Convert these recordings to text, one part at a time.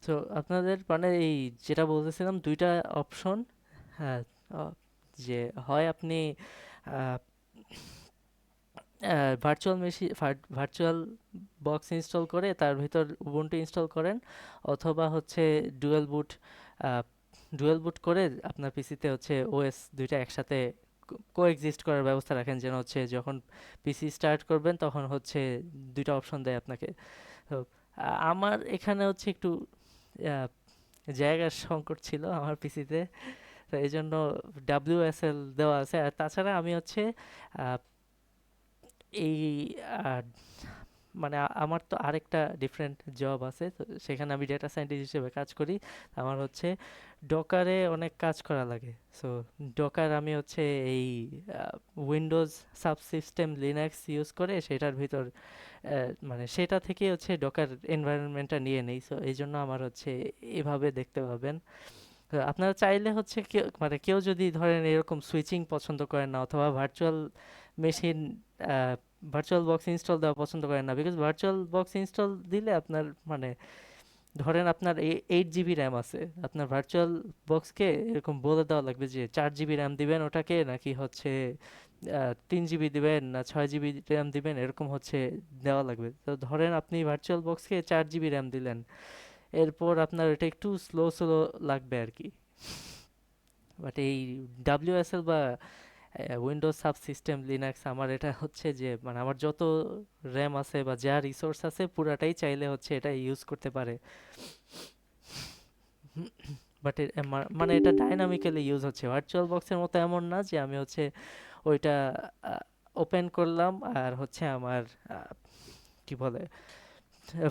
তো আপনাদের মানে এই যেটা বলতেছিলাম দুইটা অপশন। হ্যাঁ, আহ, যে হয় আপনি virtual machine virtual box install করে তার ভিতর উবুন্টু ইনস্টল করেন, অথবা হচ্ছে ডুয়েল বুট ডুয়েল বুট করে আপনার পিসিতে হচ্ছে ওএস দুইটা একসাথে কোএক্সিস্ট করার ব্যবস্থা রাখেন, যেন হচ্ছে যখন পিসি স্টার্ট করবেন তখন হচ্ছে দুইটা অপশন দেয় আপনাকে। তো আমার এখানে হচ্ছে একটু আহ, জায়গার সংকট ছিল আমার পিসিতে, তো এই জন্য ডাব্লিউএসএল দেওয়া আছে। আর তাছাড়া আমি হচ্ছে আহ, এই আহ, মানে আমার তো আরেকটা ডিফারেন্ট জব আছে, তো সেখানে আমি ডেটা সায়েন্টিস্ট হিসেবে কাজ করি। আমার হচ্ছে ডকারে অনেক কাজ করা লাগে। সো ডকার আমি হচ্ছে এই উইন্ডোজ সাবসিস্টেম লিনাক্স ইউজ করে সেটার ভিতর মানে সেটা থেকে হচ্ছে ডকার এনভায়রনমেন্টটা নিয়ে নেই। সো এই জন্য আমার হচ্ছে এভাবে দেখতে পাবেন। তো আপনারা চাইলে হচ্ছে কেউ মানে কেউ যদি ধরেন এরকম সুইচিং পছন্দ করেন না, অথবা virtual machine virtual box install দেওয়া পছন্দ করেন না, বিকজ ভার্চুয়াল বক্স ইনস্টল দিলে আপনার মানে ধরেন আপনার 8 জিবি র্যাম আছে, আপনার ভার্চুয়াল বক্সকে এরকম বলে দেওয়া লাগবে যে 4 জিবি র্যাম দিবেন ওটাকে, নাকি হচ্ছে 3 জিবি দিবেন না 6 জিবি র্যাম দিবেন, এরকম হচ্ছে দেওয়া লাগবে। তো ধরেন আপনি ভার্চুয়াল বক্সকে 4 জিবি র্যাম দিলেন, এরপর আপনার এটা একটু স্লো স্লো লাগবে আর কি। বাট এই ডাব্লিউএসএল বা উইন্ডোজ সাবসিস্টেম লিনাক্স আমার এটা হচ্ছে যে মানে আমার যত র্যাম আছে বা যা রিসোর্স আছে পুরাটাই চাইলে হচ্ছে এটা ইউজ করতে পারে। বাট মানে এটা ডাইনামিক্যালি ইউজ হচ্ছে, ভার্চুয়াল বক্সের মতো এমন না যে আমি হচ্ছে ওইটা ওপেন করলাম আর হচ্ছে আমার কি বলে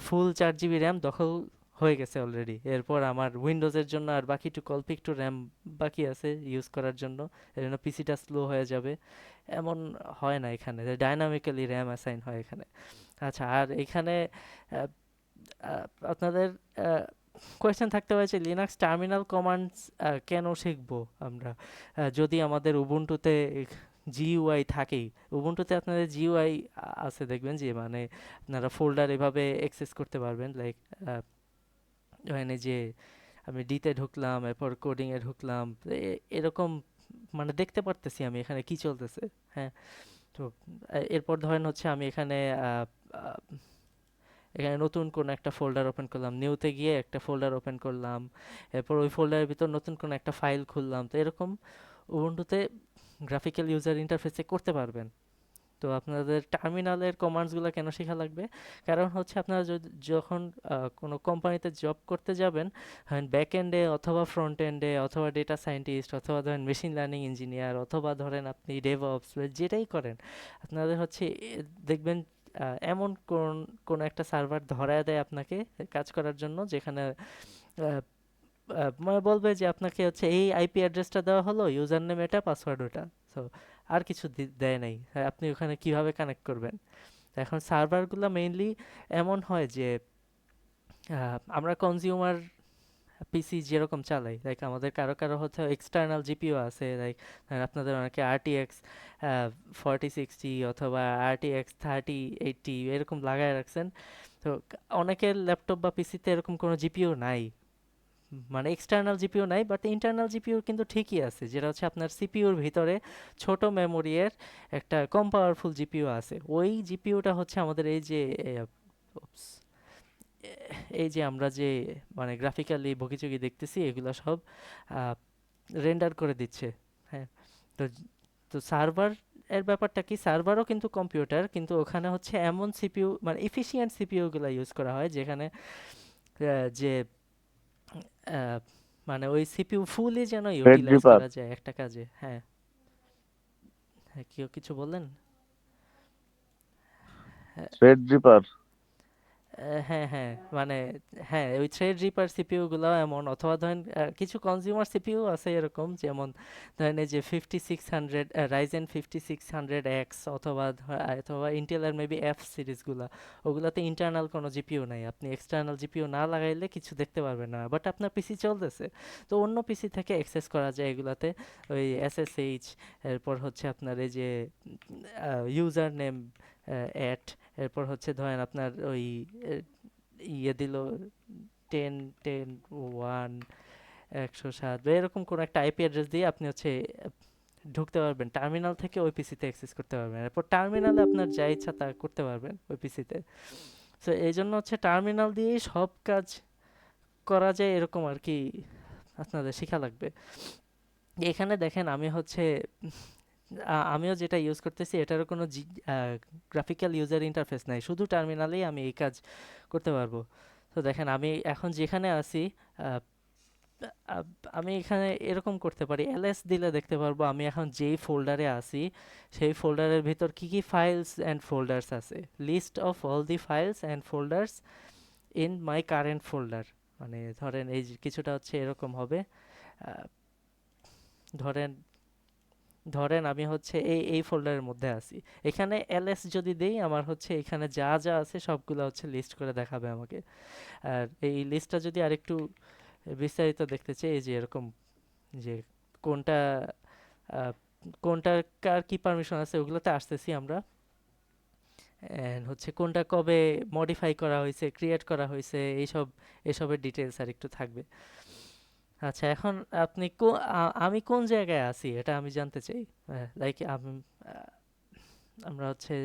ফুল 4 জিবি র্যাম দখল হয়ে গেছে অলরেডি, এরপর আমার উইন্ডোজের জন্য আর বাকিটুকু অল্প একটু র্যাম বাকি আছে ইউজ করার জন্য, এর জন্য পিসিটা স্লো হয়ে যাবে, এমন হয় না এখানে। ডাইনামিক্যালি র্যাম অ্যাসাইন হয় এখানে। আচ্ছা, আর এখানে আহ, আপনাদের কোয়েশ্চেন থাকতে পারে যে লিনাক্স টার্মিনাল কমান্ডস কেন শিখবো আমরা, যদি আমাদের উবুন্টুতে জিইউআই থাকেই। উবুন্টুতে আপনাদের জিইউআই আছে দেখবেন, যে মানে আপনারা ফোল্ডার এভাবে অ্যাক্সেস করতে পারবেন, লাইক মানে যে আমি ডিতে ঢুকলাম, এরপর কোডিংয়ে ঢুকলাম, এরকম মানে দেখতে পারতেছি আমি এখানে কি চলতেছে। হ্যাঁ, তো এরপর ধরেন হচ্ছে আমি এখানে আহ, আহ, এখানে নতুন কোনো একটা ফোল্ডার ওপেন করলাম, নিউতে গিয়ে একটা ফোল্ডার ওপেন করলাম, এরপর ওই ফোল্ডারের ভিতর নতুন কোনো একটা ফাইল খুললাম, তো এরকম উবুন্টুতে গ্রাফিক্যাল ইউজার ইন্টারফেসে করতে পারবেন। তো আপনাদের টার্মিনালের কমান্ডসগুলো কেন শেখা লাগবে? কারণ হচ্ছে আপনারা যখন কোনো কোম্পানিতে জব করতে যাবেন, ব্যাক এন্ডে অথবা ফ্রন্ট এন্ডে অথবা ডেটা সায়েন্টিস্ট অথবা ধরেন মেশিন লার্নিং ইঞ্জিনিয়ার অথবা ধরেন আপনি ডেভঅপস যেটাই করেন, আপনাদের হচ্ছে দেখবেন এমন কোনো একটা সার্ভার ধরায় দেয় আপনাকে কাজ করার জন্য, যেখানে মানে বলবে যে আপনাকে হচ্ছে এই আইপি অ্যাড্রেসটা দেওয়া হলো, ইউজার নেম এটা, পাসওয়ার্ড ওটা। সো আর কিছু দেয় নাই, আপনি ওখানে কিভাবে কানেক্ট করবেন। এখন সার্ভারগুলো মেইনলি এমন হয় যে আমরা কনজিউমার পিসি যেরকম চালাই, লাইক আমাদের কারো কারো হচ্ছে এক্সটার্নাল জিপিও আছে, লাইক আপনাদের অনেকে আরটিএক্স 4060 অথবা আরটিএক্স 3080 এরকম লাগায় রাখছেন। তো অনেকের ল্যাপটপ বা পিসিতে এরকম কোনো জিপিও নাই, মানে এক্সটার্নাল জিপিও নাই, বাট ইন্টারনাল জিপিও কিন্তু ঠিকই আছে, যেটা হচ্ছে আপনার সিপিইউর ভিতরে ছোট মেমোরির একটা কম পাওয়ারফুল জিপিও আছে। ওই জিপিওটা হচ্ছে আমাদের এই যে oops, এই যে আমরা যে মানে গ্রাফিক্যালি বকিচকি দেখতেছি এগুলো সব রেন্ডার করে দিচ্ছে। হ্যাঁ, তো তো সার্ভার এর ব্যাপারটা কি, সার্ভারও কিন্তু কম্পিউটার, কিন্তু ওখানে হচ্ছে এমন সিপিইউ মানে এফিশিয়েন্ট সিপিইউ গুলো ইউজ করা হয়, যেখানে যে আহ, মানে ওই সিপিইউ ফুলি যেন থ্রেড ইউটিলাইজ রিপার। করা যায় একটা কাজে। হ্যাঁ, হ্যাঁ, কেউ কিছু বললেন? হ্যাঁ, থ্রেড রিপার। হ্যাঁ, হ্যাঁ, মানে হ্যাঁ, ওই থ্রেড রিপার সিপিইউ গুলাও এমন, অথবা ধরেন কিছু কনজিউমার সিপিইউ আছে এরকম, যেমন ধরেন এই যে 5600 রাইজেন 5600X, অথবা অথবা ইন্টেলের মেবি এফ সিরিজ গুলা, ওগুলাতে ইন্টারনাল কোনো জিপিইউ নাই, আপনি এক্সটার্নাল জিপিইউ না লাগাইলে কিছু দেখতে পারবেন না, বাট আপনার পিসি চলতেছে, তো অন্য পিসি থেকে অ্যাক্সেস করা যায় এগুলাতে। ওই এসএসএইচ, এরপর হচ্ছে আপনার এই যে ইউজার নেম অ্যাট, এরপর হচ্ছে ধরেন আপনার ওই ইয়ে দিল টেন টেন 107 বা এরকম কোনো একটা আইপি অ্যাড্রেস দিয়ে আপনি হচ্ছে ঢুকতে পারবেন, টার্মিনাল থেকে ওই পিসিতে অ্যাক্সেস করতে পারবেন, এরপর টার্মিনালে আপনার যা ইচ্ছা তা করতে পারবেন ওই পিসিতে। সো এই জন্য হচ্ছে টার্মিনাল দিয়েই সব কাজ করা যায় এরকম আর কি, আপনাদের শেখা লাগবে। এখানে দেখেন আমি হচ্ছে আমিও যেটা ইউজ করতেছি এটারও কোনো গ্রাফিক্যাল ইউজার ইন্টারফেস নাই, শুধু টার্মিনালেই আমি এই কাজ করতে পারবো। তো দেখেন আমি এখন যেখানে আছি, আহ, আমি এখানে এরকম করতে পারি, এলএস দিলে দেখতে পারবো আমি এখন যেই ফোল্ডারে আছি সেই ফোল্ডারের ভিতর কি কি ফাইলস অ্যান্ড ফোল্ডার্স আছে, list of all the files and folders in my current folder. মানে ধরেন এই যে কিছুটা হচ্ছে এরকম হবে, আহ, ধরেন ধরেন আমি হচ্ছে এই ফোল্ডারের মধ্যে আছি, এখানে এলএস যদি দেই আমার হচ্ছে এখানে যা যা আছে সবগুলো হচ্ছে লিস্ট করে দেখাবে আমাকে। আর এই লিস্টটা যদি আরেকটু বিস্তারিত দেখতে চাই, এই যে এরকম যে কোনটা আহ, কোনটার কার কি পারমিশন আছে ওগুলোতে আসতেছি আমরা, অ্যান্ড হচ্ছে কোনটা কবে মডিফাই করা হয়েছে, ক্রিয়েট করা হয়েছে, এসবের ডিটেলস আর একটু থাকবে। আচ্ছা এখন আপনি আমি কোন জায়গায় আছি এটা আমি জানতে চাই। লাইক আমরা হচ্ছে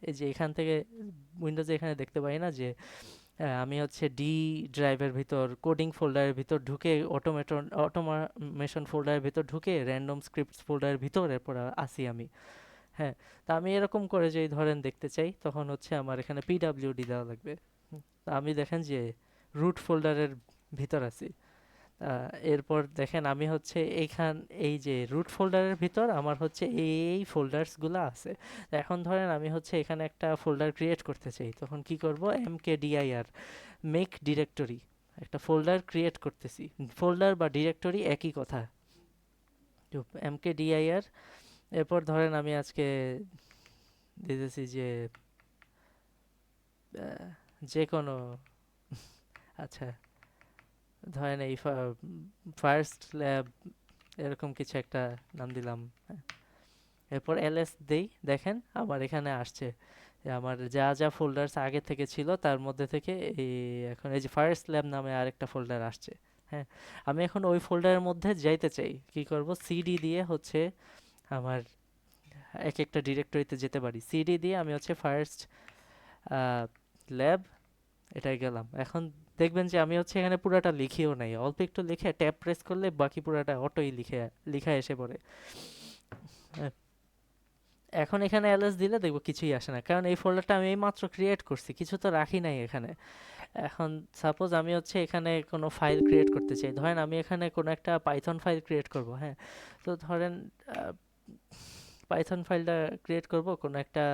এই যে এখান থেকে উইন্ডোজে এখানে দেখতে পাই না যে আমি হচ্ছে ডি ড্রাইভের ভিতর কোডিং ফোল্ডারের ভিতর ঢুকে অটোমেশন ফোল্ডারের ভিতর ঢুকে র্যান্ডম স্ক্রিপ্টস ফোল্ডারের ভিতর এরপর আসি আমি। হ্যাঁ, তা আমি এরকম করে যদি ধরেন দেখতে চাই তখন হচ্ছে আমার এখানে পিডাব্লিউডি দেওয়া লাগবে। তা আমি দেখেন যে রুট ফোল্ডারের ভিতর আছি। এরপর দেখেন আমি হচ্ছে এই যে রুট ফোল্ডারের ভিতর আমার হচ্ছে এই ফোল্ডার্সগুলো আছে। তো এখন ধরেন আমি হচ্ছে এখানে একটা ফোল্ডার ক্রিয়েট করতে চাই, তখন কি করব, mkdir মেক ডিরেক্টরি, একটা ফোল্ডার ক্রিয়েট করতেছি। ফোল্ডার বা ডিরেক্টরি একই কথা। তো mkdir, এরপর ধরেন আমি আজকে দিতেছি যে যে কোনো, আচ্ছা ধরেন এই ফার্স্ট ল্যাব এরকম কিছু একটা নাম দিলাম। হ্যাঁ, এরপর এলএস দেই, দেখেন আমার এখানে আসছে যে আমার যা যা ফোল্ডার্স আগে থেকে ছিল তার মধ্যে থেকে এই এখন এই যে ফার্স্ট ল্যাব নামে আরেকটা ফোল্ডার আসছে। হ্যাঁ, আমি এখন ওই ফোল্ডারের মধ্যে যাইতে চাই, কি করব, সিডি দিয়ে হচ্ছে আমার এক একটা ডিরেক্টরিতে যেতে পারি। সিডি দিয়ে আমি হচ্ছে ফার্স্ট ল্যাব এটাই গেলাম। এখন দেখবেন যে আমি হচ্ছে এখানে পুরাটা লিখিও নাই, অল্প একটু লিখে ট্যাব প্রেস করলে বাকি পুরাটা অটোই লিখা এসে পড়ে। আহ, এখন এখানে এলএস দিলে দেখবো কিছুই আসে না, কারণ এই ফোল্ডারটা আমি এইমাত্র ক্রিয়েট করছি, কিছু তো রাখি নাই এখানে। এখন সাপোজ আমি হচ্ছে এখানে কোনো ফাইল ক্রিয়েট করতে চাই, ধরেন আমি এখানে কোনো একটা পাইথন ফাইল ক্রিয়েট করব। হ্যাঁ, তো ধরেন পাইথন ফাইলটা ক্রিয়েট করব কোনো একটা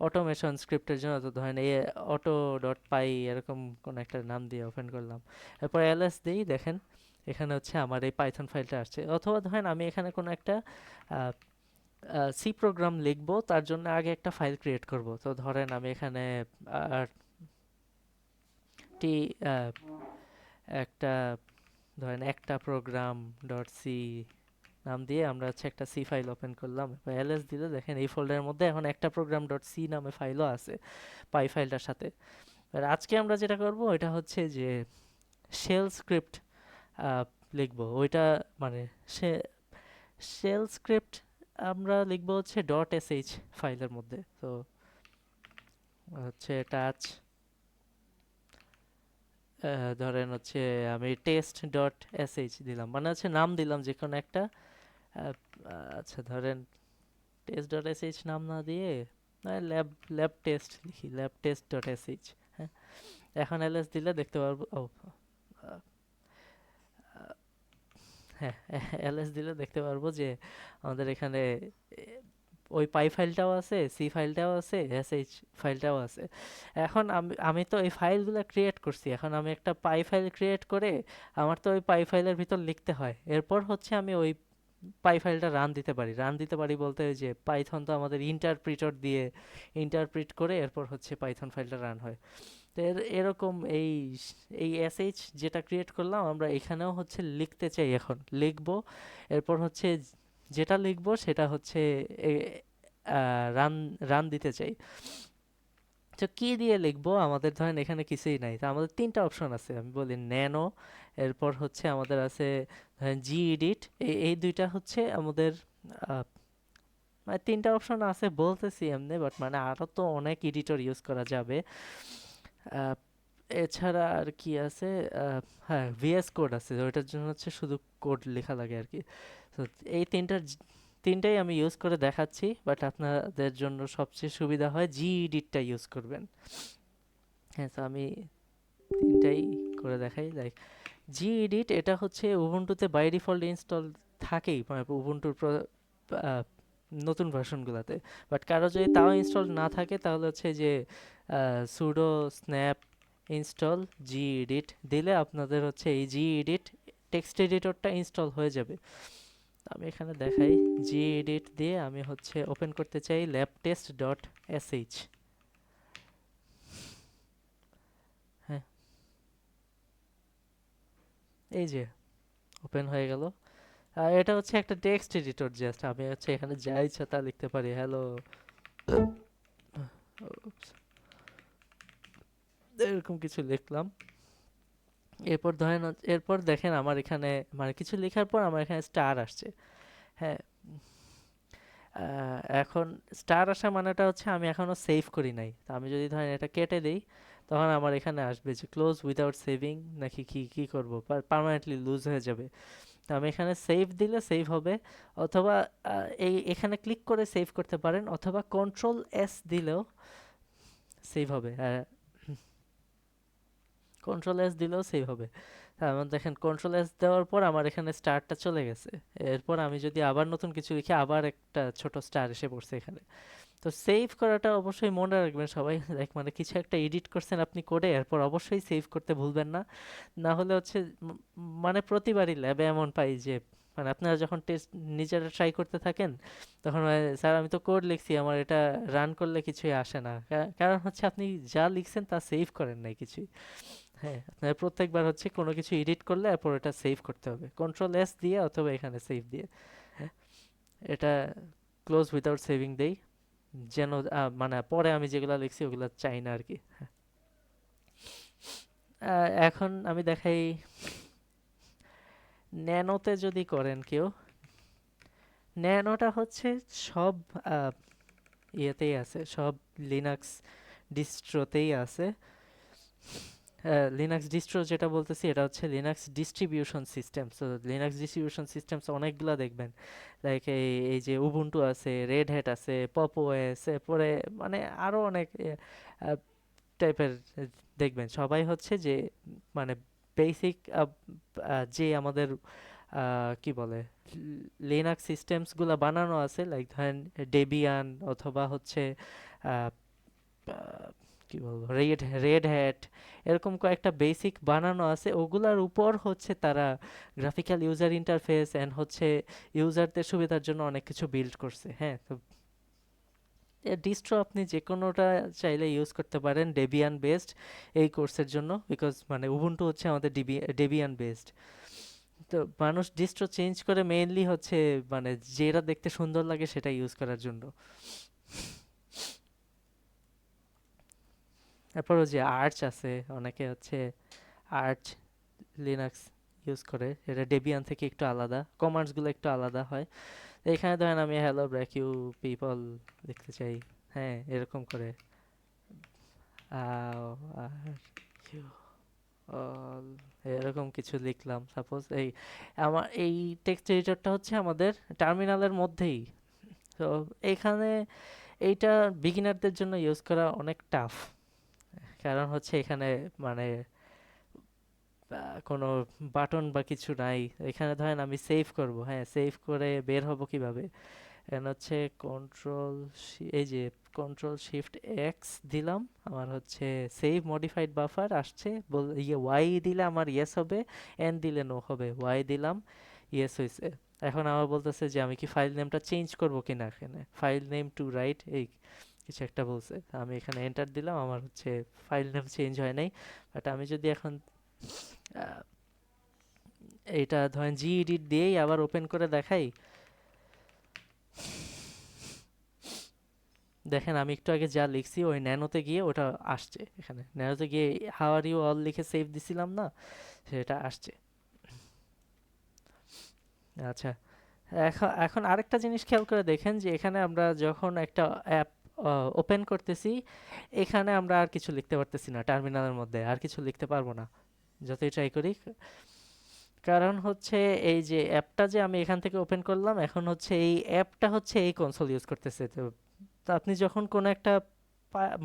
অটোমেশন স্ক্রিপ্টের জন্য, তো ধরেন এই অটো ডট পাই এরকম কোনো একটা নাম দিয়ে ওপেন করলাম, এরপর এলএস দিই, দেখেন এখানে হচ্ছে আমার এই পাইথন ফাইলটা আসছে। অথবা ধরেন আমি এখানে কোনো একটা সি প্রোগ্রাম লিখবো, তার জন্য আগে একটা ফাইল ক্রিয়েট করব। তো ধরেন আমি এখানে টি একটা ধরেন একটা প্রোগ্রাম ডট সি নাম দিয়ে আমরা হচ্ছে একটা সি ফাইল ওপেন করলাম, এলএস দিলে দেখেন এই ফোল্ডারের মধ্যে এখন একটা প্রোগ্রাম ডট সি নামে ফাইলও আছে পাই ফাইলটার সাথে। আর আজকে আমরা যেটা করব এটা হচ্ছে যে শেল স্ক্রিপ্ট লিখবো, ওইটা মানে শেল স্ক্রিপ্ট আমরা লিখবো হচ্ছে ডট এসএইচ ফাইলের মধ্যে। তো হচ্ছে টাচ ধরেন হচ্ছে আমি টেস্ট ডট এসএইচ দিলাম, মানে হচ্ছে নাম দিলাম যে কোনো একটা। আহ, আচ্ছা ধরেন টেস্ট ডট এসএইচ নাম না দিয়ে ল্যাব ল্যাব টেস্ট লিখি, ল্যাব টেস্ট ডট এসএইচ। হ্যাঁ, এখন এলএস দিলে দেখতে পারবো, ও হ্যাঁ, এলএস দিলে দেখতে পারবো যে আমাদের এখানে ওই পাই ফাইলটাও আছে, সি ফাইলটাও আছে, এসএইচ ফাইলটাও আছে। এখন আমি আমি তো এই ফাইলগুলো ক্রিয়েট করছি, এখন আমি একটা পাই ফাইল ক্রিয়েট করে আমার তো ওই পাই ফাইলের ভিতর লিখতে হয়, এরপর হচ্ছে আমি ওই পাই ফাইলটা রান দিতে পারি বলতে ওই যে পাইথন তো আমাদের ইন্টারপ্রিটার দিয়ে ইন্টারপ্রিট করে এরপর হচ্ছে পাইথন ফাইলটা রান হয়। তো এরকম এই এসএইচ যেটা ক্রিয়েট করলাম আমরা এখানেও হচ্ছে লিখতে চাই, এখন লিখবো, এরপর হচ্ছে যেটা লিখবো সেটা হচ্ছে রান রান দিতে চাই। তো কি দিয়ে লিখবো, আমাদের ধরেন এখানে কিছুই নাই, তো আমাদের তিনটা অপশন আছে, আমি বলি ন্যানো, এরপর হচ্ছে আমাদের আছে ধরেন জি এডিট, এই দুইটা হচ্ছে আমাদের মানে তিনটা অপশন আছে বলতেছি এমনি, বাট মানে আরো তো অনেক এডিটর ইউজ করা যাবে। আহ, এছাড়া আর কি আছে, হ্যাঁ ভিএস কোড আছে, ওইটার জন্য হচ্ছে শুধু কোড লেখা লাগে আর কি। তো এই তিনটাই আমি ইউজ করে দেখাচ্ছি, বাট আপনাদের জন্য সবচেয়ে সুবিধা হয় জি এডিটটা ইউজ করবেন। হ্যাঁ, তো আমি তিনটাই করে দেখাই। লাইক জি এডিট, এটা হচ্ছে উবুন্টুতে বাই ডিফল্ট ইনস্টল থাকেই, মানে উবুন্টুর নতুন ভার্সনগুলোতে। বাট কারো যদি তাও ইনস্টল না থাকে তাহলে হচ্ছে যে সুডো স্ন্যাপ ইনস্টল জি এডিট দিলে আপনাদের হচ্ছে এই জি এডিট টেক্সট এডিটরটা ইনস্টল হয়ে যাবে। আমি এখানে দেখাই, জি এডিট দিয়ে আমি হচ্ছে ওপেন করতে চাই ল্যাব টেস্ট ডট এসএইচ। হ্যাঁ, এই যে ওপেন হয়ে গেল। এটা হচ্ছে একটা টেক্সট এডিটর, জাস্ট আমি হচ্ছে এখানে যা ইচ্ছা তা লিখতে পারি, হ্যালো এরকম কিছু লিখলাম। এরপর ধরেন এরপর দেখেন আমার এখানে মানে কিছু লেখার পর আমার এখানে স্টার আসছে। হ্যাঁ, এখন স্টার আসা মানেটা হচ্ছে আমি এখনো সেভ করি নাই। তো আমি যদি ধরেন এটা কেটে দেই, তখন আমার এখানে আসবে যে ক্লোজ উইদাউট সেভিং, নাকি কি কি করব, পার্মানেন্টলি লুজ হয়ে যাবে। তো আমি এখানে সেভ দিলে সেভ হবে, অথবা এখানে ক্লিক করে সেভ করতে পারেন, অথবা কন্ট্রোল এস দিলেও সেভ হবে। কন্ট্রোল এস দিলেও সেভ হবে। আমার দেখেন কন্ট্রোল এস দেওয়ার পর আমার এখানে স্টারটা চলে গেছে। এরপর আমি যদি আবার নতুন কিছু লিখি, আবার একটা ছোট স্টার এসে পড়ছে এখানে। তো সেভ করাটা অবশ্যই মনে রাখবেন সবাই। লাইক মানে কিছু একটা এডিট করছেন আপনি কোডে, এরপর অবশ্যই সেভ করতে ভুলবেন না। না হলে হচ্ছে মানে প্রতিবারই ল্যাবে এমন পাই যে মানে আপনারা যখন টেস্ট নিজেরা ট্রাই করতে থাকেন, তখন হয়, স্যার আমি তো কোড লিখছি, আমার এটা রান করলে কিছুই আসে না। কারণ হচ্ছে আপনি যা লিখছেন তা সেভ করেন নাই কিছুই। হ্যাঁ, আপনার প্রত্যেকবার হচ্ছে কোনো কিছু এডিট করলে এরপর এটা সেভ করতে হবে কন্ট্রোল এস দিয়ে, অথবা এখানে সেভ দিয়ে। হ্যাঁ, এটা ক্লোজ উইদাউট সেভিং দেই, যেন মানে পরে আমি যেগুলো লিখছি ওগুলো চাই না আর কি। এখন আমি দেখাই ন্যানোতে যদি করেন কেউ, ন্যানোটা হচ্ছে সব আহ, ইয়েতেই আছে, সব লিনাক্স ডিস্ট্রোতেই আছে। লিনাক্স ডিস্ট্রো যেটা বলতেছি, এটা হচ্ছে Linux distribution system. So Linux distribution systems অনেকগুলা দেখবেন, লাইক এই যে উবুন্টু আছে, রেড হ্যাট আছে, পপ ওএস, এরপরে মানে আরো অনেক টাইপের দেখবেন। সবাই হচ্ছে যে মানে বেসিক যে আমাদের কি বলে লিনাক্স সিস্টেমস গুলা বানানো আছে, লাইক ধরেন ডেবিয়ান, অথবা হচ্ছে আহ, আহ, কি বলবো রেড রেড হ্যাট, এরকম কয়েকটা বেসিক বানানো আছে, ওগুলার উপর হচ্ছে তারা গ্রাফিক্যাল ইউজার ইন্টারফেস এন্ড হচ্ছে ইউজারদের সুবিধার জন্য অনেক কিছু বিল্ড করছে। হ্যাঁ, তো ডিস্ট্রো আপনি যে কোনোটা চাইলে ইউজ করতে পারেন ডেবিয়ান বেসড এই কোর্সের জন্য, বিকজ মানে উবুন্টু হচ্ছে আমাদের ডেবিয়ান বেসড। তো মানুষ ডিস্ট্রো চেঞ্জ করে মেইনলি হচ্ছে মানে যেটা দেখতে সুন্দর লাগে সেটা ইউজ করার জন্য। তারপর যে আর্চ আছে, অনেকে হচ্ছে আর্চ লিনাক্স ইউজ করে, এটা ডেবিয়ান থেকে একটু আলাদা, কমান্ডসগুলো একটু আলাদা হয়। তো এখানে ধরেন আমি হ্যালো ব্র্যাক ইউ পিপল লিখতে চাই, হ্যাঁ এরকম করে আও আর ইউ অল এরকম কিছু লিখলাম সাপোজ। আমার এই টেক্সট এডিটরটা হচ্ছে আমাদের টার্মিনালের মধ্যেই। তো এইখানে এইটা বিগিনারদের জন্য ইউজ করা অনেক টাফ, কারণ হচ্ছে এখানে মানে কোনো বাটন বা কিছু নাই। এখানে ধরেন আমি সেভ করব, হ্যাঁ সেভ করে বের হব কিভাবে, এখানে হচ্ছে কন্ট্রোল, এই যে কন্ট্রোল শিফট এক্স দিলাম, আমার হচ্ছে সেভ মডিফাইড বাফার আসছে, ওয়াই দিলে আমার ইয়েস হবে, এন দিলে নো হবে, ওয়াই দিলাম ইয়েস হয়েছে। এখন আমার বলতেছে যে আমি কি ফাইল নেমটা চেঞ্জ করবো কিনা, এখানে ফাইল নেম টু রাইট এই কিছু একটা বলছে, আমি এখানে এন্টার দিলাম, আমার হচ্ছে ফাইল নেম চেঞ্জ হয় নাই। বাট আমি যদি এখন আহ, এইটা ধরেন জি এডিট দিয়েই আবার ওপেন করে দেখাই, দেখেন আমি একটু আগে যা লিখছি ওই ন্যানোতে গিয়ে ওটা আসছে, এখানে ন্যানোতে গিয়ে হাউ আর ইউ অল লিখে সেভ দিছিলাম না, সেটা আসছে। আচ্ছা, এখন এখন আরেকটা জিনিস খেয়াল করে দেখেন যে এখানে আমরা যখন একটা অ্যাপ ওপেন করতেছি, এখানে আমরা আর কিছু লিখতে পারতেছি না, টার্মিনালের মধ্যে আর কিছু লিখতে পারবো না যতই ট্রাই করি। কারণ হচ্ছে এই যে অ্যাপটা যে আমি এখান থেকে ওপেন করলাম, এখন হচ্ছে এই অ্যাপটা হচ্ছে এই কনসোল ইউজ করতেছে। তো তো আপনি যখন কোনো একটা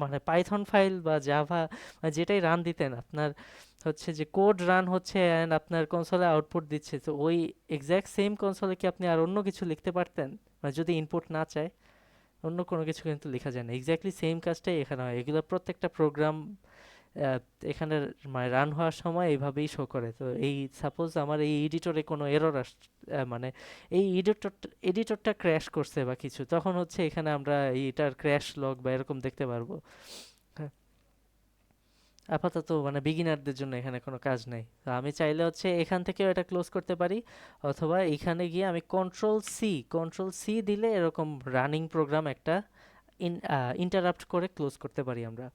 মানে পাইথন ফাইল বা জাভা যেটাই রান দিতেন, আপনার হচ্ছে যে কোড রান হচ্ছে অ্যান্ড আপনার কনসোলে আউটপুট দিচ্ছে, তো ওই এক্স্যাক্ট সেম কনসোলে কি আপনি আর অন্য কিছু লিখতে পারতেন? মানে যদি ইনপুট না চায় অন্য কোনো কিছু কিন্তু লেখা যায় না, এক্স্যাক্টলি সেম কাজটাই এখানে হয়। এগুলো প্রত্যেকটা প্রোগ্রাম আহ, এখানে মানে রান হওয়ার সময় এইভাবেই শো করে। তো এই সাপোজ আমার এই এডিটরে কোনো এরর মানে এই এডিটরটা ক্র্যাশ করছে বা কিছু, তখন হচ্ছে এখানে আমরা এইটার ক্র্যাশ লগ বা এরকম দেখতে পারবো। হ্যাঁ, আপাতত মানে বিগিনারদের জন্য এখানে কোনো কাজ নাই। তো আমি চাইলে হচ্ছে এখান থেকেও এটা ক্লোজ করতে পারি, অথবা এখানে গিয়ে আমি কন্ট্রোল সি দিলে এরকম রানিং প্রোগ্রাম একটা ইন্টারাপ্ট করে ক্লোজ করতে পারি আমরা।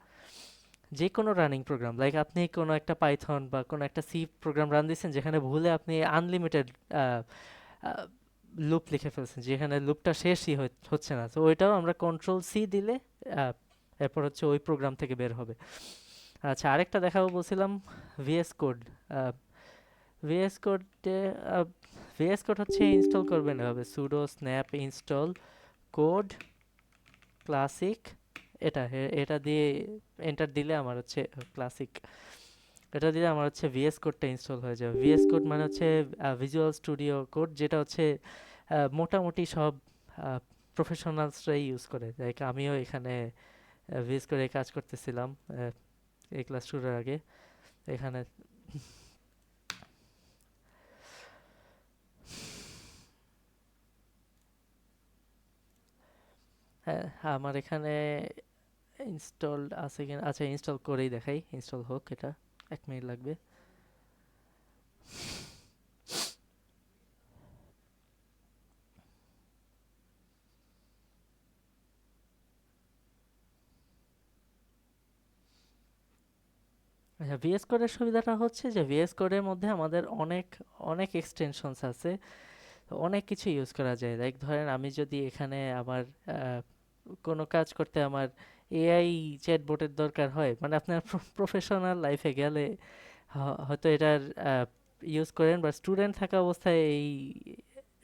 যে কোনো রানিং প্রোগ্রাম, লাইক আপনি কোনো একটা পাইথন বা কোনো একটা সি প্রোগ্রাম রান দিচ্ছেন যেখানে ভুলে আপনি আনলিমিটেড লুপ লিখে ফেলছেন, যেখানে লুপটা শেষই হচ্ছে না, তো ওইটাও আমরা কন্ট্রোল সি দিলে আহ, এরপর হচ্ছে ওই প্রোগ্রাম থেকে বের হবে। আচ্ছা, আরেকটা দেখাবো বলছিলাম, ভিএস কোড। ভিএস কোডে ভিএস কোড হচ্ছে ইনস্টল করবেন এভাবে, sudo snap install code classic, এটা দিয়ে এন্টার দিলে আমার হচ্ছে ক্লাসিক, এটা দিলে আমার হচ্ছে ভিএস কোডটা ইনস্টল হয়ে যাবে। ভিএস কোড মানে হচ্ছে ভিজুয়াল স্টুডিও কোড, যেটা হচ্ছে মোটামুটি সব প্রফেশনালসরাই ইউজ করে, লাইক আমিও এখানে ভিএস কোডে কাজ করতেছিলাম এই ক্লাস শুরুর আগে এখানে। হ্যাঁ, আমার এখানে ইনস্টলড আছে কিনা, আচ্ছা ইনস্টল করেই দেখাই, ইনস্টল হোক, এটা 1 মিনিট লাগবে। আচ্ছা, ভিএস কোডের সুবিধাটা হচ্ছে যে ভিএস কোডের মধ্যে আমাদের অনেক অনেক এক্সটেনশনস আছে, অনেক কিছু ইউজ করা যায়। লাইক ধরেন আমি যদি এখানে আমার কোনো কাজ করতে আমার এআই চ্যাটবটের দরকার হয়, মানে আপনার প্রফেশনাল লাইফে গেলে হয়তো এটার ইউজ করেন, বা স্টুডেন্ট থাকা অবস্থায়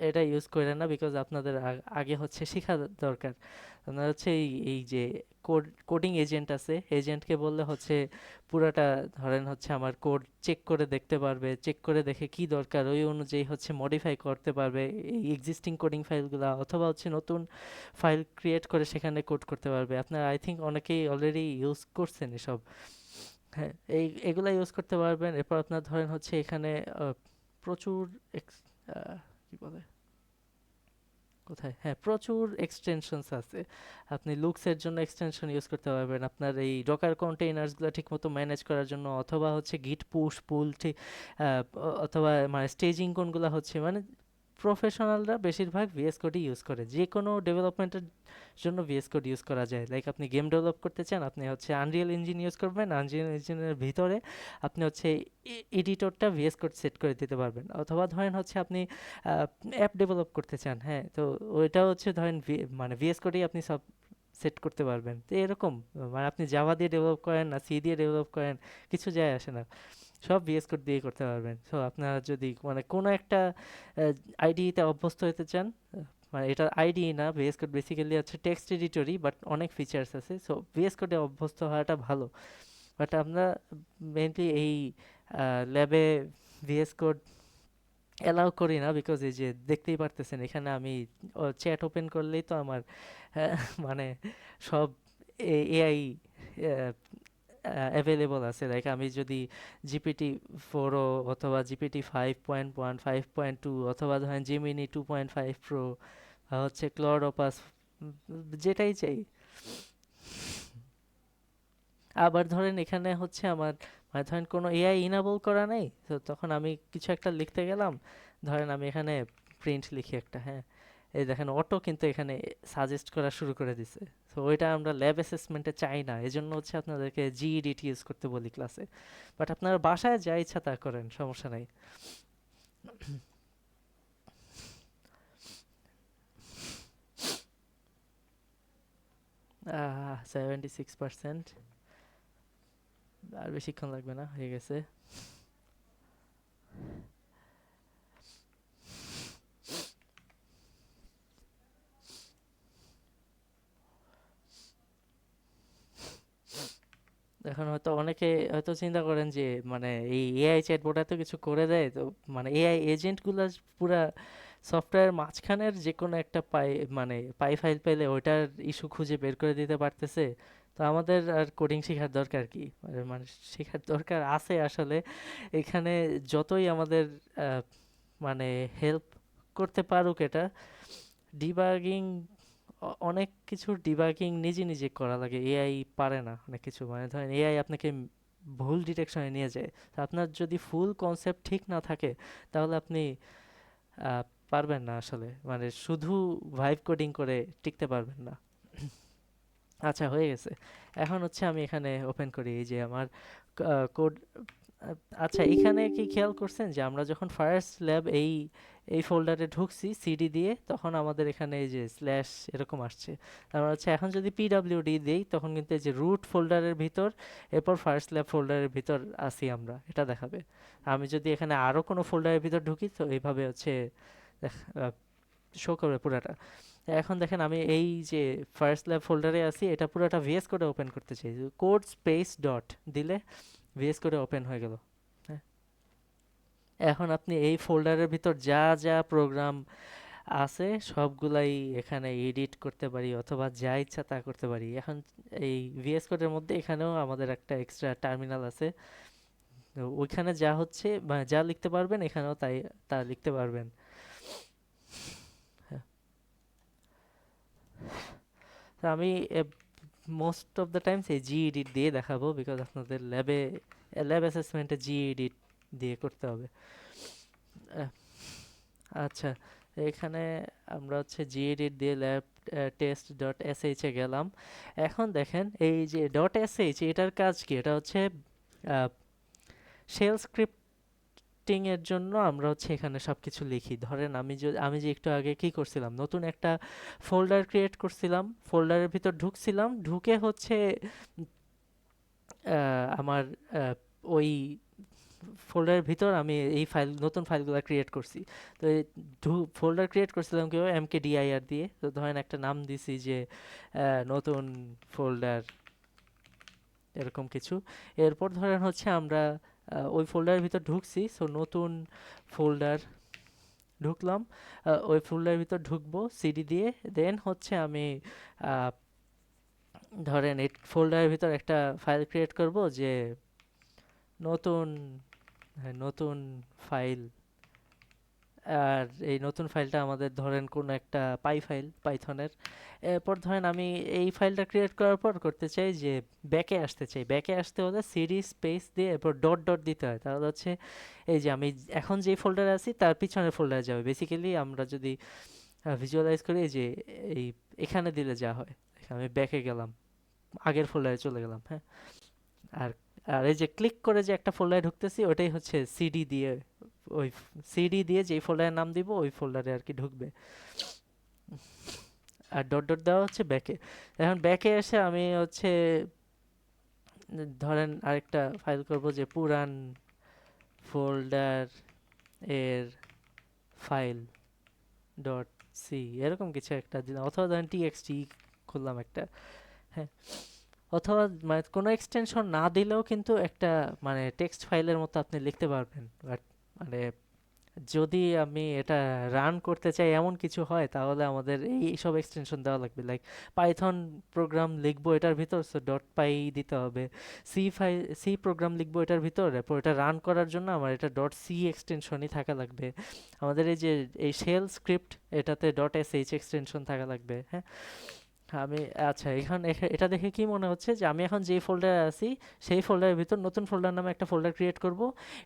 এটা ইউজ করেন না, বিকজ আপনাদের আগে হচ্ছে শেখা দরকার। আপনার হচ্ছে এই যে কোডিং এজেন্ট আছে, এজেন্টকে বললে হচ্ছে পুরাটা ধরেন হচ্ছে আমার কোড চেক করে দেখতে পারবে, চেক করে দেখে কি দরকার ওই অনুযায়ী হচ্ছে মডিফাই করতে পারবে এই এক্সিস্টিং কোডিং ফাইলগুলো, অথবা হচ্ছে নতুন ফাইল ক্রিয়েট করে সেখানে কোড করতে পারবে। আপনার আই থিঙ্ক অনেকেই অলরেডি ইউজ করছেন এসব। হ্যাঁ, এগুলা ইউজ করতে পারবেন। এরপর আপনার ধরেন হচ্ছে এখানে প্রচুর কি বলে, কোথায়, হ্যাঁ প্রচুর এক্সটেনশনস আছে। আপনি লুকসের জন্য এক্সটেনশন ইউজ করতে পারবেন, আপনার এই ডকার কন্টেইনার্সগুলো ঠিকমতো ম্যানেজ করার জন্য, অথবা হচ্ছে গিট পুশ পুল ঠিক অথবা মানে স্টেজিং কোনগুলো হচ্ছে, মানে প্রফেশনালরা বেশিরভাগ ভিএস কোডই ইউজ করে, যে কোনো ডেভেলপমেন্টের জন্য ভিএস কোড ইউজ করা যায়। লাইক আপনি গেম ডেভেলপ করতে চান, আপনি হচ্ছে আনরিয়েল ইঞ্জিন ইউজ করবেন, আনরিয়েল ইঞ্জিনের ভিতরে আপনি হচ্ছে এডিটরটা ভিএস কোড সেট করে দিতে পারবেন। অথবা ধরেন হচ্ছে আপনি অ্যাপ ডেভেলপ করতে চান, হ্যাঁ, তো ওইটা হচ্ছে ধরেন মানে ভিএস কোডেই আপনি সব সেট করতে পারবেন। তো এরকম মানে আপনি জাভা দিয়ে ডেভেলপ করেন না সি দিয়ে ডেভেলপ করেন, কিছু যায় আসে না, সব ভিএস কোড দিয়ে করতে পারবেন। সো আপনারা যদি মানে কোনো একটা আইডিতে অভ্যস্ত হতে চান, মানে এটা আইডি না, ভিএস কোড বেসিক্যালি হচ্ছে টেক্সট এডিটরই, বাট অনেক ফিচার্স আছে, সো ভিএস কোডে অভ্যস্ত হওয়াটা ভালো। বাট আমরা মেনলি এই ল্যাবে ভিএস কোড অ্যালাউ করি না, বিকজ এই যে দেখতেই পারতেছেন এখানে আমি চ্যাট ওপেন করলেই তো আমার মানে সব এআই অ্যাভেলেবল আছে। লাইক আমি যদি জিপিটি 4 অথবা জিপিটি 5.1 5.2 অথবা ধরেন জিমিনি 2.5 প্রো হচ্ছে ক্লড অপাস, যেটাই চাই। আবার ধরেন এখানে হচ্ছে আমার মানে ধরেন কোনো এআই ইনাবল করা নেই, তো তখন আমি কিছু একটা লিখতে গেলাম, ধরেন আমি এখানে প্রিন্ট লিখি একটা, হ্যাঁ, এই দেখেন অটো কিন্তু এখানে সাজেস্ট করা শুরু করে দিছে। তো ওইটা আমরা ল্যাব অ্যাসেসমেন্টে চাই না, এজন্য হচ্ছে আপনাদেরকে জিইডিটি ইউজ করতে বলি ক্লাসে। বাট আপনারা বাসায় যা ইচ্ছা তা করেন, সমস্যা নাই। 76%, আর বেশিক্ষণ লাগবে না, হয়ে গেছে। এখন হয়তো অনেকে হয়তো চিন্তা করেন যে মানে এই এআই চ্যাটবট এত কিছু করে দেয়, তো মানে এআই এজেন্টগুলো পুরা সফটওয়্যার মাঝখানের যে কোনো একটা মানে পাই ফাইল পেলে ওইটার ইস্যু খুঁজে বের করে দিতে পারতেছে। তো আমাদের আর কোডিং শেখার দরকার কি, মানে শেখার দরকার আছে আসলে। এখানে যতই আমাদের আহ, মানে হেল্প করতে পারুক এটা, ডিবাগিং, অনেক কিছুর ডিবাগিং নিজে নিজে করা লাগে, এআই পারে না অনেক কিছু। মানে ধরেন এআই আপনাকে ভুল ডিটেকশনে নিয়ে যায়, তো আপনার যদি ফুল কনসেপ্ট ঠিক না থাকে তাহলে আপনি আহ, পারবেন না আসলে, মানে শুধু ভাইব কোডিং করে টিকতে পারবেন না। আচ্ছা, হয়ে গেছে। এখন হচ্ছে আমি এখানে ওপেন করি এই যে আমার কোড। আচ্ছা, এখানে কি খেয়াল করছেন যে আমরা যখন ফার্স্ট ল্যাব এই এই ফোল্ডারে ঢুকছি সিডি দিয়ে, তখন আমাদের এখানে এই যে স্ল্যাশ এরকম আসছে। তারপর হচ্ছে এখন যদি পিডাব্লিউডি দেই তখন কিন্তু এই যে রুট ফোল্ডারের ভিতর, এরপর ফার্স্ট ল্যাব ফোল্ডারের ভিতর আসি আমরা, এটা দেখাবে। আমি যদি এখানে আরও কোনো ফোল্ডারের ভিতর ঢুকি তো এইভাবে হচ্ছে শো করবে পুরাটা। এখন দেখেন আমি এই যে ফার্স্ট ল্যাব ফোল্ডারে আছি, এটা পুরোটা ভিএস কোডে ওপেন করতে চাই, কোড স্পেস ডট দিলে ভিএস কোডে ওপেন হয়ে গেল। হ্যাঁ, এখন আপনি এই ফোল্ডারের ভিতর যা যা প্রোগ্রাম আছে সবগুলাই এখানে এডিট করতে পারি, অথবা যা ইচ্ছা তা করতে পারি। এখন এই ভিএস কোডের মধ্যে এখানেও আমাদের একটা এক্সট্রা টার্মিনাল আছে, তো ওইখানে যা হচ্ছে মানে যা লিখতে পারবেন এখানেও তাই তা লিখতে পারবেন। হ্যাঁ, তো আমি মোস্ট অফ দ্য টাইমস এই জি এডিট দিয়ে দেখাবো, বিকজ আপনাদের ল্যাব অ্যাসেসমেন্টে জি এডিট দিয়ে করতে হবে। আহ, আচ্ছা, এখানে আমরা হচ্ছে জিএডিট দিয়ে ল্যাব টেস্ট ডট এসএইচ এ গেলাম। এখন দেখেন এই যে ডট এসএইচ, এটার কাজ কি? এটা হচ্ছে শেল স্ক্রিপ্টিং এর জন্য আমরা হচ্ছে এখানে সবকিছু লিখি। ধরেন আমি যে একটু আগে কি করছিলাম, নতুন একটা ফোল্ডার ক্রিয়েট করছিলাম, ফোল্ডারের ভিতর ঢুকছিলাম, ঢুকে হচ্ছে আমার ওই ফোল্ডারের ভিতর আমি এই নতুন ফাইলগুলো ক্রিয়েট করছি। তো এই ফোল্ডার ক্রিয়েট করছিলাম কেউ mkdir দিয়ে, তো ধরেন একটা নাম দিছি যে নতুন ফোল্ডার, এরকম কিছু। এরপর ধরেন হচ্ছে আমরা ওই ফোল্ডারের ভিতর ঢুকছি, সো নতুন ফোল্ডার ঢুকলাম, ওই ফোল্ডারের ভিতর ঢুকবো সিডি দিয়ে। দেন হচ্ছে আমি আহ, ধরেন এই ফোল্ডারের ভিতর একটা ফাইল ক্রিয়েট করব যে নতুন, হ্যাঁ, নতুন ফাইল। আর এই নতুন ফাইলটা আমাদের ধরেন কোনো একটা ফাইল পাইথনের। এরপর ধরেন আমি এই ফাইলটা ক্রিয়েট করার পর করতে চাই যে ব্যাকে আসতে চাই, ব্যাকে আসতে হলে সিডি স্পেস দিয়ে এরপর ডট ডট দিতে হয়, তাহলে হচ্ছে এই যে আমি এখন যে ফোল্ডারে আছি তার পিছনের ফোল্ডারে যাবে। বেসিক্যালি আমরা যদি ভিজুয়ালাইজ করি, এই যে এই এখানে দিলে যা হয়, আমি ব্যাকে গেলাম, আগের ফোল্ডারে চলে গেলাম। হ্যাঁ, আর আর এই যে ক্লিক করে যে একটা ফোল্ডারে ঢুকতেছি ওটাই হচ্ছে সিডি দিয়ে, ওই সিডি দিয়ে যেই ফোল্ডারের নাম দিব ওই ফোল্ডারে আর কি ঢুকবে। আর ডট ডট দেওয়া হচ্ছে ব্যাকে। এখন ব্যাকে এসে আমি হচ্ছে ধরেন আরেকটা ফাইল করব যে পুরান ফোল্ডার এর ফাইল ডট সি, এরকম কিছু একটা দিলাম, অথবা ধরেন টিএক্সটি খুললাম একটা। হ্যাঁ, অথবা মানে কোনো এক্সটেনশন না দিলেও কিন্তু একটা মানে টেক্সট ফাইলের মতো আপনি লিখতে পারবেন। বাট মানে যদি আমি এটা রান করতে চাই এমন কিছু হয়, তাহলে আমাদের এই সব এক্সটেনশন দেওয়া লাগবে। লাইক পাইথন প্রোগ্রাম লিখবো এটার ভিতর, সো ডট পাই দিতে হবে। সি প্রোগ্রাম লিখবো এটার ভিতর, এরপর এটা রান করার জন্য আমার এটা ডট সি এক্সটেনশনই থাকা লাগবে। আমাদের এই যে এই শেল স্ক্রিপ্ট, এটাতে ডট এস এইচ এক্সটেনশন থাকা লাগবে। হ্যাঁ, আমি আচ্ছা, এটা দেখে কি মনে হচ্ছে যে আমি এখন যেই ফোল্ডারে আছি সেই ফোল্ডারের ভিতর নতুন ফোল্ডার নামে একটা ফোল্ডার ক্রিয়েট করব।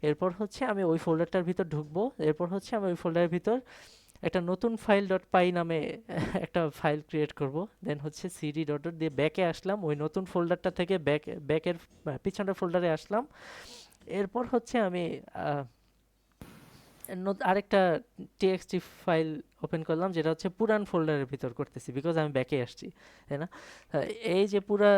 এরপর হচ্ছে আমি ওই ফোল্ডারটার ভিতর ঢুকবো, এরপর হচ্ছে আমি ওই ফোল্ডারের ভিতর একটা নতুন ফাইল ডট পাই নামে একটা ফাইল ক্রিয়েট করব। দেন হচ্ছে সিডি ডট ডট দিয়ে ব্যাকে আসলাম, ওই নতুন ফোল্ডারটা থেকে ব্যাকের পিছনের ফোল্ডারে আসলাম। এরপর হচ্ছে আমি আহ, আরেকটা টিএক্সটি ফাইল ওপেন করলাম, যেটা হচ্ছে পুরান ফোল্ডারের ভিতর করতেছি, বিকজ আমি ব্যাকে আসছি, তাই না? এই যে পুরা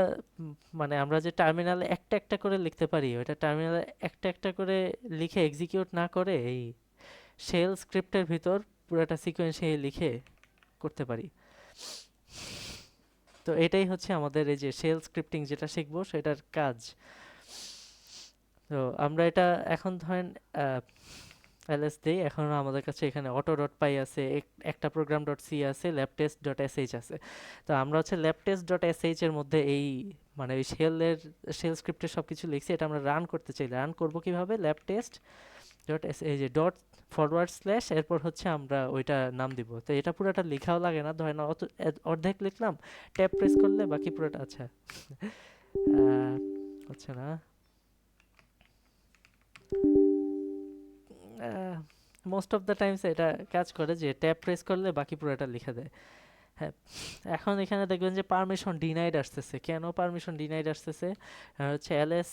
মানে আমরা যে টার্মিনালে একটা একটা করে লিখতে পারি, ওইটা টার্মিনালে একটা একটা করে লিখে এক্সিকিউট না করে এই শেল স্ক্রিপ্টের ভিতর পুরাটা সিকোয়েন্সে লিখে করতে পারি। তো এটাই হচ্ছে আমাদের এই যে শেল স্ক্রিপ্টিং যেটা শিখবো সেটার কাজ। তো আমরা এটা এখন ধরেন এলএস দেই, এখন আমাদের কাছে এখানে অটো ডট পাই আছে, একটা প্রোগ্রাম ডট সি আছে, ল্যাব টেস্ট ডট এসএইচ আছে। তো আমরা হচ্ছে ল্যাব টেস্ট ডট এসএইচ এর মধ্যে এই মানে ওই শেল স্ক্রিপ্টের সব কিছু লিখছি, এটা আমরা রান করতে চাই। রান করব কিভাবে? ল্যাব টেস্ট ডট এস এই যে ডট ফরওয়ার্ড স্ল্যাশ, এরপর হচ্ছে আমরা ওইটা নাম দিব। তো এটা পুরোটা লেখাও লাগে না, ধরেন অর্ধেক লিখলাম, ট্যাব প্রেস করলে বাকি পুরোটা। আচ্ছা হচ্ছে না, মোস্ট অফ দ্য টাইমস এটা কাজ করে যে ট্যাব প্রেস করলে বাকি পুরোটা লিখে দেয়। হ্যাঁ, এখন এখানে দেখবেন যে পারমিশন ডিনাইড আসতেছে। কেন পারমিশন ডিনাইড আসতেছে? হচ্ছে এলএস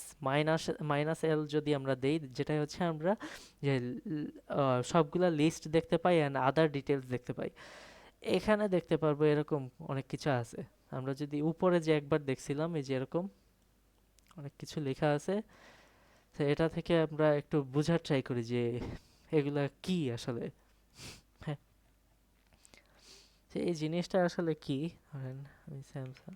মাইনাস এল যদি আমরা দেই, যেটা হচ্ছে আমরা যে সবগুলা লিস্ট দেখতে পাই অ্যান্ড আদার ডিটেলস দেখতে পাই। এখানে দেখতে পারবো এরকম অনেক কিছু আছে। আমরা যদি উপরে যে একবার দেখছিলাম, এই যে এরকম অনেক কিছু লেখা আছে, তো এটা থেকে আমরা একটু বোঝার ট্রাই করি যে এগুলা কি আসলে। হ্যাঁ, তো এই জিনিসটা আসলে কি? ধরেন আমি স্যামসাং,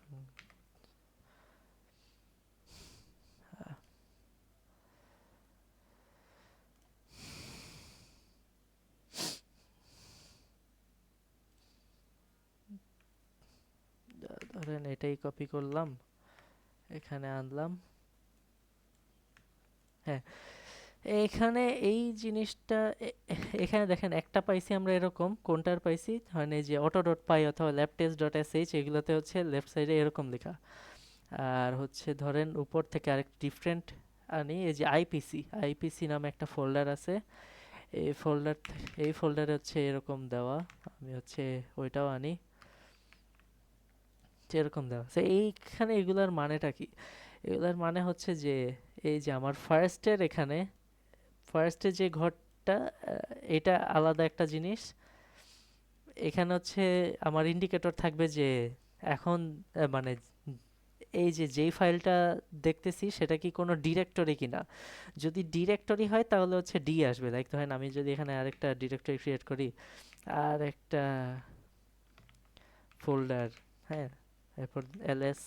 ধরেন এটাই কপি করলাম, এখানে আনলাম। হ্যাঁ, এখানে এই জিনিসটা এখানে দেখেন একটা পাইছি আমরা এরকম, কোনটার পাইছি ধরেন এই যে অটো ডট পাই অথবা ল্যাব টেস্ট ডট এসএইচ, এগুলোতে হচ্ছে লেফট সাইডে এরকম লেখা। আর হচ্ছে ধরেন উপর থেকে আরেক ডিফারেন্ট আনি, এই যে আইপিসি আইপিসি নামে একটা ফোল্ডার আছে, এই ফোল্ডারে হচ্ছে এরকম দেওয়া। আমি হচ্ছে ওইটাও আনি, যে এরকম দেওয়া আছে। এইখানে এগুলার মানেটা কি? এগুলার মানে হচ্ছে যে এই যে আমার ফার্স্টের এখানে ফার্স্টে যে ঘরটা, এটা আলাদা একটা জিনিস। এখানে হচ্ছে আমার ইন্ডিকেটর থাকবে যে এখন মানে এই যে যেই ফাইলটা দেখতেছি সেটা কি কোনো ডিরেক্টরি কিনা। যদি ডিরেক্টরি হয় তাহলে হচ্ছে ডি আসবে। লাইক ধরেন আমি যদি এখানে আরেকটা ডিরেক্টরি ক্রিয়েট করি, আর একটা ফোল্ডার, হ্যাঁ, এরপর এলএস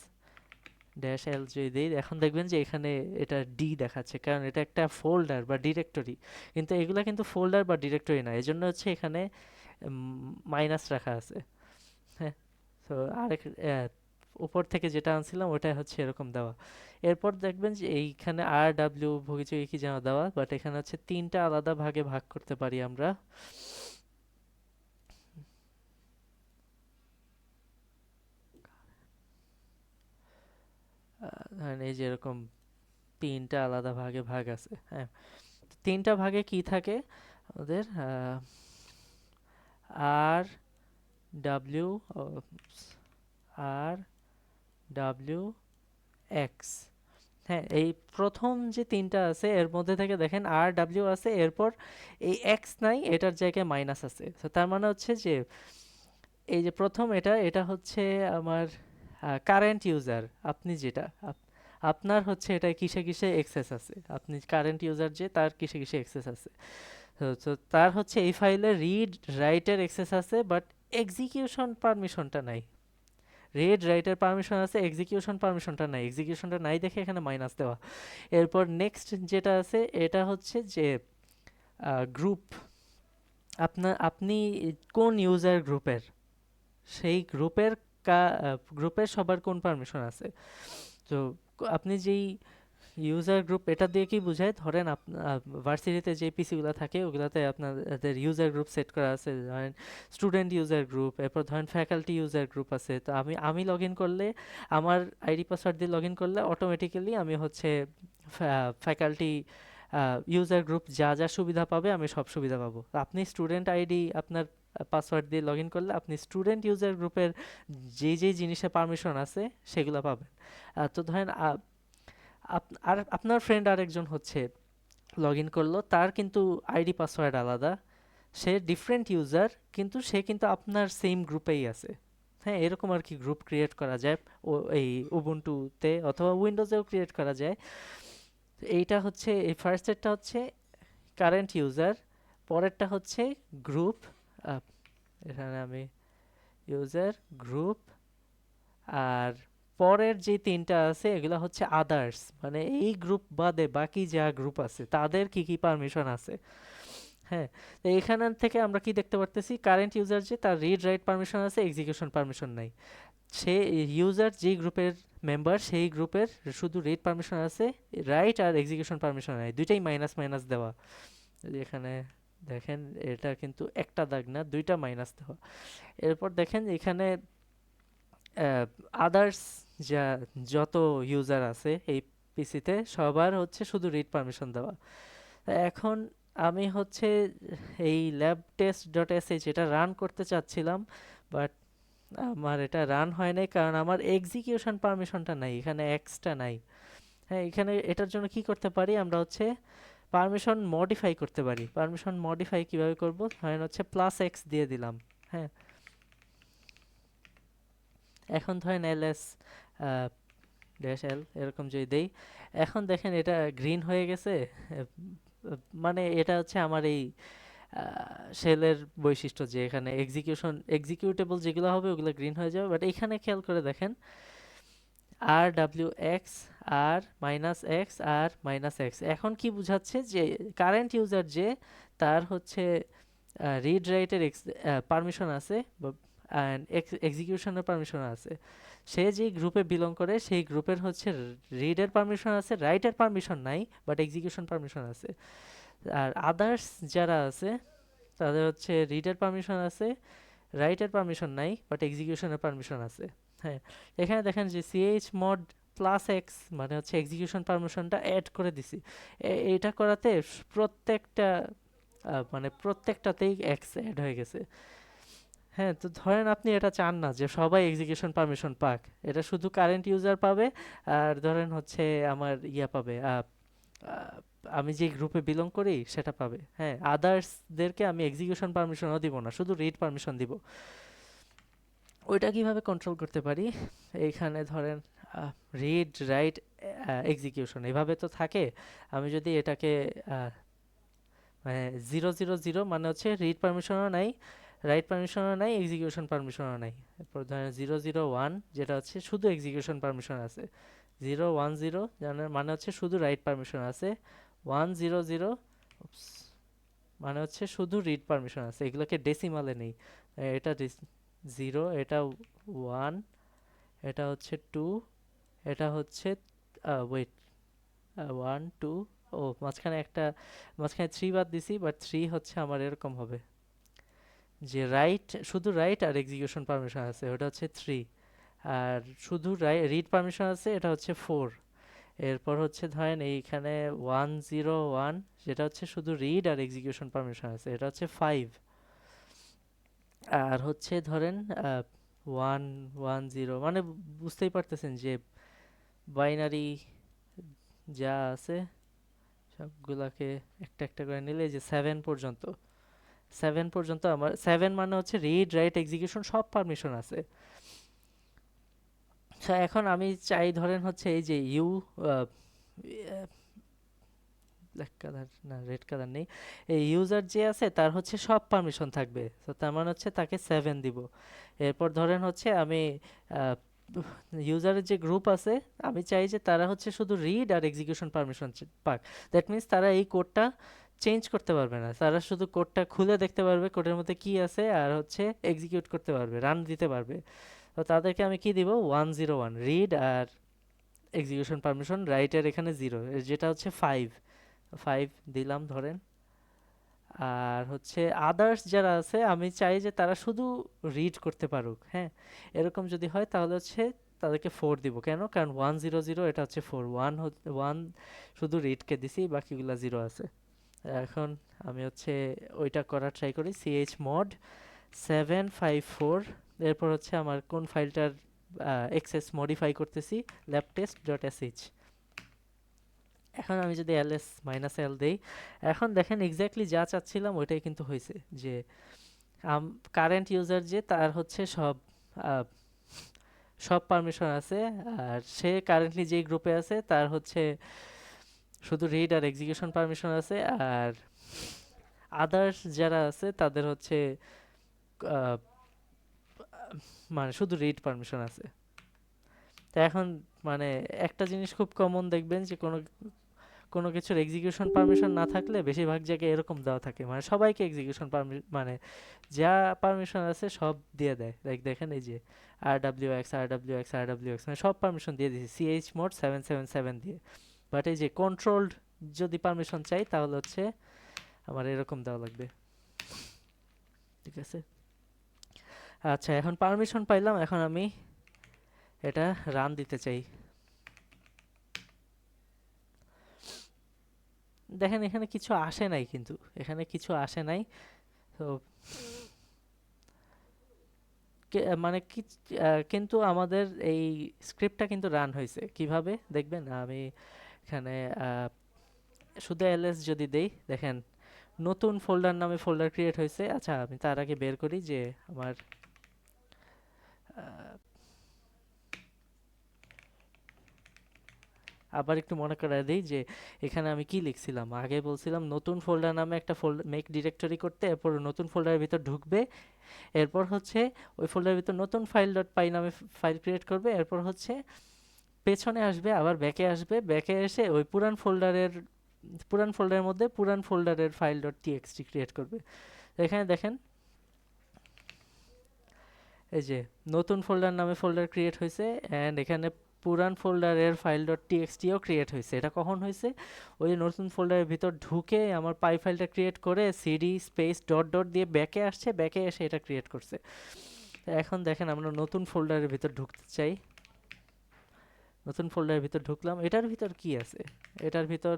ড্যাশ এল যদি দিই, এখন দেখবেন যে এখানে এটা ডি দেখাচ্ছে, কারণ এটা একটা ফোল্ডার বা ডিরেক্টরি। কিন্তু এগুলা কিন্তু ফোল্ডার বা ডিরেক্টরি না, এই জন্য হচ্ছে এখানে মাইনাস রাখা আছে। হ্যাঁ, তো আরেক উপর থেকে যেটা আনছিলাম ওটা হচ্ছে এরকম দেওয়া। এরপর দেখবেন যে এইখানে আর ডাব্লিউ ভোগিচুকি কি যেন দেওয়া, বাট এখানে হচ্ছে তিনটা আলাদা ভাগে ভাগ করতে পারি আমরা। ধরেন এই যে এরকম তিনটা আলাদা ভাগে ভাগ আছে। হ্যাঁ, তিনটা ভাগে কি থাকে ওদের? আর ডাব্লিউ, আর ডাব্লিউ এক্স। হ্যাঁ, এই প্রথম যে তিনটা আছে এর মধ্যে থেকে দেখেন আর ডাব্লিউ আছে, এরপর এই এক্স নাই, এটার জায়গায় মাইনাস আছে। তো তার মানে হচ্ছে যে এই যে প্রথম এটা এটা হচ্ছে আমার কারেন্ট ইউজার। আপনি যেটা আপনার হচ্ছে এটা কিসে কিসে এক্সেস আছে, আপনি কারেন্ট ইউজার যে তার কিসে কিসে এক্সেস আছে। তো তো তার হচ্ছে এই ফাইলে রিড রাইটের এক্সেস আছে, বাট এক্সিকিউশন পারমিশনটা নাই। রিড রাইটের পারমিশন আছে, এক্সিকিউশন পারমিশনটা নাই। এক্সিকিউশনটা নাই দেখে এখানে মাইনাস দেওয়া। এরপর নেক্সট যেটা আছে এটা হচ্ছে যে গ্রুপ, আপনি কোন ইউজার গ্রুপের, সেই গ্রুপের সবার কোন পারমিশন আছে। তো আপনি যেই ইউজার গ্রুপ, এটা দিয়ে কি বোঝায়? ধরেন ভার্সিটিতে যে পিসিগুলো থাকে ওগুলাতে আপনাদের ইউজার গ্রুপ সেট করা আছে, ধরেন স্টুডেন্ট ইউজার গ্রুপ, এরপর ধরেন ফ্যাকাল্টি ইউজার গ্রুপ আছে। তো আমি লগ ইন করলে, আমার আইডি পাসওয়ার্ড দিয়ে লগ ইন করলে অটোমেটিক্যালি আমি হচ্ছে ফ্যাকাল্টি ইউজার গ্রুপ যা যা সুবিধা পাবে আমি সব সুবিধা পাবো। আপনি স্টুডেন্ট আইডি আপনার পাসওয়ার্ড দিয়ে লগ ইন করলে আপনি স্টুডেন্ট ইউজার গ্রুপের যেই যেই জিনিসে পারমিশন আছে সেগুলো পাবেন। তো ধরেন আর আপনার ফ্রেন্ড আরেকজন হচ্ছে লগ ইন করলো, তার কিন্তু আইডি পাসওয়ার্ড আলাদা, সে ডিফারেন্ট ইউজার, কিন্তু সে কিন্তু আপনার সেম গ্রুপেই আছে। হ্যাঁ, এরকম আর কি গ্রুপ ক্রিয়েট করা যায় ও এই উবুন্টুতে অথবা উইন্ডোজেও ক্রিয়েট করা যায়। তো এইটা হচ্ছে, এই ফার্স্টেরটা হচ্ছে কারেন্ট ইউজার, পরেরটা হচ্ছে গ্রুপ, এখানে আমি ইউজার গ্রুপ, আর পরের যে তিনটা আছে এগুলো হচ্ছে আদার্স, মানে এই গ্রুপ বাদে বাকি যা গ্রুপ আছে তাদের কি কি পারমিশন আছে। হ্যাঁ, তো এখান থেকে আমরা কি দেখতে পারতেছি, কারেন্ট ইউজার যে তার রিড রাইট পারমিশন আছে, এক্সিকিউশন পারমিশন নাই। সে ইউজার যে গ্রুপের মেম্বার সেই গ্রুপের শুধু রিড পারমিশন আছে, রাইট আর এক্সিকিউশন পারমিশন নাই, দুইটাই মাইনাস মাইনাস দেওয়া। এখানে দেখেন এটা কিন্তু একটা দাগ না, দুইটা মাইনাস দেওয়া। এরপর দেখেন এখানে আদার্স যা যত ইউজার আছে এই পিসিতে সবার হচ্ছে শুধু রিড পারমিশন দেওয়া। এখন আমি হচ্ছে এই ল্যাব টেস্ট ডট এসএইচ এটা রান করতে চাচ্ছিলাম, বাট আমার এটা রান হয় নাই কারণ আমার এক্সিকিউশন পারমিশনটা নাই, এখানে এক্সটা নাই। হ্যাঁ, এখানে এটার জন্য কি করতে পারি, আমরা হচ্ছে পারমিশন মডিফাই করতে পারি। পারমিশন মডিফাই কিভাবে করব, ধরেন হচ্ছে প্লাস এক্স দিয়ে দিলাম। হ্যাঁ, এখন ধরেন এলএস ড্যাশ এল এরকম যদি দেই, এখন দেখেন এটা গ্রিন হয়ে গেছে। মানে এটা হচ্ছে আমার এই শেলের বৈশিষ্ট্য যে এখানে এক্সিকিউটেবল যেগুলো হবে ওগুলো গ্রিন হয়ে যাবে। বাট এখানে খেয়াল করে দেখেন আর ডাব্লিউ এক্স আর মাইনাস এক্স আর মাইনাস এক্স, এখন কি বুঝাচ্ছে যে কারেন্ট ইউজার যে তার হচ্ছে রিড রাইটের পারমিশন আছে অ্যান্ড এক্সিকিউশনের পারমিশন আছে। সে যে গ্রুপে বিলং করে সেই গ্রুপের হচ্ছে রিডের পারমিশন আছে, রাইটের পারমিশন নাই, বাট এক্সিকিউশন পারমিশন আছে। আর আদার্স যারা আছে তাদের হচ্ছে রিডের পারমিশন আছে, রাইটের পারমিশন নাই, বাট এক্সিকিউশনের পারমিশন আছে। হ্যাঁ, এখানে দেখেন যে সিএইচ মড প্লাস এক্স মানে হচ্ছে এক্সিকিউশন পারমিশনটা অ্যাড করে দিছি। এটা করাতে প্রত্যেকটা মানে প্রত্যেকটাতেই এক্স অ্যাড হয়ে গেছে। হ্যাঁ, তো ধরেন আপনি এটা চান না যে সবাই এক্সিকিউশন পারমিশন পাক, এটা শুধু কারেন্ট ইউজার পাবে, আর ধরেন হচ্ছে আমার ইয়া পাবে, আহ, আমি যে গ্রুপে বিলং করি সেটা পাবে। হ্যাঁ, আদার্সদেরকে আমি এক্সিকিউশন পারমিশনও দিব না, শুধু রিড পারমিশন দিব। ওইটা কিভাবে কন্ট্রোল করতে পারি, এইখানে ধরেন রিড রাইট এক্সিকিউশন এভাবে তো থাকে। আমি যদি এটাকে মানে 000 মানে হচ্ছে রিড পারমিশনও নাই, রাইট পারমিশনও নাই, এক্সিকিউশন পারমিশনও নাই। এরপর ধরেন 001 যেটা হচ্ছে শুধু এক্সিকিউশন পারমিশন আছে, 010 মানে হচ্ছে শুধু রাইট পারমিশন আছে, 100 মানে হচ্ছে শুধু রিড পারমিশন আছে, এগুলোকে ডেসিমালে নেই। এটা 0, এটা 1, এটা হচ্ছে 2, এটা হচ্ছে ওয়েট 1 2, ও মাঝখানে একটা, মাঝখানে 3 বাদ দিছি, বাট 3 হচ্ছে আমার এরকম হবে যে রাইট, শুধু রাইট আর এক্সিকিউশন পারমিশন আছে, ওটা হচ্ছে 3। আর শুধু রিড পারমিশন আছে, এটা হচ্ছে 4। এরপর হচ্ছে ধরেন এইখানে 101 যেটা হচ্ছে শুধু রিড আর এক্সিকিউশন পারমিশন আছে, এটা হচ্ছে 5। আর হচ্ছে ধরেন 110 মানে বুঝতেই পারতেছেন যে বাইনারি যা আছে সবগুলাকে একটা একটা করে নিলে যে 7 পর্যন্ত আমার 7 মানে হচ্ছে রিড রাইট এক্সিকিউশন সব পারমিশন আছে। আচ্ছা, এখন আমি চাই ধরেন হচ্ছে এই যে ব্ল্যাক কালার না রেড কালার নেই, এই ইউজার যে আছে তার হচ্ছে সব পারমিশন থাকবে, তো তার মানে হচ্ছে তাকে 7 দিব। এরপর ধরেন হচ্ছে আমি ইউজারের যে গ্রুপ আছে আমি চাই যে তারা হচ্ছে শুধু রিড আর এক্সিকিউশন পারমিশন পাক। দ্যাট মিন্স তারা এই কোডটা চেঞ্জ করতে পারবে না, তারা শুধু কোডটা খুলে দেখতে পারবে কোডের মধ্যে কি আছে, আর হচ্ছে এক্সিকিউট করতে পারবে, রান দিতে পারবে। তো তাদেরকে আমি কি দিব, 101 রিড আর এক্সিকিউশন পারমিশন, রাইটের এখানে 0 যেটা হচ্ছে 5 দিলাম ধরেন। আর হচ্ছে আদার্স যারা আছে আমি চাই যে তারা শুধু রিড করতে পারুক। হ্যাঁ, এরকম যদি হয় তাহলে হচ্ছে তাদেরকে 4 দিব। কেন, কারণ 100 এটা হচ্ছে 4, 1 শুধু রিডকে দিছি, বাকিগুলা 0 আছে। এখন আমি হচ্ছে ওইটা করার ট্রাই করি, সিএইচ মড 754, এরপর হচ্ছে আমার কোন ফাইলটার এক্সেস মডিফাই করতেছি, labtest.sh। এখন আমি যদি ls -l দেই, এখন দেখেন এক্স্যাক্টলি যা চাচ্ছিলাম ওইটাই কিন্তু হয়েছে, যে কারেন্ট ইউজার যে তার হচ্ছে আহ, সব পারমিশন আছে, আর সে কারেন্টলি যেই গ্রুপে আছে তার হচ্ছে শুধু রিড আর এক্সিকিউশন পারমিশন আছে, আর আদার্স যারা আছে তাদের হচ্ছে আহ, মানে শুধু রিড পারমিশন আছে। তো এখন মানে একটা জিনিস খুব কমন দেখবেন যে কোনো কোনো কিছুর এক্সিকিউশন পারমিশন না থাকলে বেশিরভাগ জায়গায় এরকম দেওয়া থাকে, মানে সবাইকে এক্সিকিউশন পারমিশন মানে যা পারমিশন আছে সব দিয়ে দেয়। লাইক দেখেন এই যে RWX মানে সব পারমিশন দিয়ে দিয়েছি chmod 777 দিয়ে। বাট এই যে কন্ট্রোলড যদি পারমিশন চাই তাহলে হচ্ছে আমার এরকম দেওয়া লাগবে, ঠিক আছে? আচ্ছা, এখন পারমিশন পাইলাম, এখন আমি এটা রান দিতে চাই। দেখেন এখানে কিছু আসে নাই, কিন্তু এখানে কিছু আসে নাই। তো মানে কি, কিন্তু আমাদের এই স্ক্রিপ্টটা কিন্তু রান হয়েছে কিভাবে দেখবেন। আমি এখানে আহ, শুধু ls যদি দেই, দেখেন নতুন ফোল্ডার নামে ফোল্ডার ক্রিয়েট হয়েছে। আচ্ছা, আমি তার আগে বের করি যে আমার আহ, আবার একটু মনে করায় দিই যে এখানে আমি কি লিখছিলাম। আগে বলছিলাম নতুন ফোল্ডার নামে একটা মেক ডিরেক্টরি করতে, এরপর নতুন ফোল্ডারের ভিতর ঢুকবে, এরপর হচ্ছে ওই ফোল্ডারের ভিতর নতুন ফাইল ডট পাই নামে ফাইল ক্রিয়েট করবে, এরপর হচ্ছে পেছনে আসবে, আবার ব্যাকে আসবে, ব্যাকে এসে ওই পুরান ফোল্ডারের মধ্যে পুরান ফোল্ডারের ফাইল ডট টিএক্সটি ক্রিয়েট করবে। এখানে দেখেন এই যে নতুন ফোল্ডার নামে ফোল্ডার ক্রিয়েট হয়েছে, অ্যান্ড এখানে পুরান ফোল্ডারের ফাইল ডট টিএক্সটিও ক্রিয়েট হয়েছে। এটা কখন হয়েছে? ওই যে নতুন ফোল্ডারের ভিতর ঢুকে আমার পাই ফাইলটা ক্রিয়েট করে সিডি স্পেস ডট ডট দিয়ে ব্যাকে আসছে, ব্যাকে এসে এটা ক্রিয়েট করছে। তো এখন দেখেন আমরা নতুন ফোল্ডারের ভিতর ঢুকতে চাই, নতুন ফোল্ডারের ভিতর ঢুকলাম, এটার ভিতর কি আছে? এটার ভিতর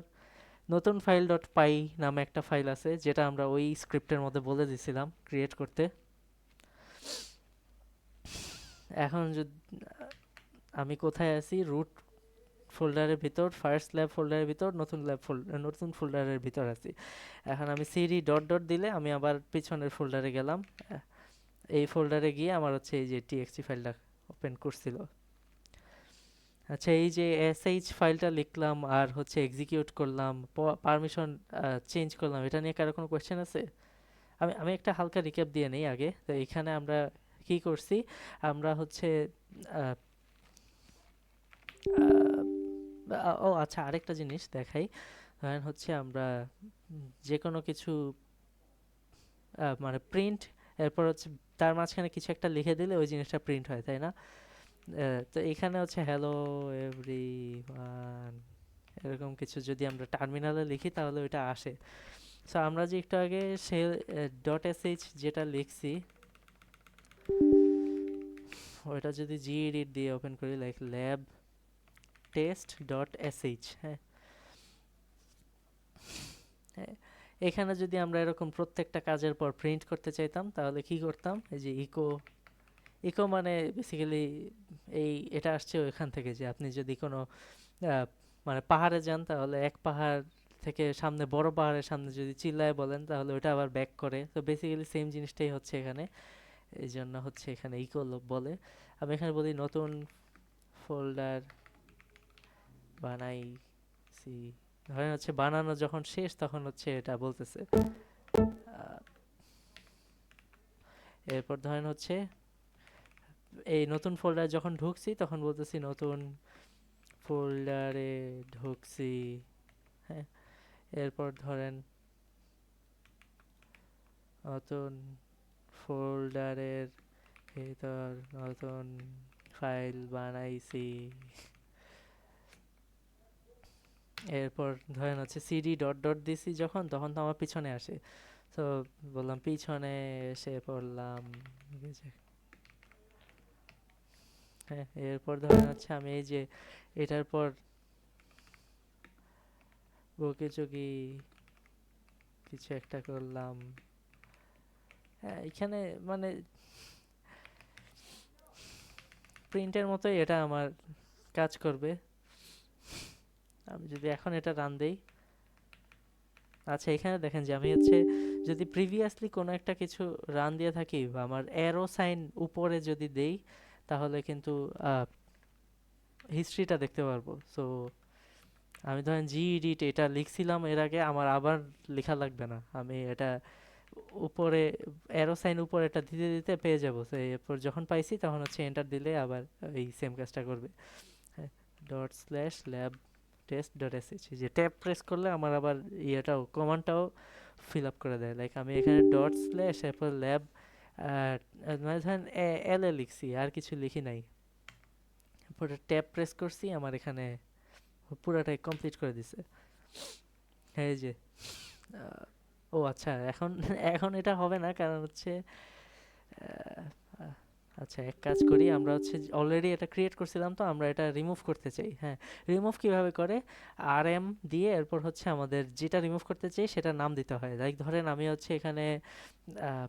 নতুন ফাইল ডট পাই নামে একটা ফাইল আছে, যেটা আমরা ওই স্ক্রিপ্টের মধ্যে বলে দিছিলাম ক্রিয়েট করতে। এখন যদি আমি কোথায় আছি, রুট ফোল্ডারের ভিতর ফার্স্ট ল্যাব ফোল্ডারের ভিতর নতুন ফোল্ডারের ভিতর আছি। এখন আমি সিডি ডট ডট দিলে আমি আবার পিছনের ফোল্ডারে গেলাম, এই ফোল্ডারে গিয়ে আমার হচ্ছে এই যে টিএক্সটি ফাইলটা ওপেন করছিল। আচ্ছা, এই যে এসএইচ ফাইলটা লিখলাম আর হচ্ছে এক্সিকিউট করলাম, পারমিশন চেঞ্জ করলাম, এটা নিয়ে কারো কোনো কোয়েশ্চেন আছে? আমি আমি একটা হালকা রিক্যাপ দিয়ে নেই আগে। তো এখানে আমরা কি করছি, আমরা হচ্ছে আহ, ও আচ্ছা, আরেকটা জিনিস দেখাই। ধরেন হচ্ছে আমরা যে কোনো কিছু মানে প্রিন্ট, এরপর হচ্ছে তার মাঝখানে কিছু একটা লিখে দিলে ওই জিনিসটা প্রিন্ট হয়, তাই না? তো এখানে হচ্ছে হ্যালো এভরিওয়ান, এরকম কিছু যদি আমরা টার্মিনালে লিখি তাহলে ওইটা আসে। সো আমরা যে একটু আগে সে ডট এসএইচ যেটা লিখছি, ওইটা যদি gedit দিয়ে ওপেন করি, like lab test dot SH, হ্যাঁ, হ্যাঁ, এখানে যদি আমরা এরকম প্রত্যেকটা কাজের পর প্রিন্ট করতে চাইতাম তাহলে কি করতাম, এই যে ইকো, ইকো মানে বেসিক্যালি এটা আসছে ওইখান থেকে যে আপনি যদি কোনো আহ, মানে পাহাড়ে যান তাহলে এক পাহাড় থেকে সামনে বড় পাহাড়ের সামনে যদি চিল্লায় বলেন তাহলে ওটা আবার ব্যাক করে। তো বেসিক্যালি সেম জিনিসটাই হচ্ছে এখানে, এই জন্য হচ্ছে এখানে ইকো বলে। আমি এখানে বলি নতুন ফোল্ডার বানাইছি, ধরেন হচ্ছে বানানো যখন শেষ তখন হচ্ছে এটা বলতেছে। আহ, এরপর ধরেন হচ্ছে এই নতুন ফোল্ডার যখন ঢুকছি তখন বলতেছি নতুন ফোল্ডারে ঢুকছি, হ্যাঁ। এরপর ধরেন নতুন ফোল্ডারের ভিতর নতুন ফাইল বানাইছি। এরপর ধরেন হচ্ছে সিডি ডট ডট দিছি যখন, তখন তো আমার পিছনে আসে। তো বললাম পিছনে এসে পড়লাম, হ্যাঁ। এরপর ধরেন হচ্ছে আমি এই যে এটার পর বকে চকি কিছু একটা করলাম, এখানে মানে প্রিন্টের মতোই এটা আমার কাজ করবে। আমি যদি এখন এটা রান দেই, আচ্ছা এখানে দেখেন যে আমি হচ্ছে যদি প্রিভিয়াসলি কোনো একটা কিছু রান দিয়ে থাকি বা আমার অ্যারো সাইন উপরে যদি দেই, তাহলে কিন্তু হিস্ট্রিটা দেখতে পারবো। সো আমি ধরেন gedit এটা লিখছিলাম এর আগে, আমার আবার লেখা লাগবে না, আমি এটা উপরে অ্যারো সাইন উপরে এটা দিতে দিতে পেয়ে যাবো। তো এরপর যখন পাইছি তখন হচ্ছে এন্টার দিলে আবার এই সেম কাজটা করবে। হ্যাঁ, dot slash lab test dot SH, যে ট্যাব প্রেস করলে আমার আবার ইয়েটাও কমান্ডটাও ফিল আপ করে দেয়। লাইক আমি এখানে ডট স্ল্যাশ এরপর ল্যাব মানে ধরেন এল এ লিখছি, আর কিছু লিখি নাই, এরপরে ট্যাব প্রেস করছি, আমার এখানে পুরাটাই কমপ্লিট করে দিছে। হ্যাঁ এই যে ও আচ্ছা, এখন এখন এটা হবে না, কারণ হচ্ছে আহ, আচ্ছা এক কাজ করি, আমরা হচ্ছে অলরেডি এটা ক্রিয়েট করছিলাম, তো আমরা এটা রিমুভ করতে চাই। হ্যাঁ, রিমুভ কিভাবে করে, আর এম দিয়ে এরপর হচ্ছে আমাদের যেটা রিমুভ করতে চাই সেটা নাম দিতে হয়। লাইক ধরেন আমি হচ্ছে এখানে আহ,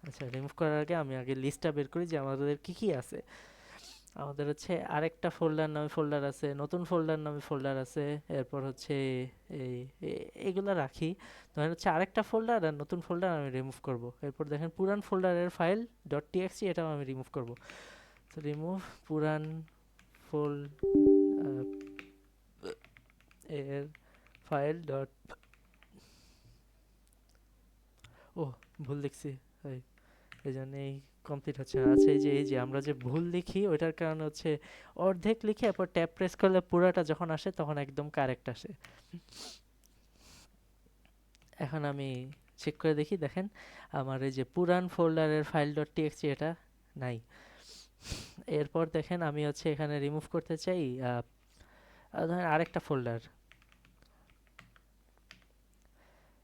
আচ্ছা রিমুভ করার আগে আমি আগে লিস্টটা বের করি যে আমাদের কি কি আছে। আমাদের হচ্ছে আরেকটা ফোল্ডার নামে ফোল্ডার আছে, নতুন ফোল্ডার নামে ফোল্ডার আছে, এরপর হচ্ছে এই এগুলা রাখি। ধরেন হচ্ছে আরেকটা ফোল্ডার আর নতুন ফোল্ডার আমি রিমুভ করব। এরপর দেখেন পুরান ফোল্ডারের ফাইল ডট টিএক্সটি এটাও আমি রিমুভ করব। তো রিমুভ পুরান ফোল এর ফাইল ডট, ও ভুল লিখছি, এই এই জন্যই কমপ্লিট হচ্ছে না। আচ্ছা এই যে আমরা যে ভুল লিখি ওইটার কারণে হচ্ছে অর্ধেক লিখে এরপর ট্যাব প্রেস করলে পুরাটা যখন আসে তখন একদম কারেক্ট আসে। এখন আমি চেক করে দেখি, দেখেন আমার এই যে পুরান ফোল্ডারের ফাইল ডট টিএক্সটি এটা নাই। এরপর দেখেন আমি হচ্ছে এখানে রিমুভ করতে চাই ধরেন আরেকটা ফোল্ডার,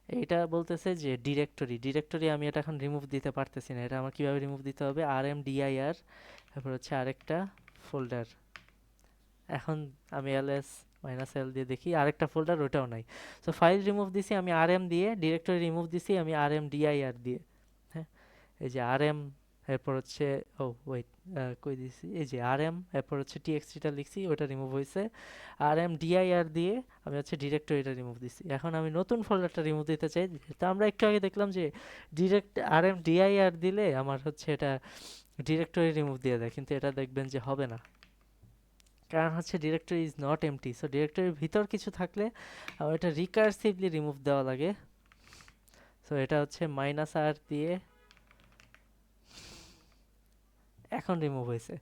এইটা বলতেছে যে ডিরেক্টরি, ডিরেক্টরি আমি এটা এখন রিমুভ দিতে পারতেছি না। এটা আমার কিভাবে রিমুভ দিতে হবে, আর এম ডিআইআর, তারপর হচ্ছে আরেকটা ফোল্ডার। এখন আমি এলএস মাইনাস এল দিয়ে দেখি আরেকটা ফোল্ডার, ওটাও নাই। সো ফাইল রিমুভ দিছি আমি আর এম দিয়ে, ডিরেক্টরি রিমুভ দিছি আমি আর এম ডিআইআর দিয়ে। হ্যাঁ, এই যে আর এম, এরপর হচ্ছে ও ওয়েট কই দিছি, এই যে আর এম, এরপর হচ্ছে টিএক্সটিটা লিখছি ওটা রিমুভ হয়েছে, আর এম ডিআইআর দিয়ে আমি হচ্ছে ডিরেক্টরিটা রিমুভ দিছি। এখন আমি নতুন ফোল্ডারটা রিমুভ দিতে চাই। তো আমরা একটু আগে দেখলাম যে ডিরেক্ট আর এম ডিআইআর দিলে আমার হচ্ছে এটা ডিরেক্টরি রিমুভ দিয়ে দেয়, কিন্তু এটা দেখবেন যে হবে না, কারণ হচ্ছে directory is not empty. So ডিরেক্টরির ভিতর কিছু থাকলে আমার এটা রিকার্সিভলি রিমুভ দেওয়া লাগে। সো এটা হচ্ছে মাইনাস আর দিয়ে এখন রিমুভ হয়েছে,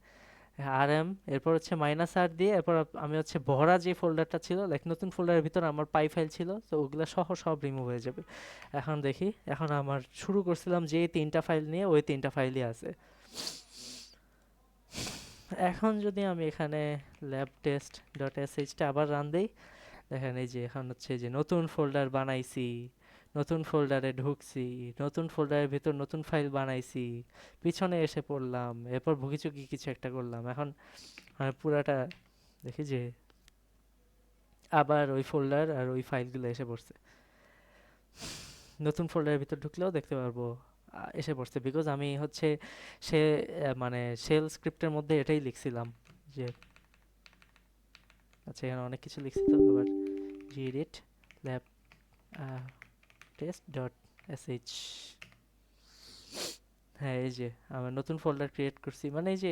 আর এম, এরপর হচ্ছে মাইনাস আর দিয়ে, এরপর আমি হচ্ছে ভরা যে ফোল্ডারটা ছিল লাইক নতুন ফোল্ডারের ভিতর আমার পাই ফাইল ছিল, তো ওগুলো সহ সব রিমুভ হয়ে যাবে। এখন দেখি, এখন আমার শুরু করছিলাম যে তিনটা ফাইল নিয়ে, ওই তিনটা ফাইলই আছে। এখন যদি আমি এখানে ল্যাব টেস্ট ডট এসএইচটা আবার রান দিই, দেখেন এই যে এখন হচ্ছে যে নতুন ফোল্ডার বানাইছি, নতুন ফোল্ডারে ঢুকছি, নতুন ফোল্ডারের ভিতর নতুন ফাইল বানাইছি, পিছনে এসে পড়লাম, এরপর ভুকিচুকি কিছু একটা করলাম। এখন পুরাটা দেখি যে আবার ওই ফোল্ডার আর ওই ফাইলগুলো এসে পড়ছে। নতুন ফোল্ডারের ভিতর ঢুকলেও দেখতে পারবো এসে পড়ছে, বিকজ আমি হচ্ছে সে মানে শেল স্ক্রিপ্টের মধ্যে এটাই লিখছিলাম যে, আচ্ছা এখানে অনেক কিছু লিখছি, তো আবার gedit lab test dot SH. হ্যাঁ এই যে আমার নতুন ফোল্ডার ক্রিয়েট করছি, মানে এই যে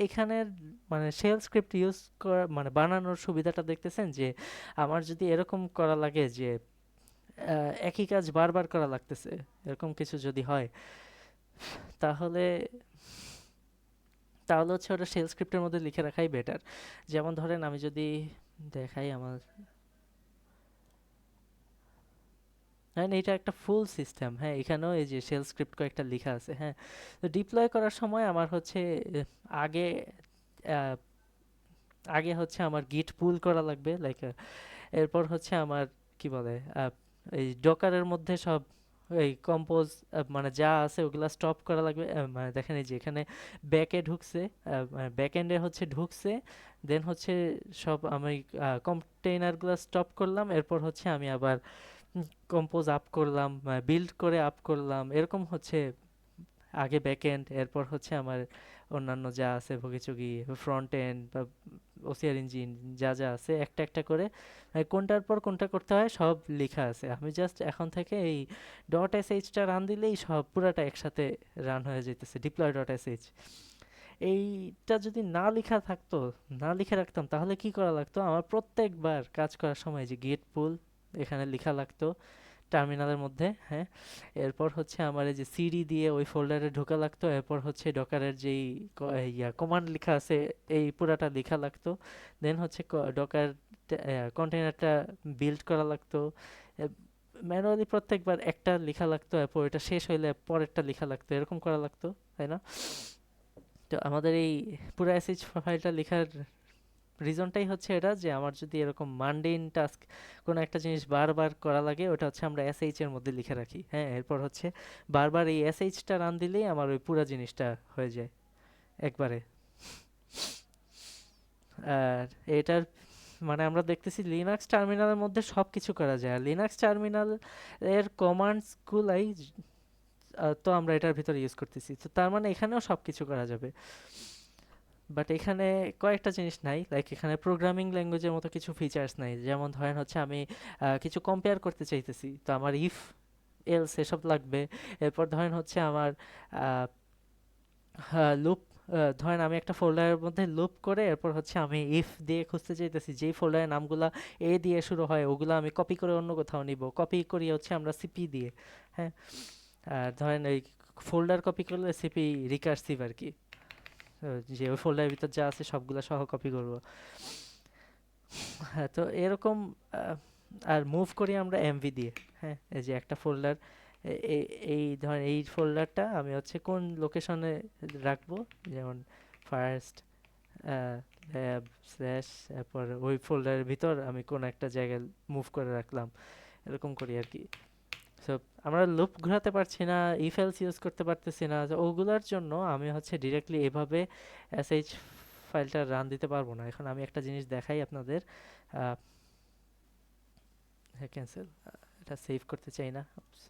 এখানের মানে শেল স্ক্রিপ্ট ইউজ করা মানে বানানোর সুবিধাটা দেখতেছেন, যে আমার যদি এরকম করা লাগে যে একই কাজ বারবার করা লাগতেছে, এরকম কিছু যদি হয়, তাহলে তাহলে হচ্ছে ওটা শেল স্ক্রিপ্টের মধ্যে লিখে রাখাই বেটার। যেমন ধরেন আমি যদি দেখাই আমার, হ্যাঁ এটা একটা ফুল সিস্টেম। হ্যাঁ এখানেও এই যে শেল স্ক্রিপ্ট কয়েকটা লেখা আছে। হ্যাঁ, তো ডিপ্লয় করার সময় আমার হচ্ছে আগে আহ, আগে হচ্ছে আমার গিট পুল করা লাগবে, লাইক এরপর হচ্ছে আমার কি বলে এই ডকারের মধ্যে সব এই কম্পোজ মানে যা আছে ওগুলা স্টপ করা লাগবে। মানে দেখেন এই যে এখানে ব্যাকে ঢুকছে, ব্যাক এন্ডে হচ্ছে ঢুকছে, দেন হচ্ছে সব আমি কন্টেইনারগুলো স্টপ করলাম, এরপর হচ্ছে আমি আবার কম্পোজ আপ করলাম, বিল্ড করে আপ করলাম, এরকম হচ্ছে আগে ব্যাক এন্ড, এরপর হচ্ছে আমার অন্যান্য যা আছে ভোগিচুগি, ফ্রন্ট এন্ড বা ওসিআর ইঞ্জিন, যা যা আছে একটা একটা করে কোনটার পর কোনটা করতে হয় সব লেখা আছে। আমি জাস্ট এখন থেকে এই ডট এস এইচটা রান দিলেই সব পুরাটা একসাথে রান হয়ে যেতেছে, ডিপ্লয় ডট এস এইচ। এইটা যদি না লেখা থাকতো, না লিখে রাখতাম, তাহলে কি করা লাগতো, আমার প্রত্যেকবার কাজ করার সময় যে গেট পুল এখানে লেখা লাগতো টার্মিনালের মধ্যে, হ্যাঁ। এরপর হচ্ছে আমার এই যে সিডি দিয়ে ওই ফোল্ডারে ঢোকা লাগতো, এরপর হচ্ছে ডকারের যেই কমান্ড লেখা আছে এই পুরাটা লেখা লাগতো। দেন হচ্ছে ডকার কন্টেনারটা বিল্ড করা লাগতো, ম্যানুয়ালি প্রত্যেকবার একটা লেখা লাগতো, এরপর এটা শেষ হইলে পরেরটা লেখা লাগতো, এরকম করা লাগতো, তাই না? তো আমাদের এই পুরো এসএইচ ফাইলটা লেখার রিজনটাই হচ্ছে এটা, যে আমার যদি এরকম মানডেইন টাস্ক কোনো একটা জিনিস বারবার করা লাগে, ওটা হচ্ছে আমরা এসএইচ এর মধ্যে লিখে রাখি, হ্যাঁ। এরপর হচ্ছে বারবার এই এসএইচটা রান দিলেই আমার ওই পুরো জিনিসটা হয়ে যায় একবারে। আর এটার মানে আমরা দেখতেছি লিনাক্স টার্মিনালের মধ্যে সব কিছু করা যায়, আর লিনাক্স টার্মিনাল এর কমান্ডসগুলাই তো আমরা এটার ভিতরে ইউজ করতেছি, তো তার মানে এখানেও সব কিছু করা যাবে। বাট এখানে কয়েকটা জিনিস নাই, লাইক এখানে প্রোগ্রামিং ল্যাঙ্গুয়েজের মতো কিছু ফিচার্স নাই। যেমন ধরেন হচ্ছে আমি কিছু কম্পেয়ার করতে চাইতেছি, তো আমার ইফ এলস এসব লাগবে। এরপর ধরেন হচ্ছে আমার লুপ, ধরেন আমি একটা ফোল্ডারের মধ্যে লুপ করে এরপর হচ্ছে আমি ইফ দিয়ে খুঁজতে চাইতেছি, যেই ফোল্ডারের নামগুলা এ দিয়ে শুরু হয় ওগুলো আমি কপি করে অন্য কোথাও নিব, কপি করি হচ্ছে আমরা সিপি দিয়ে, হ্যাঁ। আর ধরেন ওই ফোল্ডার কপি করলে সিপি রিকার্সিভ আর কি, যে ওই ফোল্ডারের ভিতর যা আছে সবগুলা সহ কপি করব। হ্যাঁ, তো এরকম আহ, আর মুভ করি আমরা এমভি দিয়ে, হ্যাঁ। এই যে একটা ফোল্ডার, এই ধরেন এই ফোল্ডারটা আমি হচ্ছে কোন লোকেশনে রাখবো, যেমন ফার্স্ট ল্যাব স্ল্যাশ, তারপর ওই ফোল্ডারের ভিতর আমি কোন একটা জায়গায় মুভ করে রাখলাম, এরকম করি আর কি। সো আমরা লুপ ঘোরাতে পারছি না, ইফ এলস ইউজ করতে পারতেছি না, তো ওগুলার জন্য আমি হচ্ছে ডিরেক্টলি এভাবে এসএইচ ফাইলটা রান দিতে পারবো না। এখন আমি একটা জিনিস দেখাই আপনাদের, হ্যাঁ ক্যান্সেল, এটা সেভ করতে চাই না। Oops.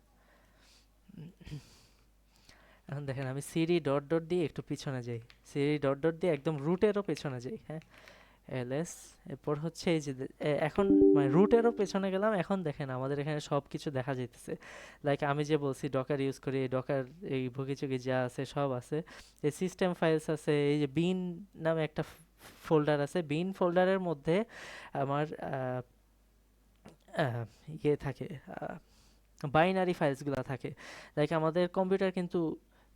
এখন দেখেন আমি সিডি ডট ডট দিয়ে একটু পিছনে যাই, সিডি ডট ডট দিয়ে একদম রুটেরও পেছনে যাই, হ্যাঁ। এলএস, এরপর হচ্ছে এই যে এখন মানে রুটেরও পেছনে গেলাম, এখন দেখেন আমাদের এখানে সব কিছু দেখা যাইতেছে। লাইক আমি যে বলছি ডকার ইউজ করি, ডকার এই ভুগিচুগি যা আছে সব আছে, এই সিস্টেম ফাইলস আছে, এই যে বিন নামে একটা ফোল্ডার আছে, বিন ফোল্ডারের মধ্যে আমার আহ, ইয়ে থাকে, বাইনারি ফাইলসগুলো থাকে। লাইক আমাদের কম্পিউটার কিন্তু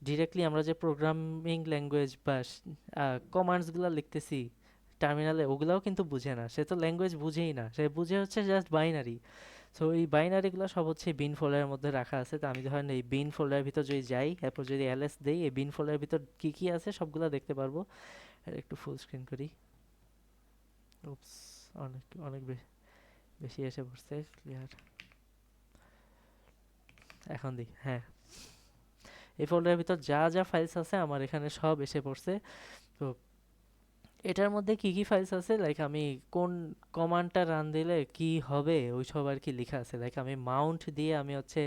ডিরেক্টলি আমরা যে প্রোগ্রামিং ল্যাঙ্গুয়েজ বা কমান্ডসগুলো লিখতেছি টার্মিনালে, ওগুলাও কিন্তু বুঝে না, সে তো ল্যাঙ্গুয়েজ বুঝেই না, সে বুঝে হচ্ছে জাস্ট বাইনারি। সো এই বাইনারিগুলো সব হচ্ছে বিন ফোল্ডারের মধ্যে রাখা আছে। তো আমি ধরেন এই বিন ফোল্ডারের ভিতর যদি যাই, এরপর যদি এলএস দেই, এই বিন ফোল্ডারের ভিতর কি কি আছে সবগুলো দেখতে পারবো। আর একটু ফুল স্ক্রিন করি, উপস, অনেক অনেক বেশি এসে পড়ছে, ক্লিয়ার। এখন দিই, হ্যাঁ। এই ফোল্ডারের ভিতর যা যা ফাইলস আছে আমার এখানে সব এসে পড়ছে। তো এটার মধ্যে কি কি ফাইলস আছে, লাইক আমি কোন কমান্ডটা রান দিলে কি হবে ওই সব আর কি লেখা আছে। লাইক আমি মাউন্ট দিয়ে আমি হচ্ছে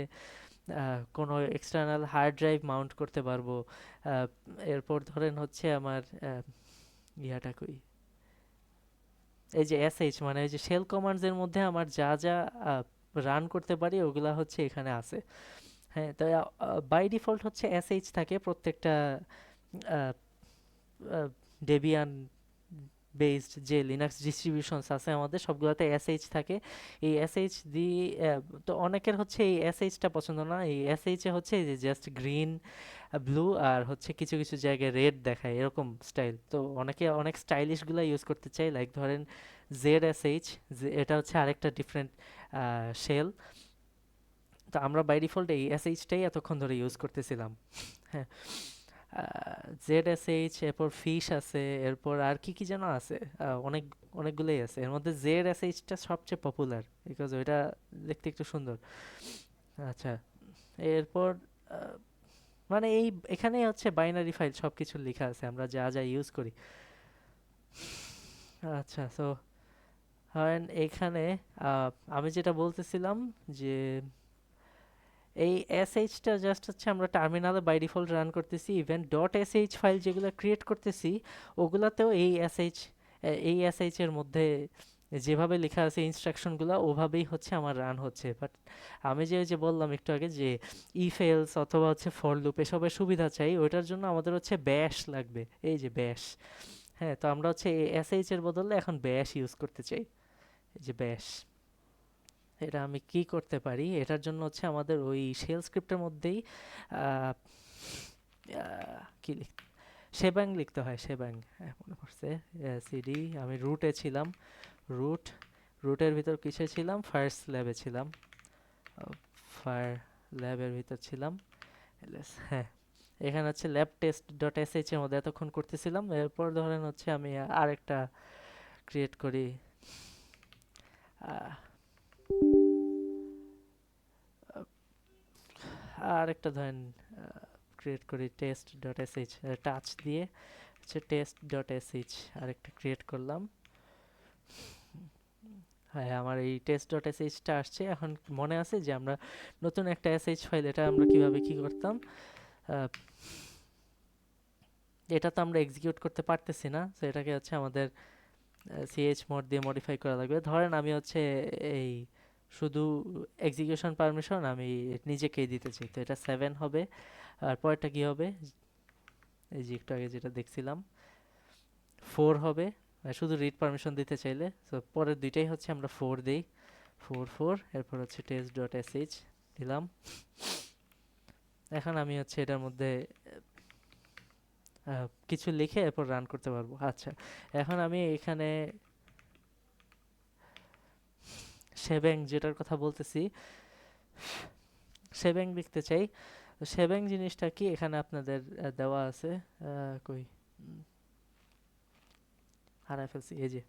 কোনো এক্সটার্নাল হার্ড ড্রাইভ মাউন্ট করতে পারবো। আহ, এরপর ধরেন হচ্ছে আমার ইয়াটা কই, এই যে এসএইচ মানে এই যে শেল কমান্ডস এর মধ্যে আমার যা যা রান করতে পারি ওগুলা হচ্ছে এখানে আছে, হ্যাঁ। তো বাই ডিফল্ট হচ্ছে এসএইচ থাকে প্রত্যেকটা ডেবিয়ান বেসড যে লিনাক্স ডিস্ট্রিবিউশনস আছে আমাদের সবগুলোতে এসএইচ থাকে। এই এসএইচ দিয়ে তো অনেকের হচ্ছে এই এসএইচটা পছন্দ না, এই এসএইচে হচ্ছে এই যে জাস্ট গ্রিন ব্লু আর হচ্ছে কিছু কিছু জায়গায় রেড দেখায় এরকম স্টাইল। তো অনেকে অনেক স্টাইলিশগুলো ইউজ করতে চায়, লাইক ধরেন জেড এসএইচ, এটা হচ্ছে আরেকটা ডিফারেন্ট শেল। তো আমরা বাই ডিফল্ট এই এসএইচটাই এতক্ষণ ধরে ইউজ করতেছিলাম, হ্যাঁ। জেড এসএইচ, এরপর ফিশ আছে, এরপর আর কি কি যেন আছে, অনেক অনেকগুলোই আছে। এর মধ্যে জেড এসএইচটা সবচেয়ে পপুলার, বিকজ ওইটা দেখতে একটু সুন্দর। আচ্ছা, এরপর আহ, মানে এই এখানে হচ্ছে বাইনারি ফাইল সব কিছু লেখা আছে আমরা যা যা ইউজ করি। আচ্ছা, সো ধরেন এখানে আমি যেটা বলতেছিলাম যে এই টা জাস্ট হচ্ছে আমরা টার্মিনালে বাই ডিফল্ট রান করতেছি, ইভেন ডট এসএইচ ফাইল যেগুলো ক্রিয়েট করতেছি ওগুলাতেও এই এসএইচ এর মধ্যে যেভাবে লেখা আছে ইনস্ট্রাকশনগুলো ওভাবেই হচ্ছে আমার রান হচ্ছে। বাট আমি যে বললাম একটু আগে যে ইফ এলস অথবা হচ্ছে ফর লুপ এসবের সুবিধা চাই, ওইটার জন্য আমাদের হচ্ছে ব্যাশ লাগবে, এই যে ব্যাশ। হ্যাঁ, তো আমরা হচ্ছে এসএইচ এর বদলে এখন ব্যাশ ইউজ করতে চাই, এই যে ব্যাশ। এটা আমি কি করতে পারি, এটার জন্য হচ্ছে আমাদের ওই শেল স্ক্রিপ্টের মধ্যেই আহ, কি শেবাং লিখতে হয়, শেবাং। হ্যাঁ, মনে পড়ছে। সিডি, আমি রুটে ছিলাম, রুট, রুটের ভিতর কিসে ছিলাম, ফার্স্ট ল্যাবে ছিলাম, ফায়ার ল্যাবের ভিতর ছিলাম, হ্যাঁ। এখানে হচ্ছে ল্যাব টেস্ট ডট এসএইচ এর মধ্যে এতক্ষণ করতেছিলাম, এরপর ধরেন হচ্ছে আমি আরেকটা ক্রিয়েট করি, আরেকটা ধরেন ক্রিয়েট করি টেস্ট ডট এসএইচ, টাচ দিয়ে হচ্ছে টেস্ট ডট এসএইচ আরেকটা ক্রিয়েট করলাম। হ্যাঁ, আমার এই টেস্ট ডট এসএইচটা আসছে। এখন মনে আছে যে আমরা নতুন একটা এসএইচ ফাইল, এটা আমরা কিভাবে কি করতাম, আহ, এটা তো আমরা এক্সিকিউট করতে পারতেছি না, তো এটাকে হচ্ছে আমাদের সিএইচ মোড দিয়ে মডিফাই করা লাগবে। ধরেন আমি হচ্ছে এই শুধু এক্সিকিউশন পারমিশন আমি নিজেকেই দিতে চাই, তো এটা 7 হবে। আর পরেরটা কি হবে, এই যে একটু আগে যেটা দেখছিলাম 4 হবে, শুধু রিড পারমিশন দিতে চাইলে। তো পরের দুইটাই হচ্ছে আমরা 4 দেই, 4 এরপর হচ্ছে টেস্ট ডট এসএইচ দিলাম। এখন আমি হচ্ছে এটার মধ্যে কিছু লিখে এরপর রান করতে পারবো। আচ্ছা, এখন আমি এখানে শেবেং যেটার কথা বলতেছি, শেবেং লিখতে চাই। তো শেবেং জিনিসটা কি এখানে আপনাদের দেওয়া আছে, কই হারাই ফেলছি, এই যে।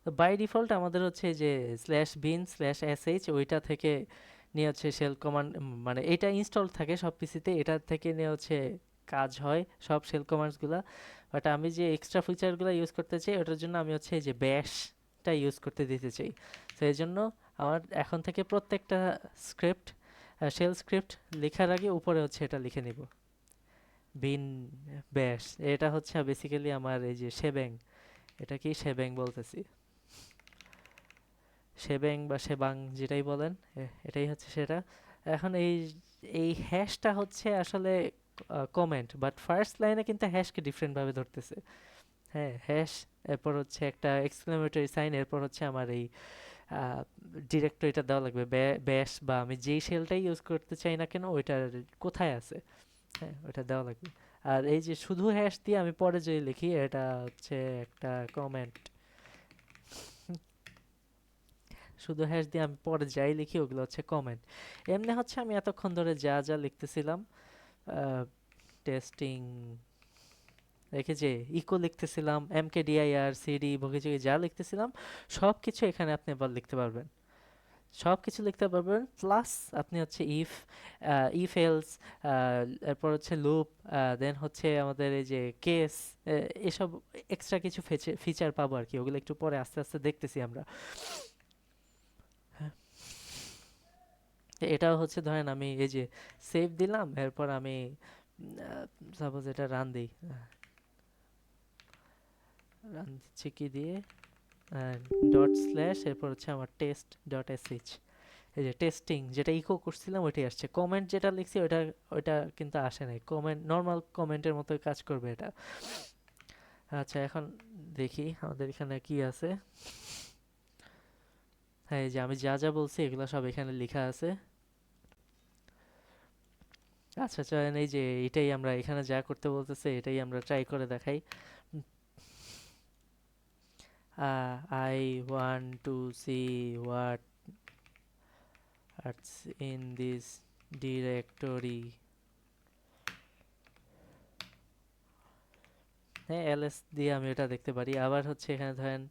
তো বাই ডিফল্ট আমাদের হচ্ছে এই যে স্ল্যাশ বিন স্ল্যাশ এসএইচ ওইটা থেকে নিয়ে হচ্ছে শেল কমান্ড, মানে এটা ইনস্টল থাকে সব পিসিতে, এটা থেকে নিয়ে হচ্ছে কাজ হয় সব শেল কমান্ডসগুলো। বাট আমি যে এক্সট্রা ফিচারগুলো ইউজ করতে চাই ওটার জন্য আমি হচ্ছে এই যে ব্যাশটা ইউজ করতে দিতে চাই। তো এই জন্য আমার এখন থেকে প্রত্যেকটা স্ক্রিপ্ট, শেল স্ক্রিপ্ট লেখার আগে উপরে হচ্ছে এটা লিখে নিব, বিন ব্যাশ। এটা হচ্ছে বেসিক্যালি আমার এই যে শেবেং, এটা কি শেবেং বলতেছি, শেবেং বা শেবাং যেটাই বলেন, এটাই হচ্ছে সেটা। এখন এই এই হ্যাশটা হচ্ছে আসলে কমেন্ট, বাট ফার্স্ট লাইনে কিন্তু হ্যাশকে ডিফারেন্ট ভাবে ধরতেছে। হ্যাঁ, হ্যাশ, এরপর হচ্ছে একটা এক্সক্লেমেটরি সাইন, এরপর হচ্ছে আমার এই ডিরেক্টরিটা দেওয়া লাগবে, ব্যাশ বা আমি যেই শেলটাই ইউজ করতে চাই না কেন ওইটার কোথায় আছে, হ্যাঁ ওইটা দেওয়া লাগবে। আর এই যে শুধু হ্যাশ দিয়ে আমি পরে যে লিখি এটা হচ্ছে একটা কমেন্ট, শুধু হ্যাশ দিয়ে আমি পরে যাই লিখি ওগুলো হচ্ছে কমেন্ট। এমনি হচ্ছে আমি এতক্ষণ ধরে যা যা লিখতেছিলাম, টেস্টিং রেখে যে ইকো লিখতেছিলাম, এমকেডিআইআর সিডি বগিচগি যা লিখতেছিলাম সব কিছু এখানে আপনি আবার লিখতে পারবেন, সব কিছু লিখতে পারবেন। প্লাস আপনি হচ্ছে ইফ এলস, এরপর হচ্ছে লুপ, দেন হচ্ছে আমাদের এই যে কেস, এসব এক্সট্রা কিছু ফিচার পাবো আর কি, ওগুলো একটু পরে আস্তে আস্তে দেখতেছি আমরা। এটাও হচ্ছে ধরেন আমি এই যে সেভ দিলাম, এরপর আমি সাপোজ এটা রান দিই, রান দিচ্ছি কি দিয়ে, ডট স্ল্যাশ, এরপর হচ্ছে আমার টেস্ট ডট এসএইচ, এই যে টেস্টিং যেটা ইকো করছিলাম ওইটাই আসছে। কমেন্ট যেটা লিখছি ওইটা ওইটা কিন্তু আসে নাই, কমেন্ট নর্মাল কমেন্টের মতোই কাজ করবে এটা। আচ্ছা, এখন দেখি আমাদের এখানে কি আছে। হ্যাঁ, এই যে আমি যা যা বলছি এগুলো সব এখানে লেখা আছে। আচ্ছা চলেন এই যে এটাই আমরা এখানে যা করতে বলতেছে এটাই আমরা ট্রাই করে দেখাই। I want to see what's in this directory. হ্যাঁ, ls দিয়ে আমি এটা দেখতে পারি। আবার হচ্ছে এখানে ধরেন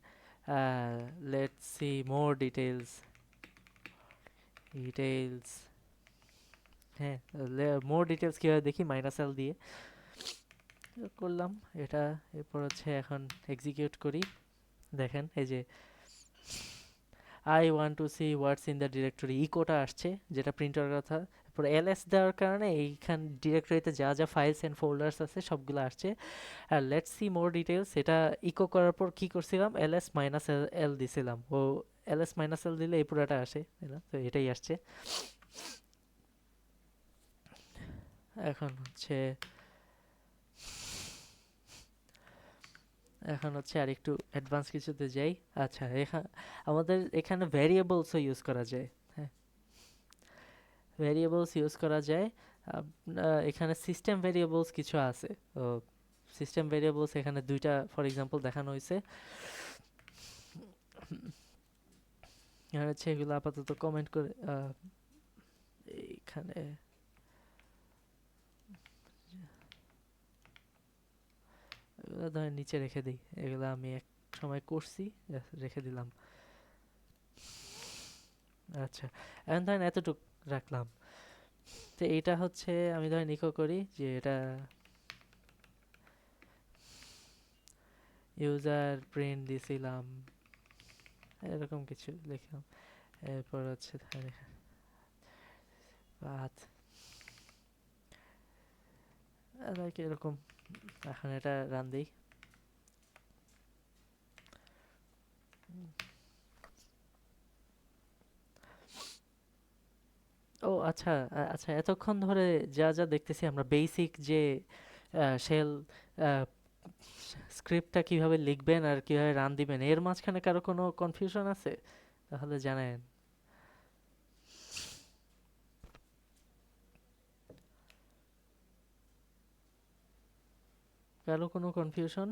let's see more details। হ্যাঁ, more details কিভাবে দেখি, -l দিয়ে করলাম এটা। এরপর হচ্ছে এখন এক্সিকিউট করি, দেখেন এই যে I want to see what's in the directory ইকোটা আসছে যেটা প্রিন্ট করার কথা। তারপর এলএস দেওয়ার কারণে এইখান ডিরেক্টরিতে যা যা ফাইলস এন্ড ফোল্ডার্স আছে সবগুলো আসছে। আর লেটস সি মোর ডিটেলস এটা ইকো করার পর কি করছিলাম, এলএস মাইনাস এল দিছিলাম, ও এলএস মাইনাস এল দিলে এই পুরাটা আসে, তাই না? তো এটাই আসছে। এখন হচ্ছে এখন হচ্ছে আর একটু অ্যাডভান্স কিছুতে যাই। আচ্ছা, আমাদের এখানে ভ্যারিয়েবলসও ইউজ করা যায়। হ্যাঁ, ভ্যারিয়েবলস ইউজ করা যায়। এখানে সিস্টেম ভ্যারিয়েবলস কিছু আছে। তো সিস্টেম ভ্যারিয়েবলস এখানে দুইটা ফর এক্সাম্পল দেখানো হয়েছে। আর হচ্ছে এগুলো আপাতত কমেন্ট করে এইখানে এগুলো ধরেন নিচে রেখে দিই, এগুলো আমি এক সময় করছি, রেখে দিলাম। আচ্ছা, এখন ধরেন এতটুক রাখলাম। তো এইটা হচ্ছে আমি ধরেন ইকো করি যে এটা ইউজার প্রিন্ট দিছিলাম, এরকম কিছু লিখলাম। এরপর হচ্ছে ধরেন পাথ লাইক এরকম। এখন এটা রান দিই। ও আচ্ছা, আচ্ছা, এতক্ষণ ধরে যা যা দেখতেছি আমরা বেসিক যে শেল স্ক্রিপ্টটা কিভাবে লিখবেন আর কিভাবে রান দিবেন, এর মাঝখানে কারো কোনো কনফিউশন আছে তাহলে জানেন। কারো কোনো কনফিউশন?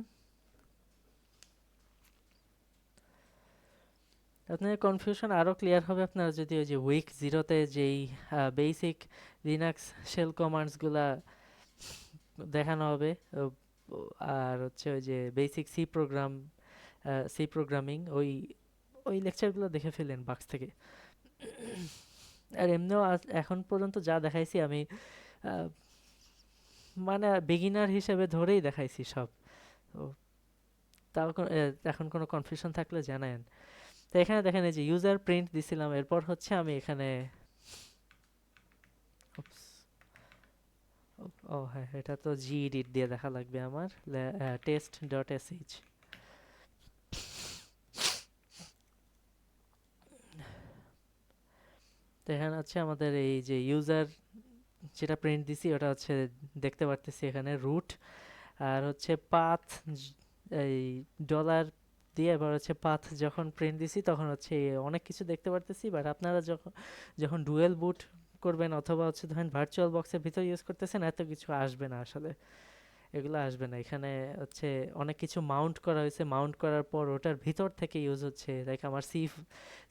আপনার কনফিউশন আরো ক্লিয়ার হবে আপনারা যদি ওই যে উইক জিরোতে যেই বেসিক লিনাক্স শেল কমান্ডস গুলা দেখানো হবে। আর হচ্ছে ওই যে বেসিক সি প্রোগ্রামিং ওই ওই লেকচারগুলো দেখে ফেলেন বাক্স থেকে। আর এমনিও এখন পর্যন্ত যা দেখাইছি আমি আহ, মানে বিগিনার হিসেবে ধরেই দেখাইছি সব। তো তাও এখন কোনো কনফিউশন থাকলে জানায়েন। তো এখানে দেখেন এই যে ইউজার প্রিন্ট দিছিলাম, এরপর হচ্ছে আমি এখানে oops, ও হ্যাঁ, এটা তো gedit দিয়ে দেখা লাগবে আমার, টেস্ট ডট এসএইচ। তো এখানে হচ্ছে আমাদের এই যে ইউজার যেটা প্রিন্ট দিছি ওটা হচ্ছে দেখতে পারতেছি এখানে রুট। আর হচ্ছে পাথ এই ডলার দিয়ে এবার হচ্ছে পাথ যখন প্রিন্ট দিছি তখন হচ্ছে অনেক কিছু দেখতে পারতেছি। বাট আপনারা যখন যখন ডুয়েল বুট করবেন অথবা হচ্ছে ধরেন ভার্চুয়াল বক্সের ভিতর ইউজ করতেছেন এত কিছু আসবে না আসলে, এগুলো আসবে না। এখানে হচ্ছে অনেক কিছু মাউন্ট করা হয়েছে, মাউন্ট করার পর ওটার ভিতর থেকে ইউজ হচ্ছে, লাইক আমার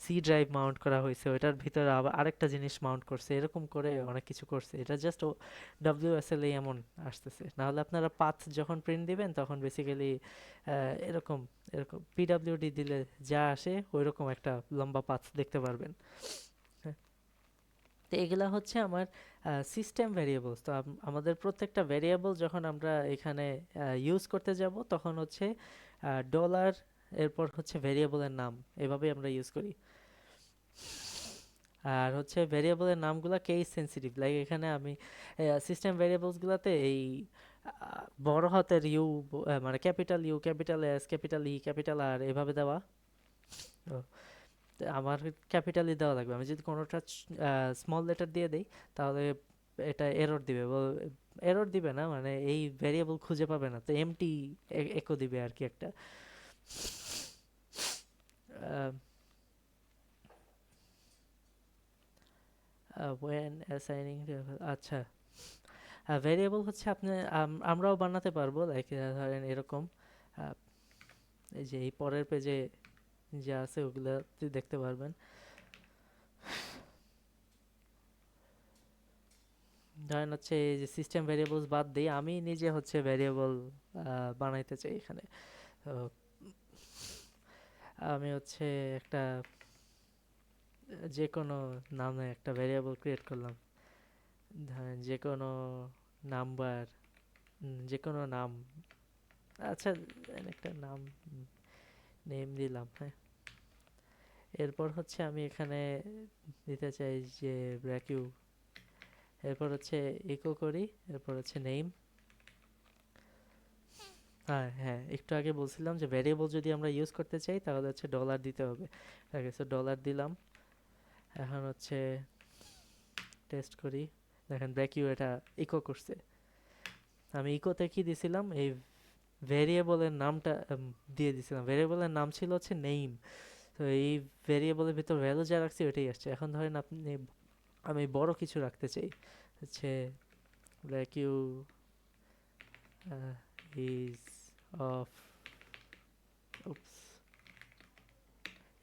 সি ড্রাইভ মাউন্ট করা হয়েছে, ওটার ভিতরে আবার আরেকটা জিনিস মাউন্ট করছে, এরকম করে অনেক কিছু করছে। এটা জাস্ট ডাব্লিউএসএল এমন আসতেছে। নাহলে আপনারা পাথ যখন প্রিন্ট দিবেন তখন বেসিক্যালি এরকম এরকম পিডাব্লিউডি দিলে যা আসে ওই রকম একটা লম্বা পাথ দেখতে পারবেন। হ্যাঁ, তো এগুলা হচ্ছে আমার সিস্টেম ভ্যারিয়েবলস। তো আমাদের প্রত্যেকটা ভ্যারিয়েবল যখন আমরা এখানে ইউজ করতে যাব তখন হচ্ছে ডলার এরপর হচ্ছে ভ্যারিয়েবলের নাম, এভাবেই আমরা ইউজ করি। আর হচ্ছে ভ্যারিয়েবলের নামগুলা কেস সেন্সিটিভ, লাইক এখানে আমি সিস্টেম ভ্যারিয়েবলস গুলাতে এই বড় হাতের ইউ মানে capital U, capital S, capital E, capital R এভাবে দেওয়া। তো তো আমার ক্যাপিটালি দেওয়া লাগবে। আমি যদি কোনোটা স্মল লেটার দিয়ে দেই তাহলে এটা এরর দিবে। এরর দিবে না মানে এই ভ্যারিয়েবল খুঁজে পাবে না, তো এমটি একো দিবে আর কি একটা। ওয়েন অ্যাসাইনিং, আচ্ছা, ভ্যারিয়েবল হচ্ছে আপনি আমরাও বানাতে পারবো, লাইক ধরেন এরকম আহ, এই যে এই পরের পেজে যা আছে ওগুলা দেখতে পারবেন। ধরেন হচ্ছে এই যে সিস্টেম ভ্যারিয়েবলস বাদ দিয়ে আমি নিজে হচ্ছে ভ্যারিয়েবল বানাইতে চাই এখানে। তো আমি হচ্ছে একটা যে কোনো নামে একটা ভ্যারিয়েবল ক্রিয়েট করলাম। ধরেন যে কোনো নাম্বার, যে কোনো নাম। আচ্ছা, একটা নাম নেম দিলাম, হ্যাঁ। এরপর হচ্ছে আমি এখানে দিতে চাই যে ভ্যাকিউ, এরপর হচ্ছে ইকো করি, এরপর হচ্ছে নেম। হ্যাঁ হ্যাঁ, একটু আগে বলছিলাম যে ভ্যারিয়েবল যদি আমরা ইউজ করতে চাই তাহলে হচ্ছে ডলার দিতে হবে। ঠিক আছে, ডলার দিলাম। এখন হচ্ছে টেস্ট করি, দেখেন ভ্যাকিউ এটা ইকো করছে। আমি ইকোতে কি দিছিলাম, এই ভেরিয়েবলের নামটা দিয়ে দিছিলাম। ভেরিয়েবলের নাম ছিল হচ্ছে নেম। তো এই ভেরিয়েবলের ভিতর ভ্যালু যা রাখছি ওইটাই আসছে। এখন ধরেন আপনি, আমি বড় কিছু রাখতে চাই, হচ্ছে ভ্যাকিউ ইজ অফ,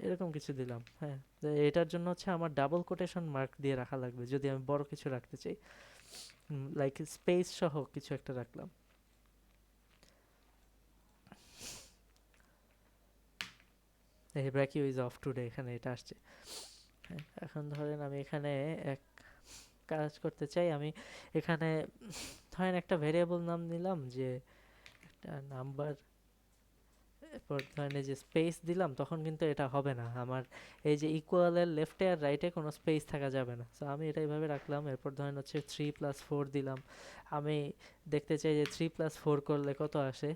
এরকম কিছু দিলাম, হ্যাঁ। তো এটার জন্য হচ্ছে আমার ডাবল কোটেশন মার্ক দিয়ে রাখা লাগবে যদি আমি বড় কিছু রাখতে চাই, লাইক স্পেস সহ কিছু একটা রাখলাম। এই ভ্যাকিউ ইজ অফ টুডে, এখানে এটা আসছে। হ্যাঁ, এখন ধরেন আমি এখানে এক কাজ করতে চাই, আমি এখানে ধরেন একটা ভেরিয়েবল নাম নিলাম যে একটা নাম্বার, এরপর ধরেন এই যে স্পেস দিলাম, তখন কিন্তু এটা হবে না আমার। এই যে ইকুয়ালের লেফটে আর রাইটে কোনো স্পেস থাকা যাবে না, সো আমি এটা এইভাবে রাখলাম। এরপর ধরেন হচ্ছে 3+4 দিলাম। আমি দেখতে চাই যে 3+4 করলে কত আসে।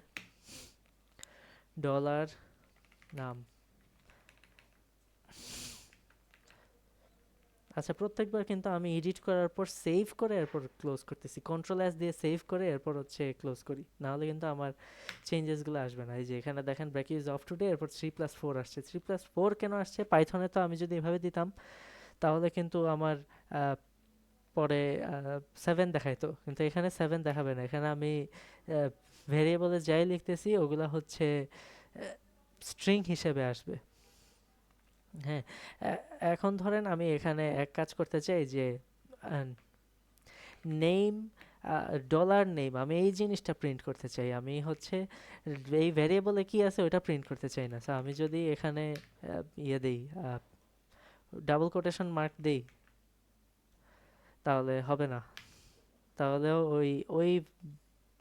ডলার নাম। আচ্ছা, প্রত্যেকবার কিন্তু আমি এডিট করার পর সেভ করে এরপর ক্লোজ করতেছি, কন্ট্রোল এস দিয়ে সেভ করে এরপর হচ্ছে ক্লোজ করি, নাহলে কিন্তু আমার চেঞ্জেসগুলো আসবে না। এই যে এখানে দেখেন ব্র্যাকেট ইজ অফ টুডে, এরপর 3+4 আসছে। 3+4 কেন আসছে, পাইথনে তো আমি যদি এভাবে দিতাম তাহলে কিন্তু আমার পরে 7 দেখাইতো, কিন্তু এখানে 7 দেখাবে না। এখানে আমি ভেরিয়েবলে যাই লিখতেছি ওগুলা হচ্ছে স্ট্রিং হিসেবে আসবে। হ্যাঁ, এখন ধরেন আমি এখানে এক কাজ করতে চাই যে নেম, ডলার নেম, আমি এই জিনিসটা প্রিন্ট করতে চাই। আমি হচ্ছে এই ভ্যারিয়েবলে কি আছে ওটা প্রিন্ট করতে চাই না। সো আমি যদি এখানে ইয়ে দিই, ডাবল কোটেশন মার্ক দিই, তাহলে হবে না। তাহলেও ওই ওই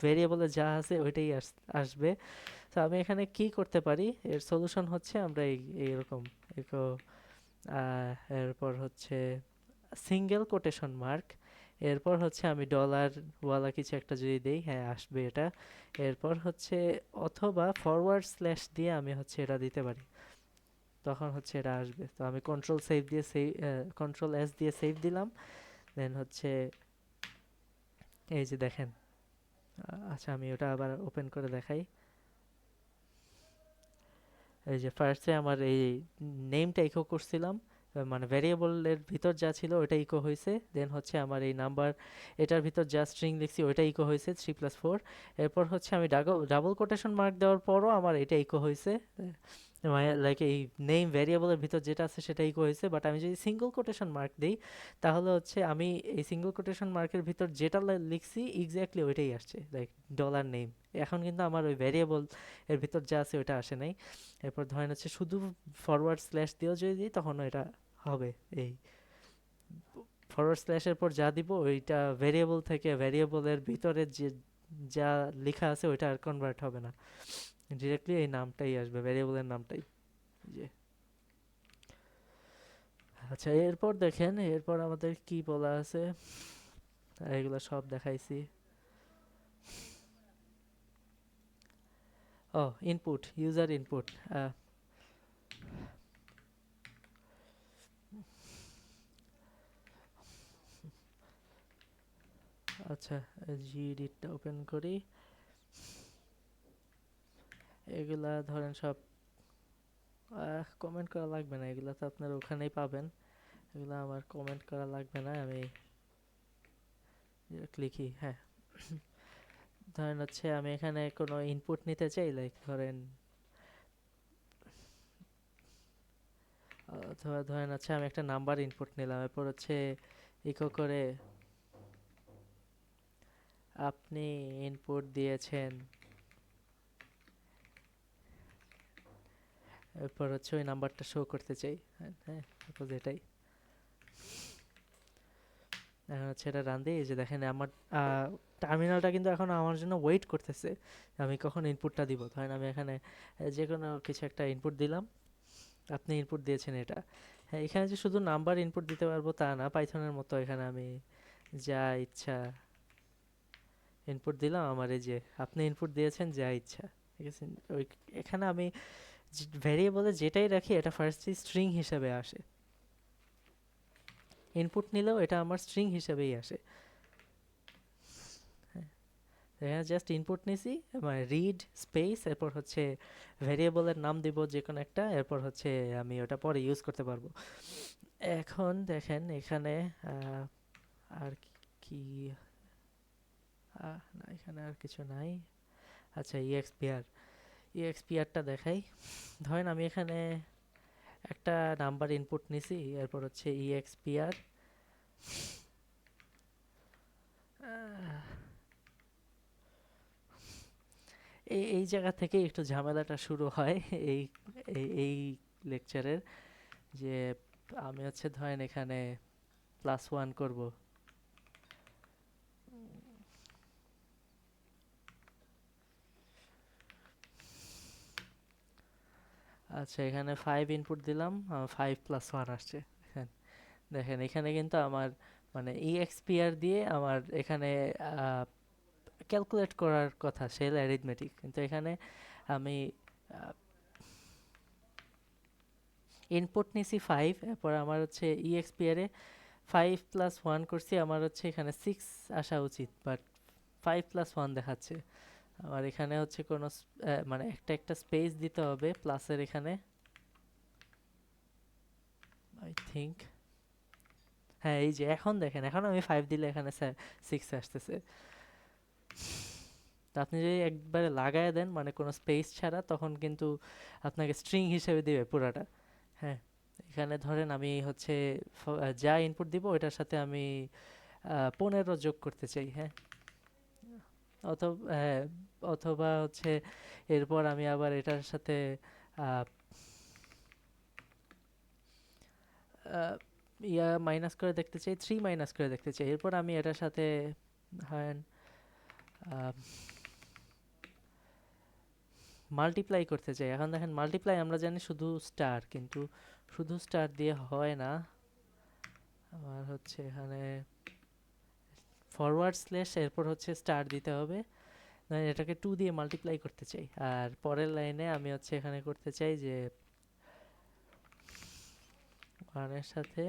ভেরিয়েবলে যা আছে ওইটাই আসবে। তো আমি এখানে কি করতে পারি, এর সলিউশন হচ্ছে আমরা এইরকম ইকো, এরপর হচ্ছে সিঙ্গেল কোটেশন মার্ক, এরপর হচ্ছে আমি ডলার ওয়ালা কিছু একটা যদি দেই, হ্যাঁ আসবে এটা। এরপর হচ্ছে অথবা ফরওয়ার্ড স্ল্যাশ দিয়ে আমি হচ্ছে এটা দিতে পারি, তখন হচ্ছে এটা আসবে। তো আমি কন্ট্রোল এস দিয়ে সেভ দিলাম, দেন হচ্ছে এই যে দেখেন। আচ্ছা, আমি ওটা আবার ওপেন করে দেখাই। এই যে ফার্স্টে আমার এই নেমটা ইকো করছিলাম, মানে ভ্যারিয়েবলের ভিতর যা ছিল ওইটা ইকো হয়েছে। দেন হচ্ছে আমার এই নাম্বার, এটার ভিতর যা স্ট্রিং লিখছি ওইটা ইকো হয়েছে 3+4। এরপর হচ্ছে আমি ডাবল কোটেশন মার্ক দেওয়ার পরও আমার এটা ইকো হয়েছে, মানে লাইক এই নেম ভ্যারিয়েবলের ভিতর যেটা আছে সেটা ইকো হয়েছে। বাট আমি যদি সিঙ্গল কোটেশন মার্ক দিই তাহলে হচ্ছে আমি এই সিঙ্গল কোটেশন মার্কের ভিতর যেটা লিখছি এক্স্যাক্টলি ওইটাই আসছে, লাইক ডলার নেম। এখন কিন্তু আমার ওই ভ্যারিয়েবল এর ভিতর যা আছে ওইটা আসে নাই। এরপর ধরেন হচ্ছে শুধু ফরওয়ার্ড স্ল্যাশ দিয়েও যদি দিই তখনও এটা হবে। এই ফরওয়ার্ড স্ল্যাশের পর যা দিব ওইটা ভেরিয়েবল থেকে ভেরিয়েবলের ভিতরে যে যা লেখা আছে ওইটা আর কনভার্ট হবে না, ডিরেক্টলি এই নামটাই আসবে, ভেরিয়েবলের নামটাই। যে আচ্ছা, এরপর দেখেন এরপর আমাদের কি বলা আছে, এগুলো সব দেখাইছি। ও, ইনপুট, ইউজার ইনপুট। আচ্ছা, জিডিটটা ওপেন করি। এগুলা ধরেন সব কমেন্ট করা লাগবে না, এগুলা তো আপনারা ওখানেই পাবেন। এগুলো আমার কমেন্ট করা লাগবে না, আমি লিখি, হ্যাঁ। ধরেন হচ্ছে আমি এখানে কোনো ইনপুট নিতে চাই, লাইক ধরেন, অথবা ধরেন হচ্ছে আমি একটা নাম্বার ইনপুট নিলাম, এরপর হচ্ছে ইকো করে আপনি ইনপুট দিয়েছেন, এরপর হচ্ছে ওই নাম্বারটা শো করতে চাই। হ্যাঁ হ্যাঁ, সাপোজ এটাই। এখন হচ্ছে এটা রান দিই, এই যে দেখেন আমার টার্মিনালটা কিন্তু এখন আমার জন্য ওয়েট করতেছে আমি কখন ইনপুটটা দিব। ধরেন আমি এখানে যে কোনো কিছু একটা ইনপুট দিলাম, আপনি ইনপুট দিয়েছেন এটা। হ্যাঁ, এখানে যে শুধু নাম্বার ইনপুট দিতে পারবো তা না, পাইথনের মতো এখানে আমি যা ইচ্ছা ইনপুট দিলাম। আমার এই যে আপনি ইনপুট দিয়েছেন যা ইচ্ছা, ঠিক আছে। ওই এখানে আমি ভ্যারিয়েবলে যেটাই রাখি এটা ফার্স্টলি স্ট্রিং হিসেবে আসে, ইনপুট নিলেও এটা আমার স্ট্রিং হিসেবেই আসে। হ্যাঁ, এখানে জাস্ট ইনপুট নিছি, মানে রিড স্পেস, এরপর হচ্ছে ভ্যারিয়েবলের নাম দিব যে কোনো একটা, এরপর হচ্ছে আমি ওটা পরে ইউজ করতে পারবো। এখন দেখেন এখানে আর কি না, এখানে আর কিছু নাই। আচ্ছা, ইএক্সপিআরটা দেখাই। ধরেন আমি এখানে একটা নাম্বার ইনপুট নিছি, এরপর হচ্ছে ইএক্সপিআর। এই জায়গা থেকে একটু ঝামেলাটা শুরু হয় এই এই লেকচারের, যে আমি হচ্ছে ধরেন এখানে +1 করব। আচ্ছা, এখানে 5 ইনপুট দিলাম, 5 + 1 আসছে। দেখেন, দেখেন এখানে কিন্তু আমার মানে ইএক্সপিআর দিয়ে আমার এখানে ক্যালকুলেট করার কথা শেল অ্যারিথমেটিক, কিন্তু এখানে আমি ইনপুট নিছি 5, এরপর আমার হচ্ছে ইএক্সপিআর এ 5 + 1 করছি, আমার হচ্ছে এখানে 6 আসা উচিত, বাট 5 + 1 দেখাচ্ছে। আমার এখানে হচ্ছে কোনো মানে একটা একটা স্পেস দিতে হবে প্লাসের এখানে, আই থিঙ্ক। হ্যাঁ, এই যে এখন দেখেন, এখন আমি 5 দিলে এখানে 6 আসতেছে। তো আপনি যদি একবারে লাগায় দেন মানে কোনো স্পেস ছাড়া, তখন কিন্তু আপনাকে স্ট্রিং হিসেবে দিবে পুরাটা। হ্যাঁ, এখানে ধরেন আমি হচ্ছে যা ইনপুট দিব ওইটার সাথে আমি 15 যোগ করতে চাই। হ্যাঁ, অথবা হ্যাঁ, অথবা হচ্ছে এরপর আমি আবার এটার সাথে আহ, আহ, মাইনাস করে দেখতে চাই, 3 মাইনাস করে দেখতে চাই। এরপর আমি এটার সাথে ধরেন মাল্টিপ্লাই করতে চাই। এখন দেখেন মাল্টিপ্লাই আমরা জানি শুধু স্টার, কিন্তু শুধু স্টার দিয়ে হয় না, আমার হচ্ছে এখানে ফরওয়ার্ড স্ল্যাশ এরপর হচ্ছে স্টার দিতে হবে। ধরেন এটাকে 2 দিয়ে মাল্টিপ্লাই করতে চাই, আর পরের লাইনে আমি হচ্ছে এখানে করতে চাই যে 1 এর সাথে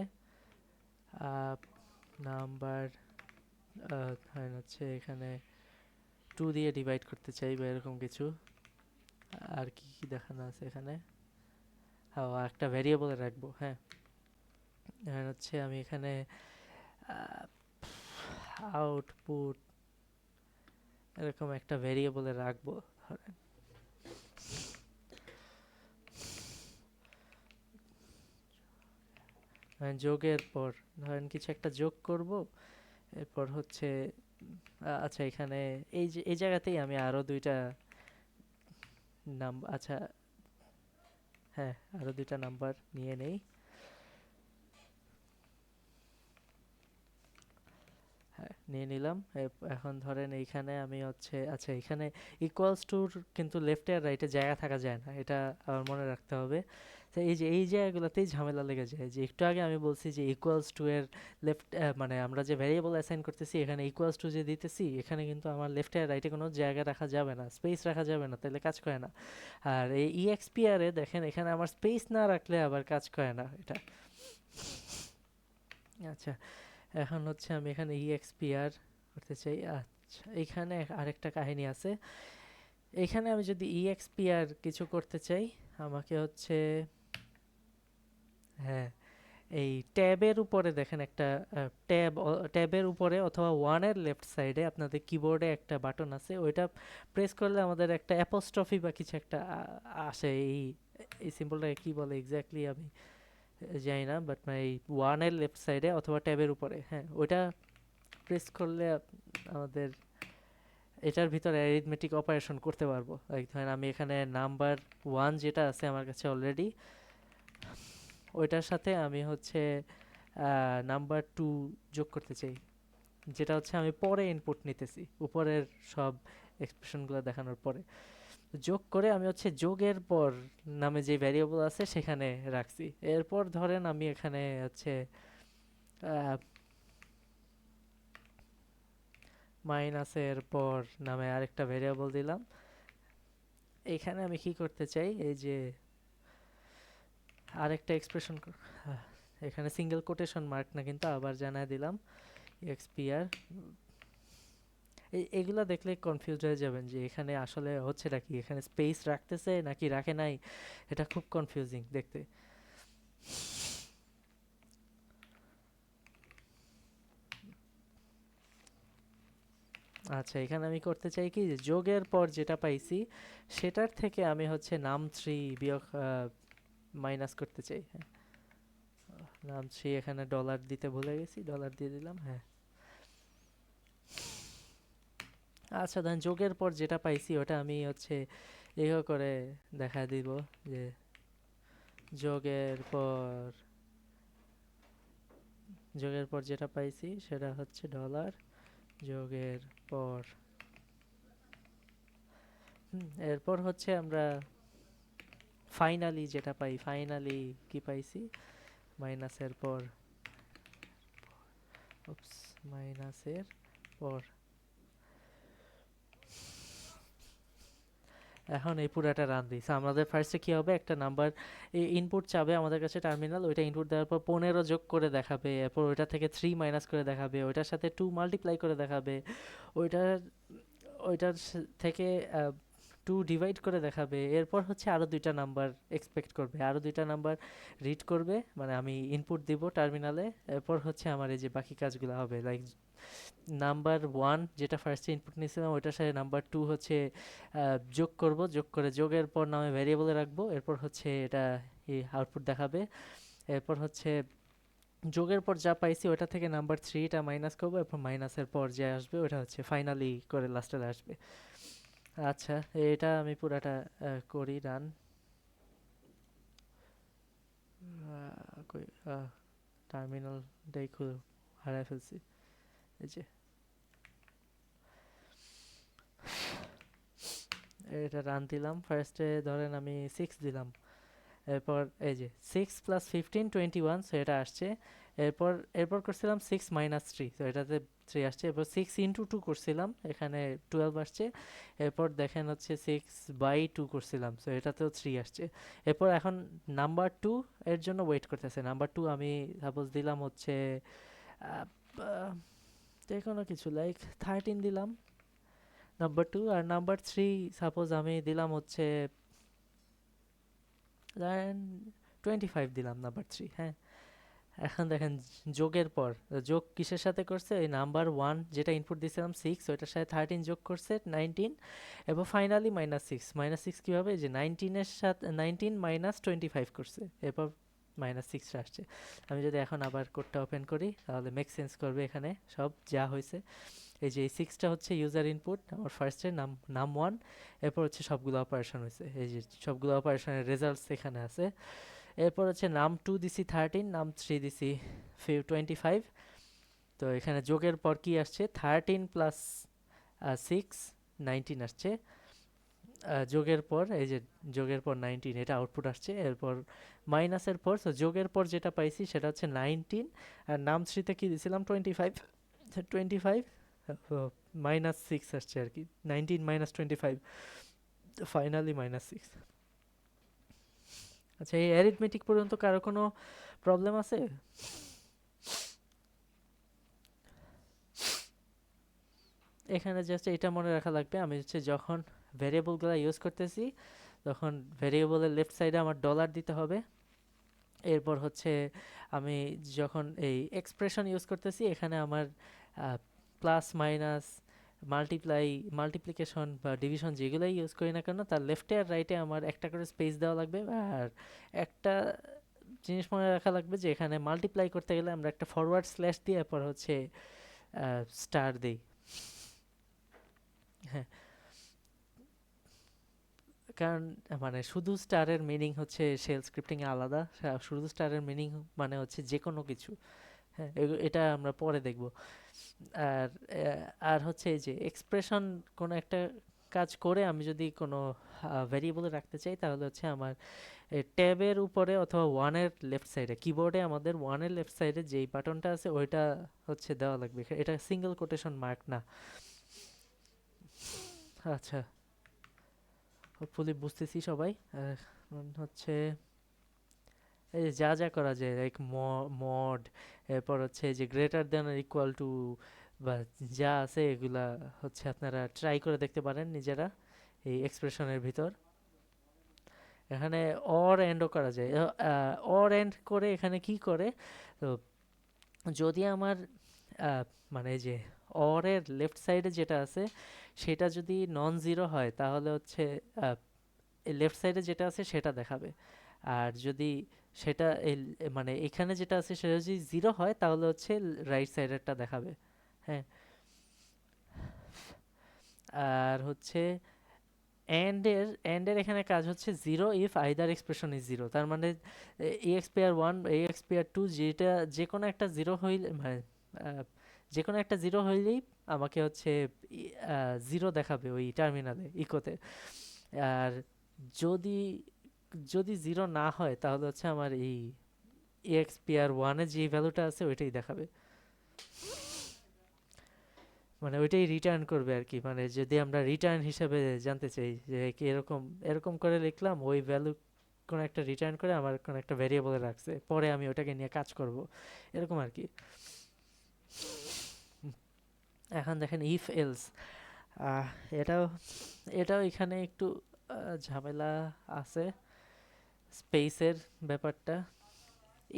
নাম্বার ধরেন হচ্ছে এখানে 2 দিয়ে ডিভাইড করতে চাই বা এরকম কিছু। আর কি কি দেখানো আছে এখানে, একটা ভ্যারিয়েবলে রাখবো। হ্যাঁ, ধরেন হচ্ছে আমি এখানে আউটপুট এরকম একটা ভ্যারিয়েবলে রাখবো। ধরেন যোগের পর ধরেন কিছু একটা যোগ করব, এরপর হচ্ছে আচ্ছা এখানে এই যে এই জায়গাতেই আমি আরো দুইটা নাম্বার, আচ্ছা হ্যাঁ, আরো দুইটা নাম্বার নিয়ে নেই। হ্যাঁ, নিয়ে নিলাম। এখন ধরেন এইখানে আমি হচ্ছে আচ্ছা এখানে ইকুয়ালস টুর কিন্তু লেফটে আর রাইটে জায়গা থাকা যায় না, এটা আমার মনে রাখতে হবে। তো এই যে এই জায়গাগুলোতেই ঝামেলা লেগে যায়, যে একটু আগে আমি বলছি যে ইকুয়ালস টু এর লেফট, মানে আমরা যে ভ্যারিয়েবল অ্যাসাইন করতেছি এখানে ইকুয়ালস টু যে দিতেছি, এখানে কিন্তু আমার লেফটে আর রাইটে কোনো জায়গা রাখা যাবে না, স্পেস রাখা যাবে না, তাহলে কাজ করে না। আর এই ইএক্সপিআর এ দেখেন এখানে আমার স্পেস না রাখলে আবার কাজ করে না এটা। আচ্ছা, এখন হচ্ছে আমি এখানে ইএক্সপিআর করতে চাই। আচ্ছা, এখানে আরেকটা কাহিনী আছে। এখানে আমি যদি ইএক্সপিআর কিছু করতে চাই, আমাকে হচ্ছে হ্যাঁ, এই ট্যাবের উপরে দেখেন একটা ট্যাবের উপরে অথবা ওয়ানের লেফট সাইডে আপনাদের কিবোর্ডে একটা বাটন আছে, ওইটা প্রেস করলে আমাদের একটা অ্যাপোস্ট্রফি বা কিছু একটা আসে। এই এই সিম্বলটাকে কি বলে এক্স্যাক্টলি আমি জানি না, বাট এই ওয়ানের লেফট সাইডে অথবা ট্যাবের উপরে, হ্যাঁ ওইটা প্রেস করলে আমাদের এটার ভিতরে অ্যারিথমেটিক অপারেশন করতে পারবো। লাইক ধরেন আমি এখানে নাম্বার 1 যেটা আছে আমার কাছে অলরেডি, ওইটার সাথে আমি হচ্ছে নাম্বার 2 যোগ করতে চাই। যেটা হচ্ছে আমি পরে ইনপুট নিতেছি উপরের সব এক্সপ্রেশনগুলো দেখানোর পরে। যোগ করে আমি হচ্ছে যোগের পর নামে যে ভ্যারিয়েবল আছে সেখানে রাখছি। এরপর ধরেন আমি এখানে হচ্ছে মাইনাসের পর নামে আরেকটা ভ্যারিয়েবল দিলাম। এখানে আমি কি করতে চাই, এই যে আরেকটা এক্সপ্রেশন, এখানে সিঙ্গেল কোটেশন মার্ক না কিন্তু, আবার জানাই দিলাম এক্সপিআর। এগুলা দেখলে কনফিউজ হয়ে যাবেন যে এখানে আসলে হচ্ছেটা কি, এখানে স্পেস রাখতেছে নাকি রাখে নাই, এটা খুব কনফিউজিং দেখতে। আচ্ছা, এখানে আমি করতে চাই কি যে যোগের পর যেটা পাইছি সেটার থেকে আমি হচ্ছে নাম 3 বিয়োগ মাইনাস করতে চাই। হ্যাঁ, নাম 3 এখানে ডলার দিতে ভুলে গেছি, ডলার দিয়ে দিলাম। হ্যাঁ, আচ্ছা দেন যোগের পর যেটা পাইছি ওটা আমি হচ্ছে এগো করে দেখা দিব যে যোগের পর যোগের পর যেটা পাইছি সেটা হচ্ছে ডলার যোগের পর। এরপর হচ্ছে আমরা ফাইনালি যেটা পাই, ফাইনালি কি পাইছি, মাইনাসের পর, উপস, মাইনাসের পর। এখন এই পুরাটা রান দিই। So, আমাদের ফার্স্টে কি হবে, একটা নাম্বার ইনপুট চাবে আমাদের কাছে টার্মিনাল, ওইটা ইনপুট দেওয়ার পর 15 যোগ করে দেখাবে, এরপর ওইটা থেকে 3 মাইনাস করে দেখাবে, ওইটার সাথে 2 মাল্টিপ্লাই করে দেখাবে, ওইটার থেকে 2 ডিভাইড করে দেখাবে। এরপর হচ্ছে আরও দুইটা নাম্বার এক্সপেক্ট করবে, আরও দুইটা নাম্বার রিড করবে, মানে আমি ইনপুট দিব টার্মিনালে। এরপর হচ্ছে আমার এই যে বাকি কাজগুলো হবে, লাইক নাম্বার 1 যেটা ফার্স্টে ইনপুট নিয়েছিলাম ওইটার সাথে নাম্বার 2 হচ্ছে যোগ করব, যোগ করে যোগের পর নামে ভ্যারিয়েবলে রাখবো। এরপর হচ্ছে এটা এই আউটপুট দেখাবে। এরপর হচ্ছে যোগের পর যা পাইছি ওটা থেকে নাম্বার 3টা মাইনাস করবো, এরপর মাইনাসের পর যে আসবে ওটা হচ্ছে ফাইনালি করে লাস্টে আসবে। আচ্ছা, এটা আমি পুরাটা করি রান। কই টার্মিনালটাই হারাই ফেলছি। এই যে এটা রান দিলাম, ফার্স্টে ধরেন আমি 6 দিলাম। এরপর এই যে 6 + 15 = 21, সো এটা আসছে। এরপর এরপর করছিলাম 6 - 3, সো এটাতে 3 আসছে। এরপর 6 × 2 করছিলাম, এখানে 12 আসছে। এরপর দেখেন হচ্ছে 6/2 করছিলাম, সো এটাতেও 3 আসছে। এরপর এখন নাম্বার 2 এর জন্য ওয়েট করতেছে। নাম্বার 2 আমি সাপোজ দিলাম হচ্ছে আহ, আহ, যে কোনো কিছু লাইক 13 দিলাম নাম্বার 2, আর নাম্বার 3 সাপোজ আমি দিলাম হচ্ছে ধরেন 25 দিলাম নাম্বার 3। হ্যাঁ, এখন দেখেন যোগের পর যোগ কিসের সাথে করছে, ওই নাম্বার 1 যেটা ইনপুট দিয়েছিলাম 6, ওইটার সাথে 13 যোগ করছে 19। এরপর ফাইনালি -6, -6 কীভাবে, যে 19-এর সাথে 19 - 25 করছে, এরপর -6 আসছে। আমি যদি এখন আবার কোডটা ওপেন করি তাহলে মেক সেন্স করবে এখানে সব যা হয়েছে। এই যে এই 6টা হচ্ছে ইউজার ইনপুট, আমার ফার্স্টের নাম 1, এরপর হচ্ছে সবগুলো অপারেশন হয়েছে, এই যে সবগুলো অপারেশনের রেজাল্টস এখানে আছে। এরপর হচ্ছে নাম 2 দিছি 13, নাম 3 দিছি 25। তো এখানে যোগের পর কি আসছে, 13 প্লাস 6 19 আসছে। যোগের পর এই যে যোগের পর 19, এটা আউটপুট আসছে। এরপর মাইনাসের পর, তো যোগের পর যেটা পাইছি সেটা হচ্ছে 19, আর নাম 3তে কি দিছিলাম 25, 25 -6 আসছে আর কি, 19 - 25, ফাইনালি -6। আচ্ছা, এই অ্যারিথমেটিক পর্যন্ত কারো কোনো প্রবলেম আছে? এখানে জাস্ট এটা মনে রাখা লাগবে, আমি হচ্ছে যখন ভ্যারিয়েবলগুলো ইউজ করতেছি তখন ভ্যারিয়েবলের লেফট সাইডে আমার ডলার দিতে হবে। এরপর হচ্ছে আমি যখন এই এক্সপ্রেশন ইউজ করতেছি এখানে আমার প্লাস মাইনাস মাল্টিপ্লিকেশন বা ডিভিশন যেগুলোই ইউজ করি না কেন তার লেফটে আর রাইটে আমার একটা করে স্পেস দেওয়া লাগবে। আর একটা জিনিস মনে রাখা লাগবে যে এখানে মাল্টিপ্লাই করতে গেলে আমরা একটা ফরওয়ার্ড স্ল্যাশ দিয়ে এরপর হচ্ছে স্টার দিই। হ্যাঁ, কারণ মানে শুধু স্টারের মিনিং হচ্ছে শেল স্ক্রিপ্টিং এ আলাদা। শুধু স্টারের মিনিং মানে হচ্ছে যে কোনো কিছু। হ্যাঁ, এটা আমরা পরে দেখব। আর আর হচ্ছে এই যে এক্সপ্রেশন কোনো একটা কাজ করে আমি যদি কোনো ভেরিয়েবলে রাখতে চাই, তাহলে হচ্ছে আমার ট্যাবের উপরে অথবা ওয়ানের লেফট সাইডে, কিবোর্ডে আমাদের ওয়ানের লেফট সাইডে যেই বাটনটা আছে ওইটা হচ্ছে দেওয়া লাগবে। এটা সিঙ্গেল কোটেশন মার্ক না। আচ্ছা, হোপফুলি বুঝতেছি সবাই। এখন হচ্ছে এই যে যা যা করা যায়, লাইক মড, এরপর হচ্ছে এই যে গ্রেটার দেন আর ইকুয়াল টু, বা যা আছে এগুলা হচ্ছে আপনারা ট্রাই করে দেখতে পারেন নিজেরা এই এক্সপ্রেশনের ভিতর। এখানে অর এন্ডও করা যায়। অর এন্ড করে এখানে কি করে, তো যদি আমার আহ, মানে এই যে অর এর লেফট সাইডে যেটা আছে সেটা যদি নন জিরো হয়, তাহলে হচ্ছে লেফট সাইডে যেটা আছে সেটা দেখাবে। আর যদি সেটা মানে এখানে যেটা আছে সেটা যদি জিরো হয়, তাহলে হচ্ছে রাইট সাইডেরটা দেখাবে। হ্যাঁ, আর হচ্ছে এন্ড এর এখানে কাজ হচ্ছে zero if either expression is zero. তার মানে এক্সপিআর ওয়ান, এক্সপিআর টু, যেটা যে কোনো একটা জিরো হইলে, মানে আহ, যে কোনো একটা জিরো হইলেই আমাকে হচ্ছে জিরো দেখাবে ওই টার্মিনালে ইকোতে। আর যদি যদি জিরো না হয়, তাহলে হচ্ছে আমার এই এক্সপিআর ওয়ানে যে ভ্যালুটা আছে ওইটাই দেখাবে, মানে ওইটাই রিটার্ন করবে আর কি। মানে যদি আমরা রিটার্ন হিসেবে জানতে চাই যে কি এরকম এরকম করে লিখলাম, ওই ভ্যালু কোনো একটা রিটার্ন করে আমার কোনো একটা ভ্যারিয়েবলে রাখছে, পরে আমি ওটাকে নিয়ে কাজ করব, এরকম আর কি। এখন দেখেন ইফ এলস, এটাও এটাও এখানে একটু ঝামেলা আছে, স্পেসের ব্যাপারটা।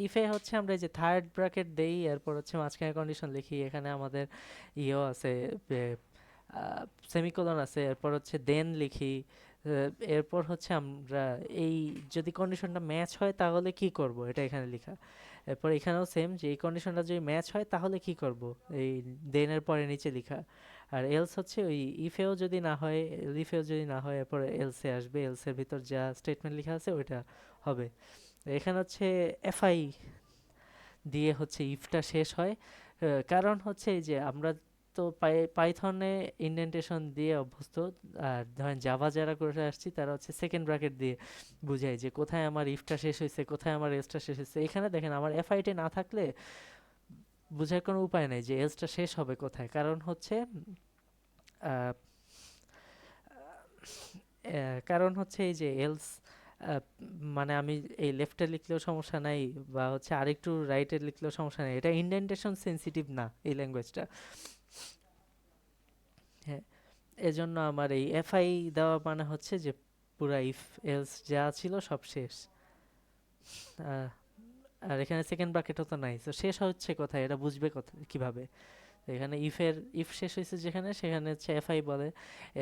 ইফে হচ্ছে আমরা এই যে থার্ড ব্র্যাকেট দেই, এরপর হচ্ছে মাঝখানে কন্ডিশন লিখি, এখানে আমাদের ইয়েও আছে, সেমিকোলন আছে, এরপর হচ্ছে দেন লিখি। এরপর হচ্ছে আমরা এই যদি কন্ডিশনটা ম্যাচ হয় তাহলে কি করব, এটা এখানে লেখা। এরপর এখানেও সেম, যে এই কন্ডিশনটা যদি ম্যাচ হয় তাহলে কি করব, এই দেনের পরে নিচে লেখা। আর এলস হচ্ছে ওই ইফেও যদি না হয়, ইফেও যদি না হয় এরপর এলসে আসবে, এলসের ভিতর যা স্টেটমেন্ট লেখা আছে ওইটা হবে। এখানে হচ্ছে এফআই দিয়ে হচ্ছে ইফটা শেষ হয়। কারণ হচ্ছে এই যে আমরা তো পাইথনে ইন্ডেন্টেশন দিয়ে অভ্যস্ত। আর ধরেন জাভা যারা করে আসছি তারা হচ্ছে সেকেন্ড ব্র্যাকেট দিয়ে বুঝায় যে কোথায় আমার ইফটা শেষ হয়েছে, কোথায় আমার এলসটা শেষ হয়েছে। এখানে দেখেন আমার এফআইটি না থাকলে বোঝার কোনো উপায় নাই যে এলসটা শেষ হবে কোথায়। কারণ হচ্ছে আহ, কারণ হচ্ছে এই যে এলস, মানে আমি এই লেফটে লিখলেও সমস্যা নাই, বা হচ্ছে আরেকটু রাইটে লিখলেও সমস্যা নাই, এটা ইন্ডেন্টেশন সেন্সিটিভ না এই ল্যাঙ্গুয়েজটা। হ্যাঁ, এজন্য আমার এই এফআই দেওয়া মানে হচ্ছে যে পুরা ইফ এলস যা ছিল সব শেষ। আহ, আর এখানে সেকেন্ড ব্র্যাকেটও তো নাই, তো শেষ হচ্ছে কোথায় এটা বুঝবে কোথায় কিভাবে। তো এখানে ইফ শেষ হয়েছে যেখানে, সেখানে হচ্ছে এফআই বলে।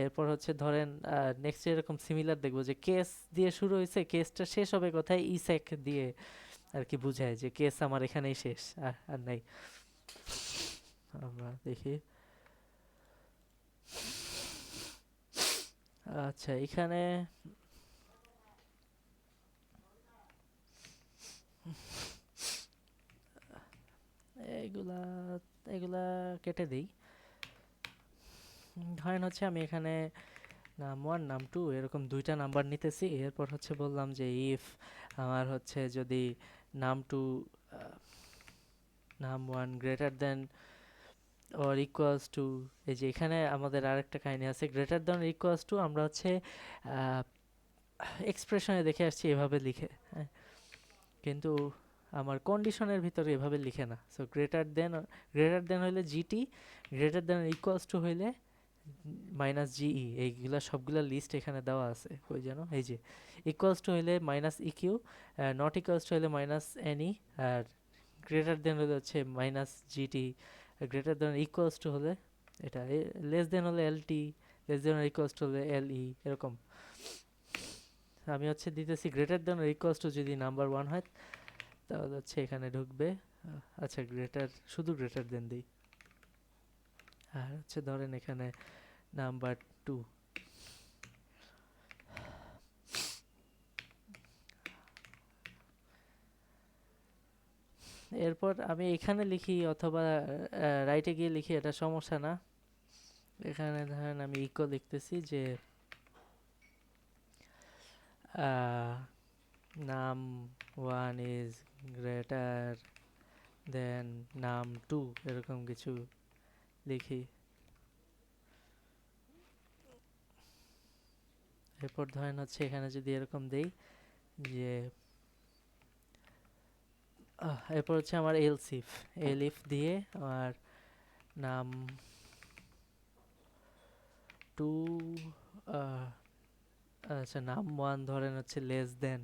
এরপর হচ্ছে ধরেন নেক্সট এরকম সিমিলার দেখবো যে কেস দিয়ে শুরু হয়েছে, কেসটা শেষ হবে কোথায়, ইসেক দিয়ে আর কি বুঝায় যে কেস আমার এখানেই শেষ, আর আর নাই। আমরা দেখি। আচ্ছা, এখানে এগুলা এগুলা কেটে দিই। ধরেন হচ্ছে আমি এখানে নাম ওয়ান নাম টু এরকম দুইটা নাম্বার নিতেছি, এরপর হচ্ছে বললাম যে ইফ আমার হচ্ছে যদি নাম টু নাম one greater than or equals to, এই যে এখানে আমাদের আরেকটা কাহিনী আছে, গ্রেটার দেন ইকুয়ালস টু আমরা হচ্ছে এক্সপ্রেশনে দেখে আসছি এভাবে লিখে, হ্যাঁ, কিন্তু আমার কন্ডিশনের ভিতরে এভাবে লিখে না। সো গ্রেটার দেন হইলে GT, greater than equals to হইলে মাইনাস জিই। এইগুলা সবগুলা লিস্ট এখানে দেওয়া আছে, ওই যেন এই যে ইকুয়ালস টু হইলে minus EQ, not equals to হইলে মাইনাস এনই, আর গ্রেটার দেন হলে হচ্ছে minus GT, greater than equals to হলে এটা, লেস দেন হলে LT, less than equals to হলে এলই, এরকম। আমি হচ্ছে দিতেছি গ্রেটার দেন ইকুয়ালস টু যদি নাম্বার ওয়ান হয় তাহলে হচ্ছে এখানে ঢুকবে। আচ্ছা, শুধু গ্রেটার দেন দিই। আর হচ্ছে ধরেন এখানে নাম্বার টু, এরপর আমি এখানে লিখি অথবা রাইটে গিয়ে লিখি, এটা সমস্যা না। এখানে ধরেন আমি ইকো লিখতেছি যে নাম ওয়ান ইজ গ্রেটার দেন নাম টু, এরকম কিছু লিখি। এরপর ধরেন হচ্ছে এখানে যদি এরকম দেই যে এরপর হচ্ছে আমার এলস ইফ, এলিফ দিয়ে আমার নাম টু, আচ্ছা নাম ওয়ান ধরেন হচ্ছে লেস দেন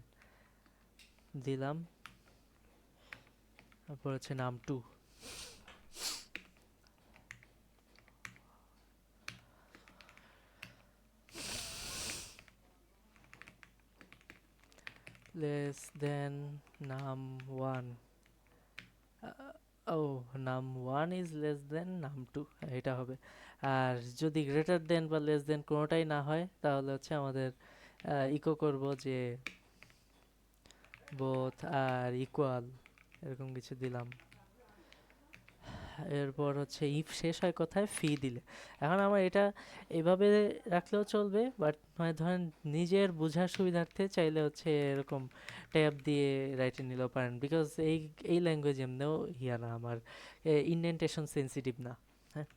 দিলাম, তারপর হচ্ছে নাম টু। লেস দেন নাম ওয়ান, ও নাম ওয়ান ইজ লেস দেন নাম টু, এটা হবে। আর যদি গ্রেটার দেন বা লেস দেন কোনোটাই না হয় তাহলে হচ্ছে আমাদের ইকো করব যে বোথ আর ইকুয়াল, এরকম কিছু দিলাম। এরপর হচ্ছে ইফ শেষ হয় কোথায়, ফি দিলে। এখন আমার এটা এভাবে রাখলেও চলবে, বাট মানে ধরেন নিজের বোঝার সুবিধার্থে চাইলে হচ্ছে এরকম ট্যাব দিয়ে রাইটে নিলেও পারেন, বিকজ এই ল্যাঙ্গুয়েজ এমনিও ইয়া না আমার, ইন্ডেন্টেশন সেন্সিটিভ না। হ্যাঁ,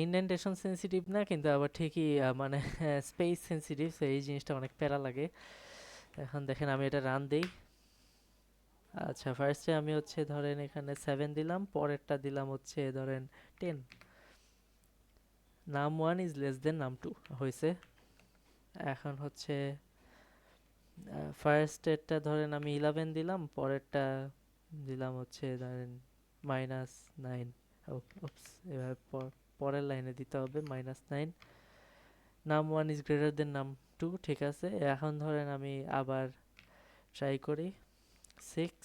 ইন্ডেন্টেশন সেন্সিটিভ না কিন্তু আবার ঠিকই মানে স্পেস সেন্সিটিভ, এই জিনিসটা অনেক প্যারা লাগে। এখন দেখেন আমি এটা রান দিই। আচ্ছা ফার্স্টে আমি হচ্ছে ধরেন এখানে 7 দিলাম, পরেরটা দিলাম হচ্ছে ধরেন 10। নাম ওয়ান ইজ লেস দেন নাম টু হয়েছে। এখন হচ্ছে ফার্স্টেরটা ধরেন আমি 11 দিলাম, পরেরটা দিলাম হচ্ছে ধরেন -9। ওপস, এবার পরের লাইনে দিতে হবে -9। নাম ওয়ান ইজ গ্রেটার দেন নাম টু, ঠিক আছে। এখন ধরেন আমি আবার ট্রাই করি 6,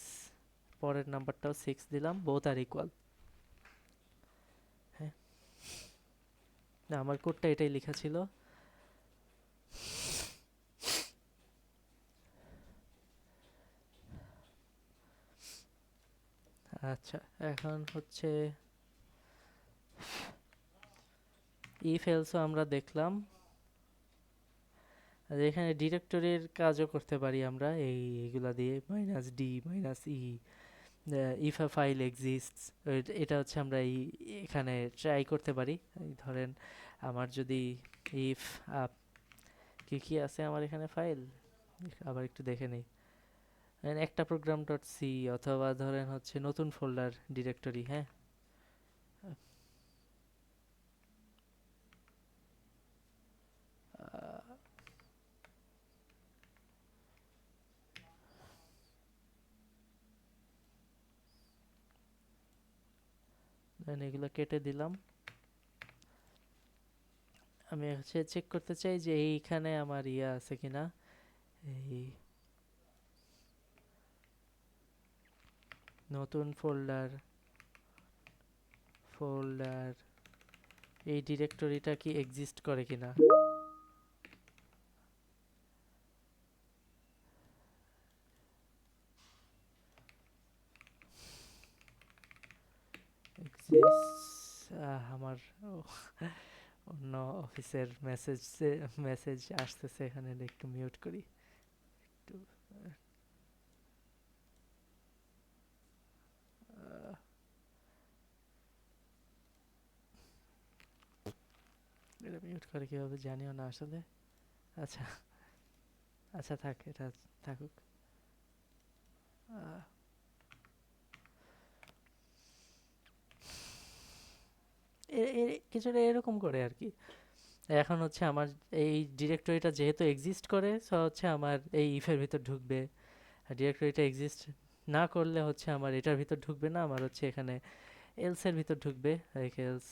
পরের নাম্বারটাও 6 দিলাম, বোথ আর ইকুয়াল। হ্যাঁ, না আমার কোডটা এটাই লেখা ছিল। আচ্ছা এখন হচ্ছে ইফ এলসও আমরা দেখলাম, আর এখানে ডিরেক্টরির কাজও করতে পারি আমরা এইগুলা দিয়ে, -d -e, if a file exists, এটা হচ্ছে আমরা এখানে ট্রাই করতে পারি। এই ধরেন আমার যদি ইফ কি কি আছে আমার এখানে ফাইল, আবার একটু দেখে নেই। একটা প্রোগ্রাম ডট সি, অথবা ধরেন হচ্ছে নতুন ফোল্ডার ডিরেক্টরি। হ্যাঁ, দেন এগুলো কেটে দিলাম। আমি হচ্ছে চেক করতে চাই যে এইখানে আমার ইয়া আছে কিনা, এই নতুন ফোল্ডার, ফোল্ডার এই ডিরেক্টরিটা কি এক্সিস্ট করে কিনা। এক্সিস্ট, আমার অন্য অফিসের মেসেজ আসতেছে, এখানে একটু মিউট করি। একটু এটা মিউট করে কীভাবে জানিও না আসলে। আচ্ছা, আচ্ছা থাক, এটা থাকুক। আহ, কিছুটা এরকম করে আর কি। এখন হচ্ছে আমার এই ডিরেক্টরিটা যেহেতু এক্সিস্ট করে, সো হচ্ছে আমার এই ইফের ভিতর ঢুকবে। আর ডিরেক্টরিটা এক্সিস্ট না করলে হচ্ছে আমার এটার ভিতর ঢুকবে না, আমার হচ্ছে এখানে এলস এর ভিতর ঢুকবে। এলস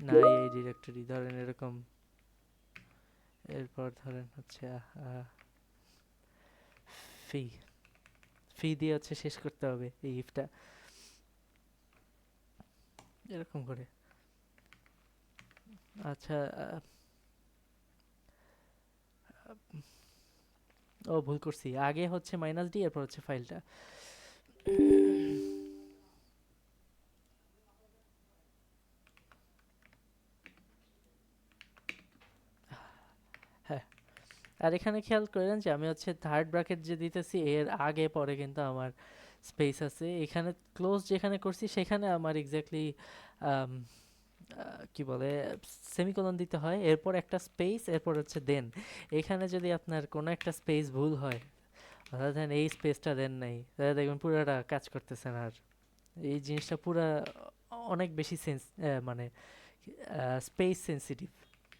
নাই এই ডিরেক্টরি, ধরেন এরকম। এরপর ধরেন হচ্ছে ফি, ফি দিয়ে হচ্ছে শেষ করতে হবে এই ইফটা, এরকম করে। আচ্ছা, ও ভুল করছি, আগে হচ্ছে মাইনাস ডি এরপর হচ্ছে ফাইলটা। হ্যাঁ, আর এখানে খেয়াল করেন যে আমি হচ্ছে থার্ড ব্র্যাকেট যে দিতেছি এর আগে পরে কিন্তু আমার স্পেস আছে। এখানে ক্লোজ যেখানে করছি সেখানে আমার এক্স্যাক্টলি কি বলে সেমিকোলন দিতে হয়, এরপর একটা স্পেস, এরপর হচ্ছে দেন। এখানে যদি আপনার কোনো একটা স্পেস ভুল হয়, অর্থাৎ ধরেন এই স্পেসটা দেন নাই, তাহলে দেখবেন পুরোটা কাজ করতেছে না। আর এই জিনিসটা পুরা অনেক বেশি মানে স্পেস সেন্সিটিভ।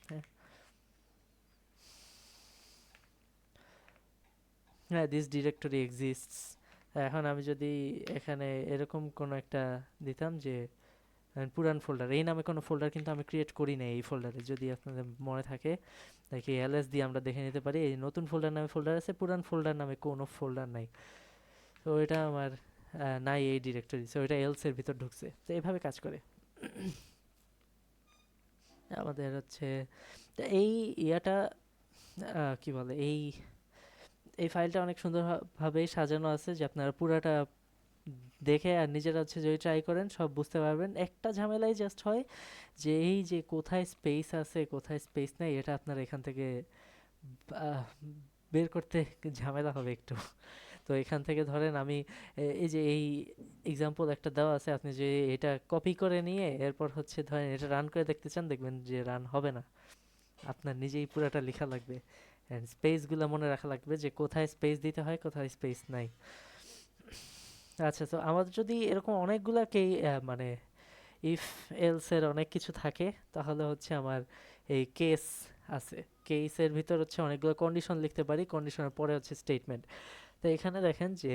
হ্যাঁ, হ্যাঁ, দিস ডিরেক্টরি এক্সিস্টস। এখন আমি যদি এখানে এরকম কোনো একটা দিতাম যে পুরান ফোল্ডার, এই নামে কোনো ফোল্ডার কিন্তু আমি ক্রিয়েট করি নাই এই ফোল্ডারে, যদি আপনাদের মনে থাকে দেখি এলএস দিয়ে আমরা দেখে নিতে পারি এই নতুন ফোল্ডার নামে ফোল্ডার আছে, পুরান ফোল্ডার নামে কোনো ফোল্ডার নাই। তো এটা আমার নাই এই ডিরেক্টরি, সো এটা এলস এর ভিতর ঢুকছে। তো এইভাবে কাজ করে আমাদের হচ্ছে। তো এই ইয়াটা কি বলে এই এই ফাইলটা অনেক সুন্দরভাবেই সাজানো আছে যে আপনারা পুরাটা দেখে আর নিজেরা হচ্ছে যদি ট্রাই করেন সব বুঝতে পারবেন। একটা ঝামেলাই জাস্ট হয় যে এই যে কোথায় স্পেস আছে কোথায় স্পেস নাই, এটা আপনার এখান থেকে আহ, বের করতে ঝামেলা হবে একটু। তো এখান থেকে ধরেন আমি এই যে এই এক্সাম্পল একটা দেওয়া আছে, আপনি যে এটা কপি করে নিয়ে এরপর হচ্ছে ধরেন এটা রান করে দেখতে চান, দেখবেন যে রান হবে না। আপনার নিজেই পুরাটা লেখা লাগবে, অ্যান্ড স্পেসগুলো মনে রাখা লাগবে যে কোথায় স্পেস দিতে হয় কোথায় স্পেস নাই। আচ্ছা, তো আমাদের যদি এরকম অনেকগুলা মানে ইফ এলস এর অনেক কিছু থাকে, তাহলে হচ্ছে আমার এই কেস আছে। কেসের ভিতর হচ্ছে অনেকগুলো কন্ডিশন লিখতে পারি, কন্ডিশনের পরে হচ্ছে স্টেটমেন্ট। তো এখানে দেখেন যে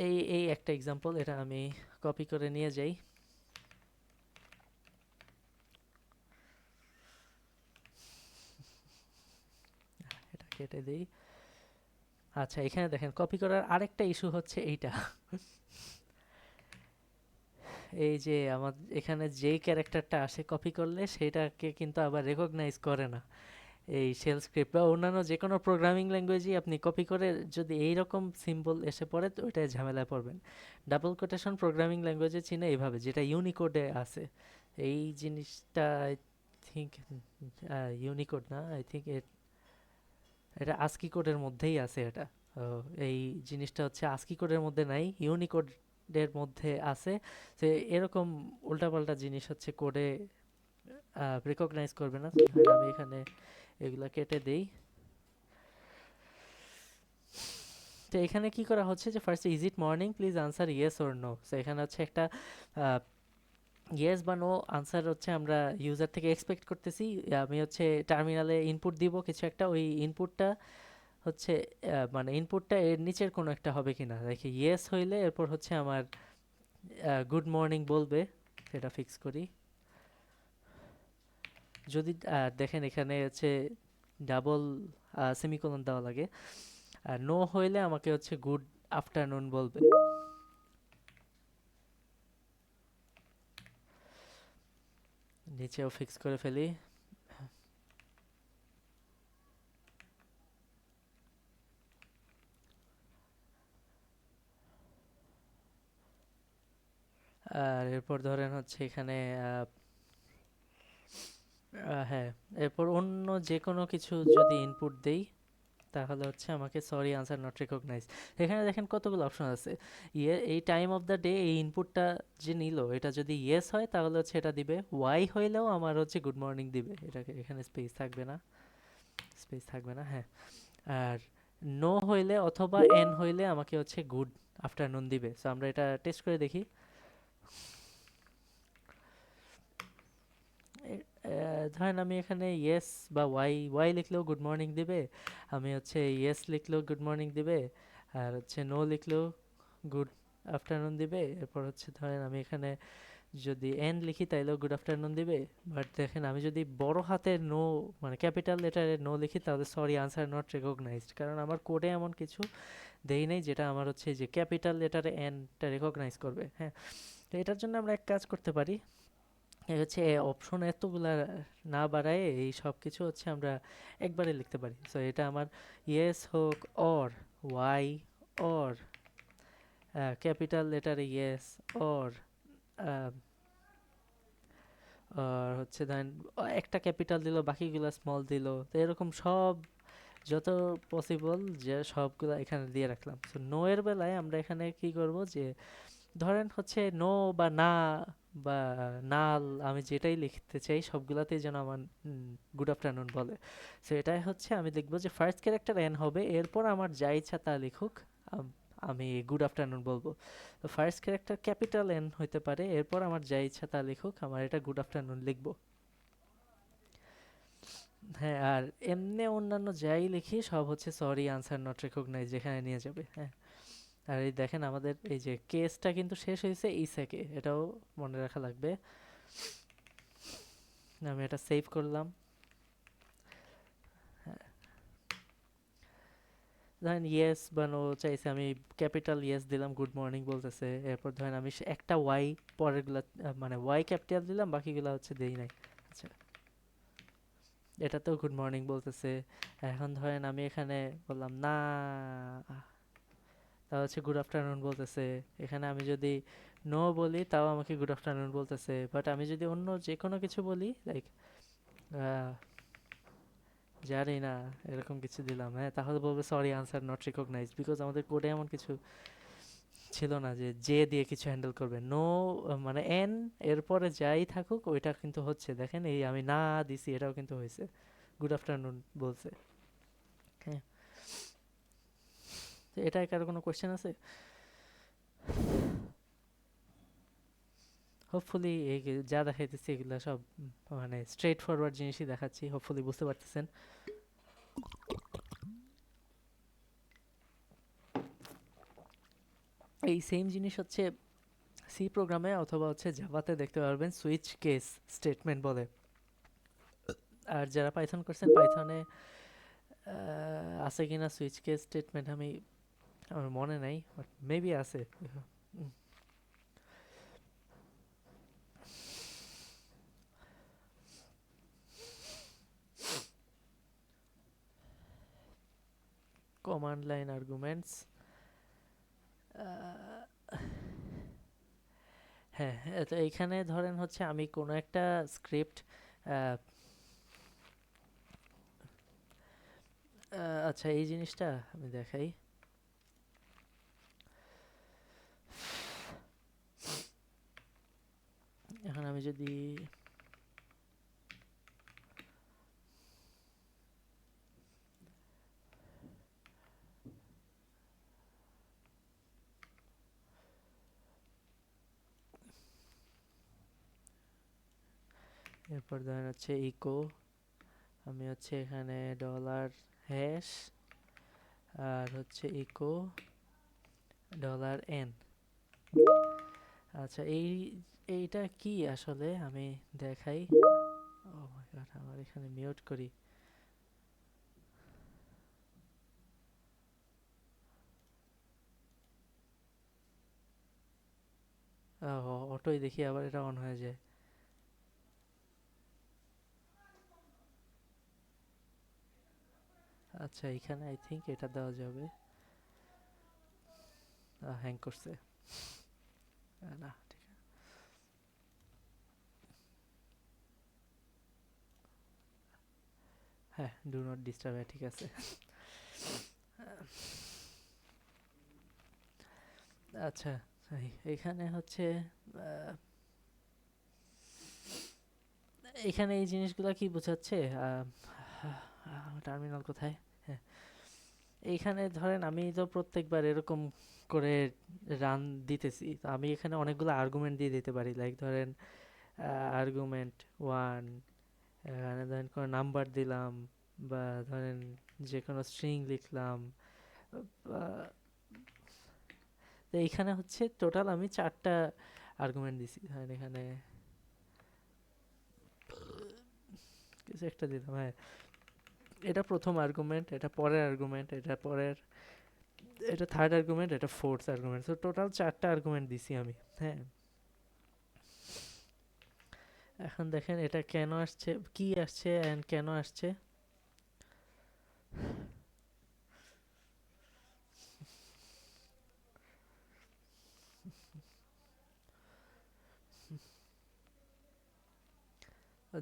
এই এই একটা এক্সাম্পল, এটা আমি কপি করে নিয়ে যাই, এটা কেটে দিই। আচ্ছা, এখানে দেখেন কপি করার আরেকটা ইস্যু হচ্ছে এইটা, এই যে আমার এখানে যেই ক্যারেক্টারটা আসে কপি করলে সেটাকে কিন্তু আবার রেকগনাইজ করে না এই শেল স্ক্রিপ্ট বা অন্যান্য যে কোনো প্রোগ্রামিং ল্যাঙ্গুয়েজই আপনি কপি করে যদি এইরকম সিম্বল এসে পড়ে তো ওইটায় ঝামেলায় পড়বেন। ডাবল কোটেশন প্রোগ্রামিং ল্যাঙ্গুয়েজে চিনে এইভাবে, যেটা ইউনিকোডে আছে। এই জিনিসটা আই থিঙ্ক ইউনিকোড না, আই থিঙ্ক এটা আস্কি কোডের মধ্যেই আছে এটা। তো এই জিনিসটা হচ্ছে আস্কি কোডের মধ্যে নাই, ইউনিকোডের মধ্যে আছে। তো এরকম উল্টাপাল্টা জিনিস হচ্ছে কোডে রেকগনাইজ করবে না। তো ধরেন আমি এখানে এগুলা কেটে দেই। তো এখানে কি করা হচ্ছে যে first is it morning please answer yes or no. So এখানে হচ্ছে একটা ইয়েস বা নো আনসার হচ্ছে আমরা ইউজার থেকে এক্সপেক্ট করতেছি। আমি হচ্ছে টার্মিনালে ইনপুট দিব কিছু একটা, ওই ইনপুটটা হচ্ছে মানে ইনপুটটা এর নিচের কোনো একটা হবে কিনা দেখি, ইয়েস হইলে এরপর হচ্ছে আমার গুড মর্নিং বলবে, সেটা ফিক্স করি। যদি দেখেন এখানে হচ্ছে ডাবল সেমিকোলন দেওয়া লাগে, আর নো হইলে আমাকে হচ্ছে গুড আফটারনুন বলবে। নিচেও ফিক্স করে ফেলি। আর এরপর ধরেন হচ্ছে এখানে হ্যাঁ, এরপর অন্য যে কোনো কিছু যদি ইনপুট দেই তাহলে হচ্ছে আমাকে সরি আনসার নট রিকগনাইজ। এখানে দেখেন কতগুলো অপশন আছে। এই টাইম অফ দ্য ডে এই ইনপুটটা যে নিল এটা যদি ইয়েস হয় তাহলে হচ্ছে এটা দিবে, ওয়াই হইলেও আমার হচ্ছে গুড মর্নিং দিবে, এটাকে এখানে স্পেস থাকবে না, স্পেস থাকবে না, হ্যাঁ। আর নো হইলে অথবা এন হইলে আমাকে হচ্ছে গুড আফটারনুন দিবে। সো আমরা এটা টেস্ট করে দেখি। ধরেন আমি এখানে ইয়েস বা ওয়াই, ওয়াই লিখলেও গুড মর্নিং দিবে, আমি হচ্ছে ইয়েস লিখলেও গুড মর্নিং দিবে, আর হচ্ছে নো লিখলেও গুড আফটারনুন দিবে। এরপর হচ্ছে ধরেন আমি এখানে যদি এন লিখি তাইলেও গুড আফটারনুন দিবে। বাট দেখেন আমি যদি বড় হাতের নো মানে ক্যাপিটাল লেটারে নো লিখি তাহলে সরি আনসার নট রেকগনাইজড, কারণ আমার কোডে এমন কিছু দেই নেই যেটা আমার হচ্ছে যে ক্যাপিটাল লেটারে এনটা রেকগনাইজ করবে। হ্যাঁ, তো এটার জন্য আমরা এক কাজ করতে পারি, এই হচ্ছে অপশন এতগুলা না বাড়ায় এই সব কিছু হচ্ছে আমরা একবারে লিখতে পারি। সো এটা আমার ইয়েস হোক, অর ওয়াই, অর ক্যাপিটাল লেটারে ইয়েস, অর আর হচ্ছে ধরেন একটা ক্যাপিটাল দিল বাকিগুলো স্মল দিল, তো এরকম সব যত পসিবল যে সবগুলো এখানে দিয়ে রাখলাম। সো নো এর বেলায় আমরা এখানে কি করব, যে ধরেন হচ্ছে নো বা না বা নাল, আমি যেটাই লিখতে চাই সবগুলাতেই যেন আমার গুড আফটারনুন বলে। সো এটাই হচ্ছে আমি লিখবো যে ফার্স্ট ক্যারেক্টার এন হবে, এরপর আমার যা ইচ্ছা তা লিখুক, আমি গুড আফটারনুন বলবো। তো ফার্স্ট ক্যারেক্টার ক্যাপিটাল এন হইতে পারে, এরপর আমার যা ইচ্ছা তা লিখুক, আমার এটা গুড আফটারনুন লিখবো। হ্যাঁ, আর এমনি অন্যান্য যাই লিখি সব হচ্ছে সরি, আনসার নট রেকগনাইজ যেখানে নিয়ে যাবে। হ্যাঁ, আর এই দেখেন আমাদের এই যে কেসটা কিন্তু শেষ হয়েছে ইসেকে, এটাও মনে রাখা লাগবে। আমি এটা সেভ করলাম। হ্যাঁ, ধরেন ইয়েস বা নো চাইছে, আমি ক্যাপিটাল ইয়েস দিলাম, গুড মর্নিং বলতেছে। এরপর ধরেন আমি একটা ওয়াই পরেরগুলা মানে ওয়াই ক্যাপিটাল দিলাম, বাকিগুলা হচ্ছে দেই নাই। আচ্ছা, এটাতেও গুড মর্নিং বলতেছে। এখন ধরেন আমি এখানে বললাম না, তা হচ্ছে গুড আফটারনুন বলতেছে। এখানে আমি যদি নো বলি তাও আমাকে গুড আফটারনুন বলতেছে, বাট আমি যদি অন্য যে কোনো কিছু বলি লাইক জানি না এরকম কিছু দিলাম, হ্যাঁ, তাহলে বলবে sorry, answer not recognise, because আমাদের কোডে এমন কিছু ছিল না যে জে দিয়ে কিছু হ্যান্ডেল করবে। নো মানে এন এরপরে যাই থাকুক ওইটা কিন্তু হচ্ছে, দেখেন এই আমি না দিছি এটাও কিন্তু হয়েছে, গুড আফটারনুন বলছে। হ্যাঁ, তো এটা কারো কোনো কোয়েশ্চেন আছে? হোপফুলি এই যা দেখাইতেছি এগুলো সব মানে স্ট্রেট ফরওয়ার্ড জিনিসই দেখাচ্ছি, হোপফুলি বুঝতে পারতেছেন। এই সেম জিনিস হচ্ছে সি প্রোগ্রামে অথবা হচ্ছে জাভাতে দেখতে পারবেন, সুইচ কেস স্টেটমেন্ট বলে। আর যারা পাইথন করছেন, পাইথনে আছে কিনা সুইচ কেস স্টেটমেন্ট আমি আমার মনে নাই, বাট মেবি আছে। কমান্ড লাইন আর্গুমেন্টস, হ্যাঁ হ্যাঁ, তো এইখানে ধরেন হচ্ছে আমি কোনো একটা স্ক্রিপ্ট, আচ্ছা এই জিনিসটা আমি দেখাই। এখন আমি যদি এরপর ধরেন হচ্ছে ইকো, আমি হচ্ছে এখানে ডলার হ্যাশ আর হচ্ছে ইকো ডলার এন। আচ্ছা এইটা কি আসলে আমি দেখাই। ও মাই গড, আমার এখানে মিউট করি। অটোই দেখি আবার এটা অন হয়ে যায়। আচ্ছা এখানে আই থিঙ্ক এটা দেওয়া যাবে। হ্যাং করছে। না ঠিক আছে। হ্যাঁ, ডু নট ডিস্টার্ব, ঠিক আছে। আচ্ছা, এখানে হচ্ছে আহ, এখানে এই জিনিসগুলো কি বোঝাচ্ছে, টার্মিনাল কোথায়? হ্যাঁ, এইখানে ধরেন আমি তো প্রত্যেকবার এরকম করে রান দিতেছি, তো আমি এখানে অনেকগুলো আর্গুমেন্ট দিয়ে দিতে পারি, লাইক ধরেন আর্গুমেন্ট ওয়ান, এখানে ধরেন কোনো নাম্বার দিলাম বা ধরেন যে কোনো স্ট্রিং লিখলাম। আহ, তো এইখানে হচ্ছে টোটাল আমি 4টা আর্গুমেন্ট দিছি, ধরেন এখানে কিছু একটা দিলাম। হ্যাঁ, এটা প্রথম আর্গুমেন্ট, এটা পরের আর্গুমেন্ট, এটা পরের, এটা থার্ড আর্গুমেন্ট, এটা ফোর্থ আর্গুমেন্ট। তো টোটাল 4টা আর্গুমেন্ট দিছি আমি। হ্যাঁ, এখন দেখেন এটা কেন আসছে, কি আসছে এন্ড কেন আসছে।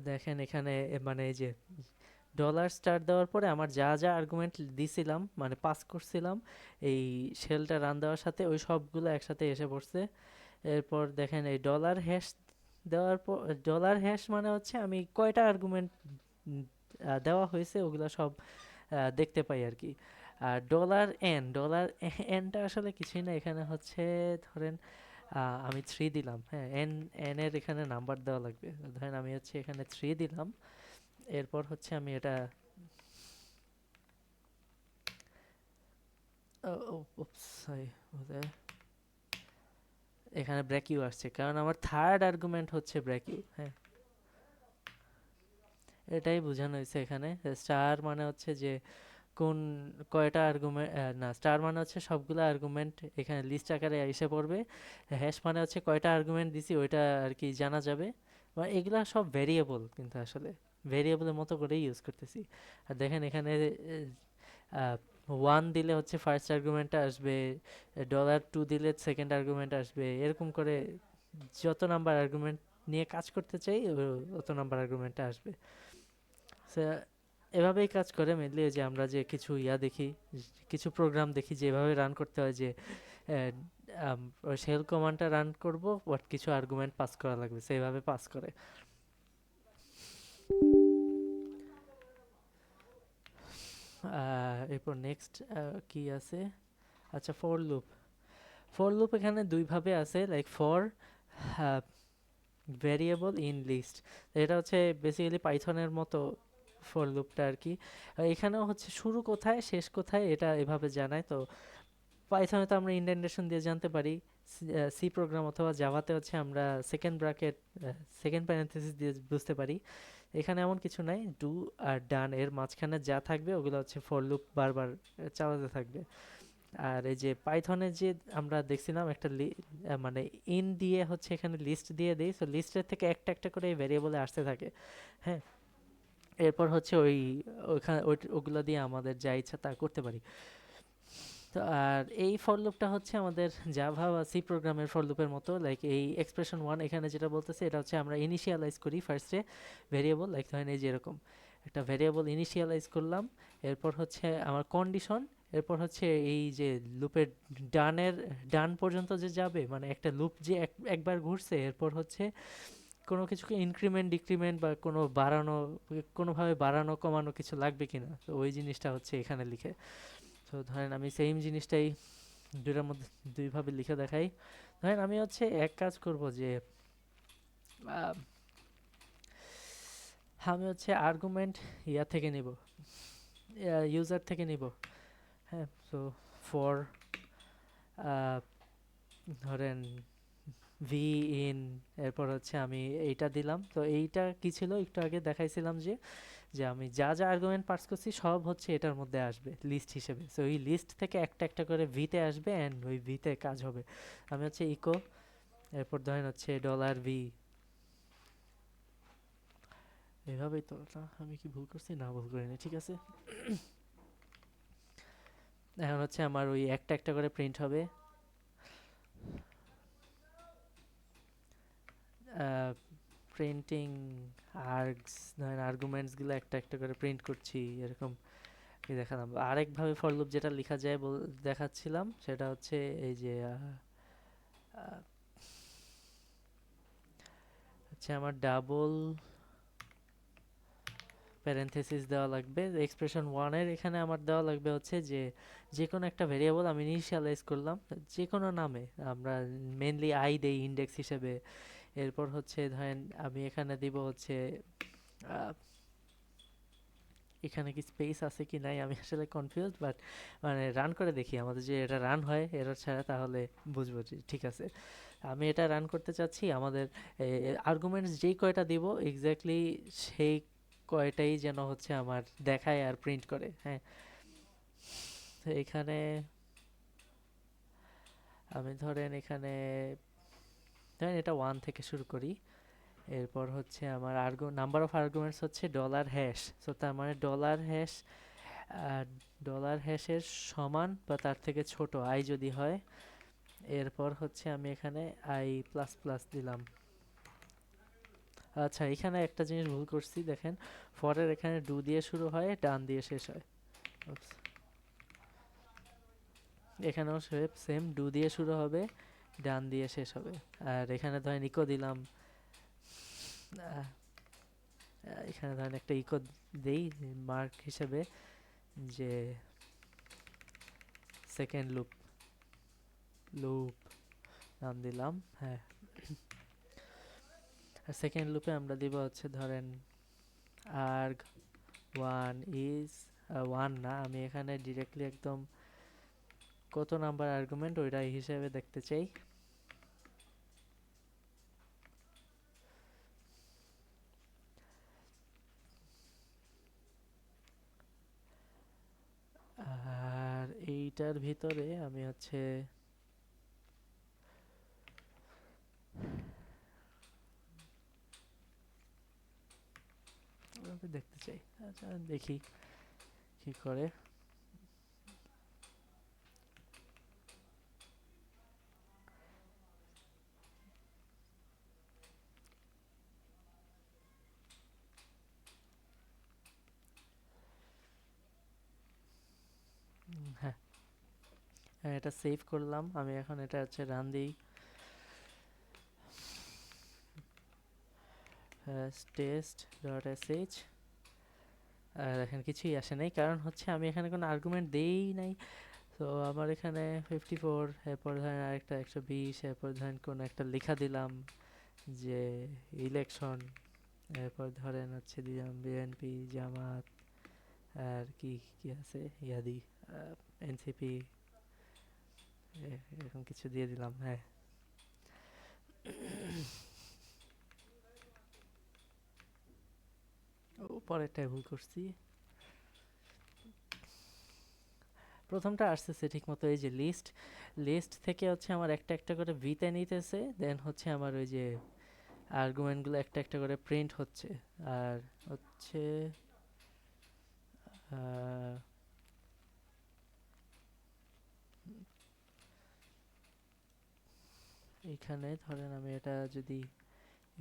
দেখেন এখানে মানে এই যে ডলার স্টার দেওয়ার পরে আমার যা যা আর্গুমেন্ট দিছিলাম মানে পাস করছিলাম এই শেলটা রান দেওয়ার সাথে, ওই সবগুলো একসাথে এসে পড়ছে। এরপর দেখেন এই ডলার হ্যাশ দেওয়ার পর, ডলার হ্যাশ মানে হচ্ছে আমি কয়টা আর্গুমেন্ট দেওয়া হয়েছে ওগুলো সব দেখতে পাই আর কি। আর ডলার এনটা আসলে কিছুই না, এখানে হচ্ছে ধরেন আমি 3 দিলাম, হ্যাঁ, এন এর এখানে নাম্বার দেওয়া লাগবে। ধরেন আমি হচ্ছে এখানে 3 দিলাম। এরপর হচ্ছে আমি এটা সরি, এখানে ব্রেক ইউ আসছে কারণ আমার থার্ড আর্গুমেন্ট হচ্ছে ব্রেক ইউ, হ্যাঁ, এটাই বোঝানো হয়েছে এখানে। স্টার মানে হচ্ছে যে কোন কয়টা আর্গুমেন্ট, না, স্টার মানে হচ্ছে সবগুলো আর্গুমেন্ট এখানে লিস্ট আকারে এসে পড়বে। হ্যাশ মানে হচ্ছে কয়টা আর্গুমেন্ট দিছি ওইটা আর কি জানা যাবে। মানে এগুলা সব ভেরিয়েবল, কিন্তু আসলে ভেরিয়েবলের মতো করেই ইউজ করতেছি। আর দেখেন এখানে 1 দিলে হচ্ছে ফার্স্ট আর্গুমেন্টটা আসবে, $2 দিলে সেকেন্ড আর্গুমেন্ট আসবে, এরকম করে যত নাম্বার আর্গুমেন্ট নিয়ে কাজ করতে চাই অত নাম্বার আর্গুমেন্টটা আসবে। So, এভাবেই কাজ করে মেনলি। যে আমরা যে কিছু দেখি, কিছু প্রোগ্রাম দেখি যে এভাবে রান করতে হয়, যে শেল কমান্ডটা রান করব বাট কিছু আর্গুমেন্ট পাস করা লাগবে, সেইভাবে পাস করে। এরপর নেক্সট কি আছে, আচ্ছা ফর লুপ। ফর লুপ এখানে দুইভাবে আছে, like for variable in list. এটা হচ্ছে বেসিক্যালি পাইথনের মতো ফর লুপটা আর কি। এখানেও হচ্ছে শুরু কোথায় শেষ কোথায় এটা এভাবে জানায়। তো পাইথনে তো আমরা ইন্ডেন্টেশন দিয়ে জানতে পারি, সি প্রোগ্রাম অথবা জাভাতে হচ্ছে আমরা সেকেন্ড ব্র্যাকেট, সেকেন্ড প্যারেনথেসিস দিয়ে বুঝতে পারি। এখানে এমন কিছু নাই, ডু আর ডান এর মাঝখানে যা থাকবে ওগুলো হচ্ছে ফর লুপ বারবার চালাতে থাকবে। আর এই যে পাইথনে যে আমরা দেখছিলাম একটা মানে ইন দিয়ে হচ্ছে এখানে লিস্ট দিয়ে দিই, সো লিস্টের থেকে একটা একটা করে ভেরিয়েবলে আসতে থাকে, হ্যাঁ। এরপর হচ্ছে ওইখানে ওগুলো দিয়ে আমাদের যা ইচ্ছা তা করতে পারি। তো আর এই ফর লুপটা হচ্ছে আমাদের জাভা বা সি প্রোগ্রামের ফর লুপের মতো, লাইক এই এক্সপ্রেশন 1 এখানে যেটা বলতেছে এটা হচ্ছে আমরা ইনিশিয়ালাইজ করি ফার্স্টে ভেরিয়েবল, লাইক ধরেন এই যে এরকম একটা ভেরিয়েবল ইনিশিয়ালাইজ করলাম। এরপর হচ্ছে আমার কন্ডিশন, এরপর হচ্ছে এই যে লুপের ডান পর্যন্ত যে যাবে, মানে একটা লুপ যে একবার ঘুরছে, এরপর হচ্ছে কোনো কিছুকে ইনক্রিমেন্ট ডিক্রিমেন্ট বা কোনো বাড়ানো, কোনোভাবে বাড়ানো কমানো কিছু লাগবে কিনা, তো ওই জিনিসটা হচ্ছে এখানে লিখে। তো ধরেন আমি সেম জিনিসটাই দুইটার মধ্যে দুইভাবে লিখে দেখাই। ধরেন আমি হচ্ছে এক কাজ করব যে আহ, আমি হচ্ছে আর্গুমেন্ট থেকে নিব, ইউজার থেকে নিব, হ্যাঁ। সো ফর ধরেন ভি ইন, এরপর হচ্ছে আমি এইটা দিলাম। তো এইটা কি ছিল একটু আগে দেখাইছিলাম যে যে আমি যা যা আর্গুমেন্ট পাস করছি সব হচ্ছে এটার মধ্যে আসবে লিস্ট হিসেবে। সো এই লিস্ট থেকে একটা একটা করে ভিতে আসবে অ্যান্ড ওই ভিতে কাজ হবে। আমি হচ্ছে ইকো, এরপর ধরেন হচ্ছে $v, এভাবেই তো না? আমি কি ভুল করছি? না, ভুল করিনি, ঠিক আছে। এখন হচ্ছে আমার ওই একটা একটা করে প্রিন্ট হবে। প্রিন্টিং আর্গস, ধরেন আর্গুমেন্টসগুলো একটা একটা করে প্রিন্ট করছি, এরকম কি দেখালাম। আরেকভাবে ফর লুপ যেটা লেখা যায় দেখাচ্ছিলাম, সেটা হচ্ছে এই যে হচ্ছে আমার ডাবল প্যারেনথেসিস দেওয়া লাগবে এক্সপ্রেশন 1 এর। এখানে আমার দেওয়া লাগবে হচ্ছে যে যে কোনো একটা ভেরিয়েবল আমি ইনিশিয়ালাইজ করলাম যে কোনো নামে, আমরা মেনলি আই দেই ইন্ডেক্স হিসেবে। এরপর হচ্ছে ধরেন আমি এখানে দিব হচ্ছে আহ, এখানে কি স্পেস আছে কি নাই আমি আসলে কনফিউজড, বাট মানে রান করে দেখি আমাদের যে এটা রান হয় এরর ছাড়া, তাহলে বুঝবো যে ঠিক আছে। আমি এটা রান করতে চাচ্ছি, আমাদের আর্গুমেন্টস যেই কয়টা দিব এক্স্যাক্টলি সেই কয়টাই যেন হচ্ছে আমার দেখায় আর প্রিন্ট করে, হ্যাঁ। তো এখানে আমি ধরেন এখানে ধরেন এটা 1 থেকে শুরু করি। এরপর হচ্ছে আমার নাম্বার অফ আর্গুমেন্টস হচ্ছে ডলার হ্যাশ, সো তার মানে ডলার হ্যাশের সমান বা তার থেকে ছোট আই যদি হয়। এরপর হচ্ছে আমি এখানে আই প্লাস প্লাস দিলাম। আচ্ছা, এখানে একটা জিনিস ভুল করছি, দেখেন ফরের এখানে ডু দিয়ে শুরু হয়, ডান দিয়ে শেষ হয়। Oops, এখানেও সেম ডু দিয়ে শুরু হবে, ডান দিয়ে শেষ হবে। আর এখানে ধরেন ইকো দিলাম, আহ, এখানে ধরেন একটা ইকো দেই মার্ক হিসেবে, যে সেকেন্ড লুপ লুপ নাম দিলাম। হ্যাঁ, আর সেকেন্ড লুপে আমরা দিব হচ্ছে ধরেন আর্গ ওয়ান ইজ ওয়ান না, আমি এখানে ডিরেক্টলি একদম কত নাম্বার আর্গুমেন্ট ওইটা হিসেবে দেখতে চাই। আর এইটার ভিতরে আমি হচ্ছে দেখতে চাই। আচ্ছা, দেখি কি করে। হ্যাঁ, হ্যাঁ, এটা সেভ করলাম। আমি এখন এটা হচ্ছে রান দিই। টেস্ট ডট sh, আর এখানে কিছুই আসে নাই, কারণ হচ্ছে আমি এখানে কোনো আর্গুমেন্ট দেই নাই। তো আমার এখানে 54, এরপর ধরেন আরেকটা 120, এরপর ধরেন কোনো একটা লেখা দিলাম যে ইলেকশন, এরপর ধরেন হচ্ছে দিলাম বিএনপি জামাত, আর কি কি আছে ইয়াদি, এনসিপি, এরকম কিছু দিয়ে দিলাম। হ্যাঁ, ও পরেরটায় ভুল করছি। প্রথমটা আসতেছে ঠিক মতো, এই যে লিস্ট, লিস্ট থেকে হচ্ছে আমার একটা একটা করে ভিতে নিতেছে, দেন হচ্ছে আমার ওই যে আর্গুমেন্টগুলো একটা একটা করে প্রিন্ট হচ্ছে। আর হচ্ছে আহ, এইখানে ধরেন আমি এটা যদি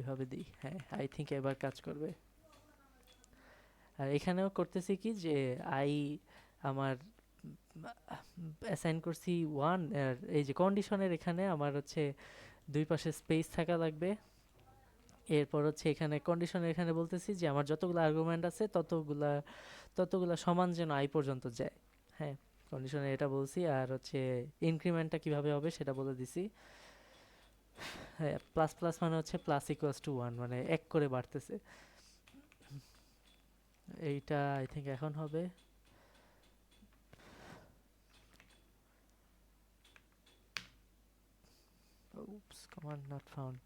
এভাবে দিই, হ্যাঁ আই থিঙ্ক এবার কাজ করবে। আর এখানেও করতেছি কি যে আই আমার অ্যাসাইন করছি ওয়ান, আর এই যে কন্ডিশনের এখানে আমার হচ্ছে দুই পাশে স্পেস থাকা লাগবে। এরপর হচ্ছে এখানে কন্ডিশনের এখানে বলতেছি যে আমার যতগুলো আর্গুমেন্ট আছে ততগুলা ততগুলা সমান যেন আই পর্যন্ত যায়। হ্যাঁ, কন্ডিশনে এটা বলছি। আর হচ্ছে ইনক্রিমেন্টটা কিভাবে হবে সেটা বলে দিছি। হ্যাঁ, প্লাস প্লাস মানে হচ্ছে প্লাস ইকুয়ালস টু ওয়ান, মানে এক করে বাড়তেছে। এইটা আই থিঙ্ক এখন হবে। Oops, command not found.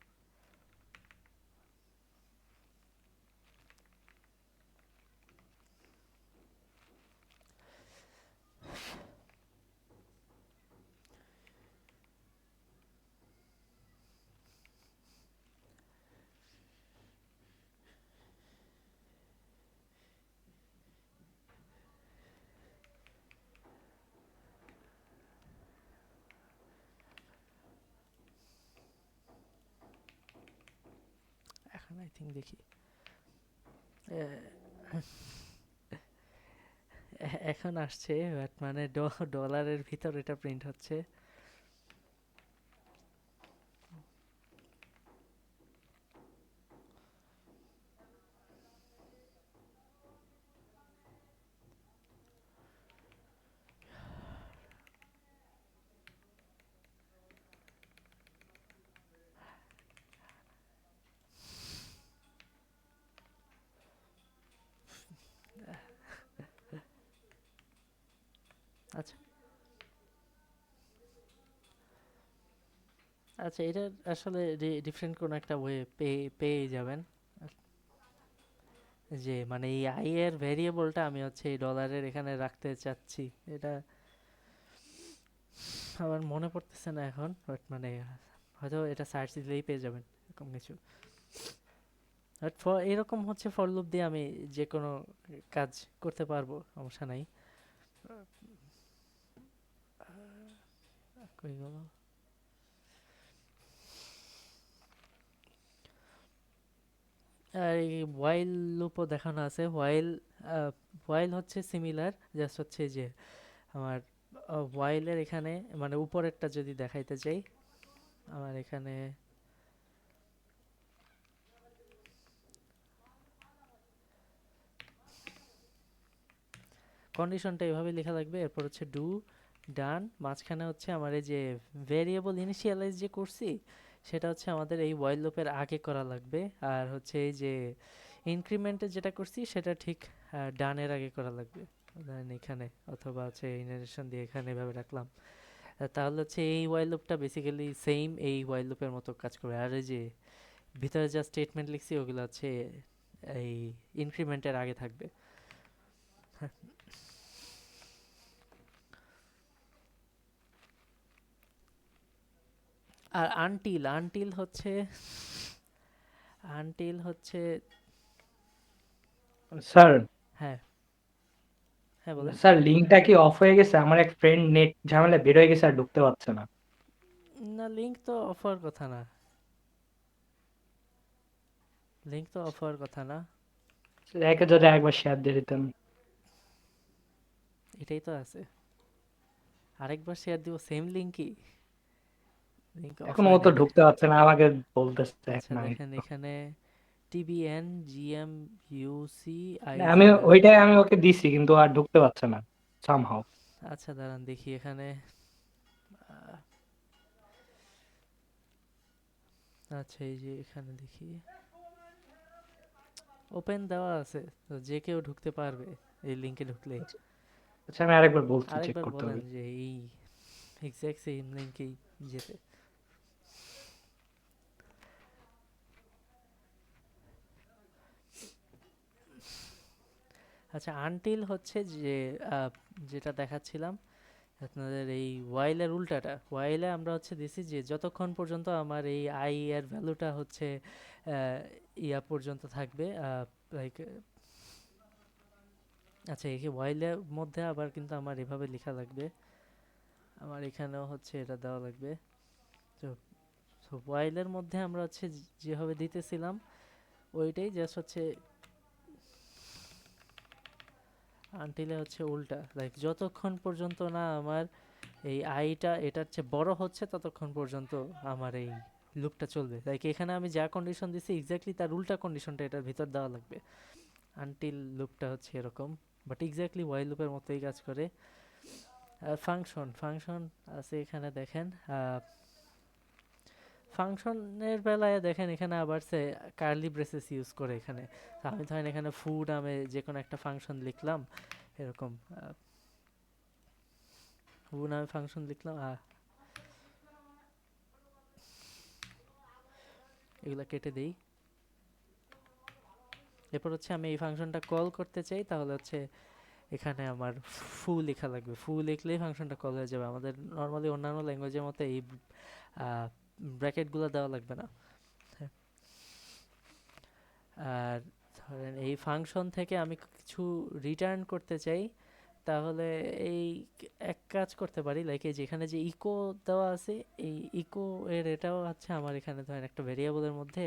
এখন আই থিঙ্ক দেখি। এখন আসছে, বাট মানে ডলারের ভিতর এটা প্রিন্ট হচ্ছে। আচ্ছা, আচ্ছা, এটা আসলে ডিফারেন্ট কোনো একটা ওয়ে পেয়ে যাবেন। যে মানে এই আই এর ভেরিয়েবলটা আমি হচ্ছে এই ডলারের এখানে রাখতে চাচ্ছি, এটা আমার মনে পড়তেছে না এখন, বাট মানে হয়তো এটা সার্চ দিলেই পেয়ে যাবেন এরকম কিছু। বাট ফর এরকম হচ্ছে ফর লুপ দিয়ে আমি যে কোনো কাজ করতে পারবো, সমস্যা নাই। কই গেল? আর এই ওয়াইল লুপও দেখানো আছে। ওয়াইল হচ্ছে সিমিলার, জাস্ট হচ্ছে যে আমার ওয়াইলের এখানে মানে উপরেরটা যদি দেখাইতে চাই, আমার এখানে কন্ডিশনটা এভাবে লেখা লাগবে, এরপর হচ্ছে ডু ডান, মাঝখানে হচ্ছে আমার এই যে ভেরিয়েবল ইনিশিয়ালাইজ যে করছি সেটা হচ্ছে আমাদের এই ওয়াইল লুপের আগে করা লাগবে। আর হচ্ছে এই যে ইনক্রিমেন্টে যেটা করছি সেটা ঠিক ডানের আগে করা লাগবে, ধরেন এখানে, অথবা হচ্ছে ইনারেশন দিয়ে এখানে এভাবে রাখলাম। তাহলে হচ্ছে এই ওয়াইল লুপটা বেসিক্যালি সেম এই ওয়াইল লুপের মতো কাজ করবে। আর এই যে ভিতরে যা স্টেটমেন্ট লিখছি ওগুলো হচ্ছে এই ইনক্রিমেন্টের আগে থাকবে। আর আনটিল আনটিল হচ্ছে আনটিল হচ্ছে স্যার, হ্যাঁ, হ্যাঁ বলেন। স্যার লিঙ্কটা কি অফ হয়ে গেছে? আমার এক ফ্রেন্ড নেট ঝামেলা বের হয়ে গেছে আর ঢুকতে পারছে না। না, লিঙ্ক তো অফ হওয়ার কথা না, লিঙ্ক তো অফ হওয়ার কথা না। একে যদি একবার শেয়ার দিয়ে দিতেন। এটাই তো আছে, আরেকবার শেয়ার দিব সেম লিঙ্কই, লিঙ্ক অফ এখন ও হয় তো নাই ঢুকতে পারছে না, আমাকে বলতেছে আচ্ছা এখন আমি দেখেন এখানে টিবিএন জিএমইউসি আমি আইজেড। ওইটাই আমি ওকে দিছি কিন্তু আর ঢুকতে পারছে না সামহাও। আচ্ছা দাঁড়ান দেখি এখানে। আহ, আচ্ছা এই যে এখানে দেখি ওপেন দেওয়া আছে, তো যে কেউ ঢুকতে পারবে এই লিঙ্কে ঢুকলেই। আচ্ছা আমি আরেকবার বলছি, চেক আরেকবার করতে বলেন হবে। যে এই এক্স্যাক্ট সেম লিঙ্কেই যেতে। আচ্ছা আনটিল হচ্ছে যে আহ, যেটা দেখাচ্ছিলাম আপনাদের এই ওয়াইলের উল্টাটা, ওয়াইলে আমরা হচ্ছে দিছি যে যতক্ষণ পর্যন্ত আমার এই আই এর ভ্যালুটা হচ্ছে ইয়া পর্যন্ত থাকবে, লাইক আচ্ছা এই ওয়াইলের মধ্যে আবার কিন্তু আমার এভাবে লেখা লাগবে, আমার এখানেও হচ্ছে এটা দেওয়া লাগবে। তো ওয়াইলের মধ্যে আমরা হচ্ছে যেভাবে দিতেছিলাম ওইটাই জাস্ট হচ্ছে আনটিলে হচ্ছে উল্টা, লাইক যতক্ষণ পর্যন্ত না আমার এই আইটা এটার চেয়ে বড় হচ্ছে ততক্ষণ পর্যন্ত আমার এই লুপটা চলবে। লাইক এখানে আমি যা কন্ডিশন দিছি এক্স্যাক্টলি তার উল্টা কন্ডিশনটা এটার ভিতর দেওয়া লাগবে। আনটিল লুপটা হচ্ছে এরকম, বাট এক্স্যাক্টলি ওয়াইল লুপের মতোই কাজ করে। ফাংশন ফাংশন আছে এখানে দেখেন, ফাংশনের বেলায় দেখেন এখানে আবার সে কার্লি ব্রেসেস ইউজ করে এখানে। তো আমি ধরেন এখানে ফু নামে যে কোনো একটা ফাংশন লিখলাম এরকম, ফু নামে ফাংশন লিখলাম, এগুলা কেটে দেই। এরপর হচ্ছে আমি এই ফাংশনটা কল করতে চাই, তাহলে হচ্ছে এখানে আমার ফু লেখা লাগবে, ফু লিখলেই ফাংশনটা কল হয়ে যাবে। আমাদের নর্মালি অন্যান্য ল্যাঙ্গুয়েজের মতো এই ব্র্যাকেটগুলো দেওয়া লাগবে না। হ্যাঁ, আর ধরেন এই ফাংশন থেকে আমি কিছু রিটার্ন করতে চাই, তাহলে এই এক কাজ করতে পারি, লাইক এই যেখানে যে ইকো দেওয়া আছে, এই ইকো এর এটাও হচ্ছে আমার এখানে ধরেন একটা ভেরিয়েবলের মধ্যে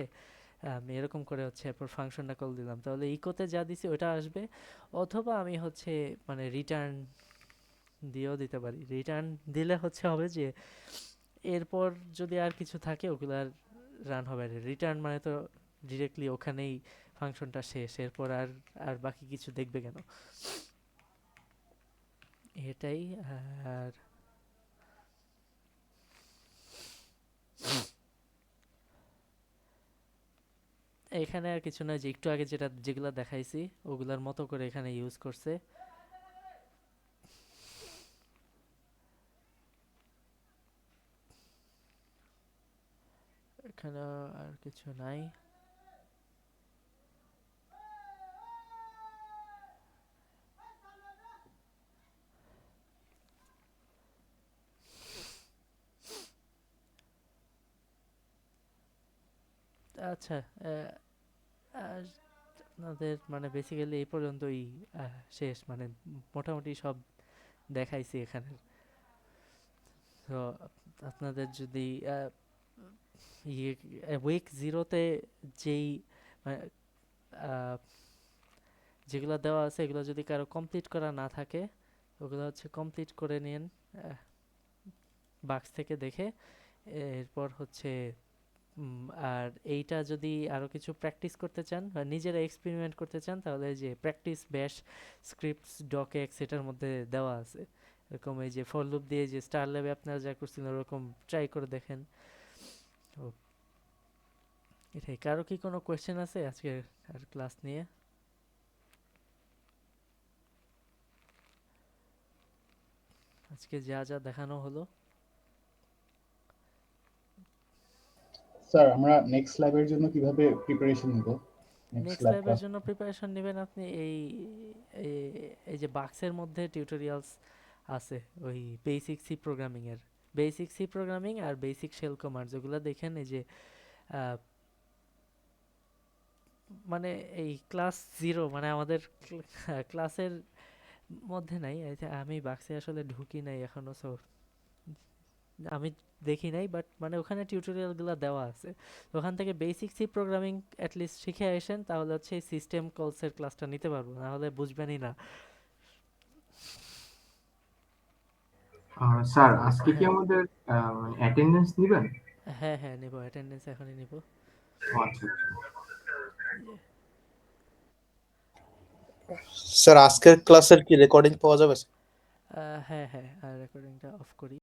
আমি এরকম করে হচ্ছে এরপর ফাংশনটা কল দিলাম, তাহলে ইকোতে যা দিছি ওটা আসবে। অথবা আমি হচ্ছে মানে রিটার্ন দিয়েও দিতে পারি, রিটার্ন দিলে হচ্ছে হবে যে এরপর যদি আর কিছু থাকে ওগুলো আর রান হবে না। রিটার্ন মানে তো ডিরেক্টলি ওখানেই ফাংশনটা শেষ, এরপর আর আর বাকি কিছু দেখবে কেন, এটাই। আর এখানে আর কিছু নয়, যে একটু আগে যেগুলা দেখাইছি ওগুলার মতো করে এখানে ইউজ করছে। এখানে আর কিছু নাই। আচ্ছা আর আপনাদের মানে বেসিক্যালি এই পর্যন্তই শেষ, মানে মোটামুটি সব দেখাইছি এখানে। তো আপনাদের যদি উইক জিরোতে যেই মানে, আহ, যেগুলো দেওয়া আছে এগুলো যদি কারো কমপ্লিট করা না থাকে, ওগুলো হচ্ছে কমপ্লিট করে নিন বাক্স থেকে দেখে। এরপর হচ্ছে আর এইটা যদি আরো কিছু প্র্যাকটিস করতে চান বা নিজেরা এক্সপেরিমেন্ট করতে চান, তাহলে যে প্র্যাকটিস ব্যাশ স্ক্রিপ্টস ডকেক্স এটার মধ্যে দেওয়া আছে। এরকম এই যে ফর লুপ দিয়ে যে স্টার ল্যাবে আপনারা যা করছিলেন ওরকম ট্রাই করে দেখেন। তো এটাই। কারো কি কোনো কোয়েশ্চেন আছে আজকের আর ক্লাস নিয়ে? আজকে যা যা দেখানো হলো। স্যার আমরা নেক্সট ল্যাবের জন্য কিভাবে প্রিপারেশন নিব? নেক্সট নেক্সট ল্যাব ল্যাবের ক্লাস। জন্য প্রিপারেশন নেবেন আপনি এই যে বাক্সের মধ্যে টিউটোরিয়ালস আছে, ওই বেসিক সি প্রোগ্রামিং এর, বেসিক সি প্রোগ্রামিং আর বেসিক শেল কমান্ড, যেগুলো দেখেন এই যে আহ, মানে এই ক্লাস জিরো মানে আমাদের ক্লাসের মধ্যে নাই। এই যে আমি বাক্সে আসলে ঢুকি নাই এখনো, সো আমি দেখি নাই, বাট মানে ওখানে টিউটোরিয়ালগুলো দেওয়া আছে। তো ওখান থেকে বেসিক সি প্রোগ্রামিং অ্যাটলিস্ট শিখে আসেন, তাহলে হচ্ছে এই সিস্টেম কলসের ক্লাসটা নিতে পারবো, না হলে বুঝবেনই না। স্যার আজকে কি হ্যাঁ আমাদের অ্যাটেন্ডেন্স নিবেন? হ্যাঁ হ্যাঁ নিব, অ্যাটেন্ডেন্স এখনই নিব। ও আচ্ছা আচ্ছা। স্যার আজকের ক্লাসের কি রেকর্ডিং পাওয়া যাবে? হ্যাঁ হ্যাঁ, আর রেকর্ডিংটা অফ করি।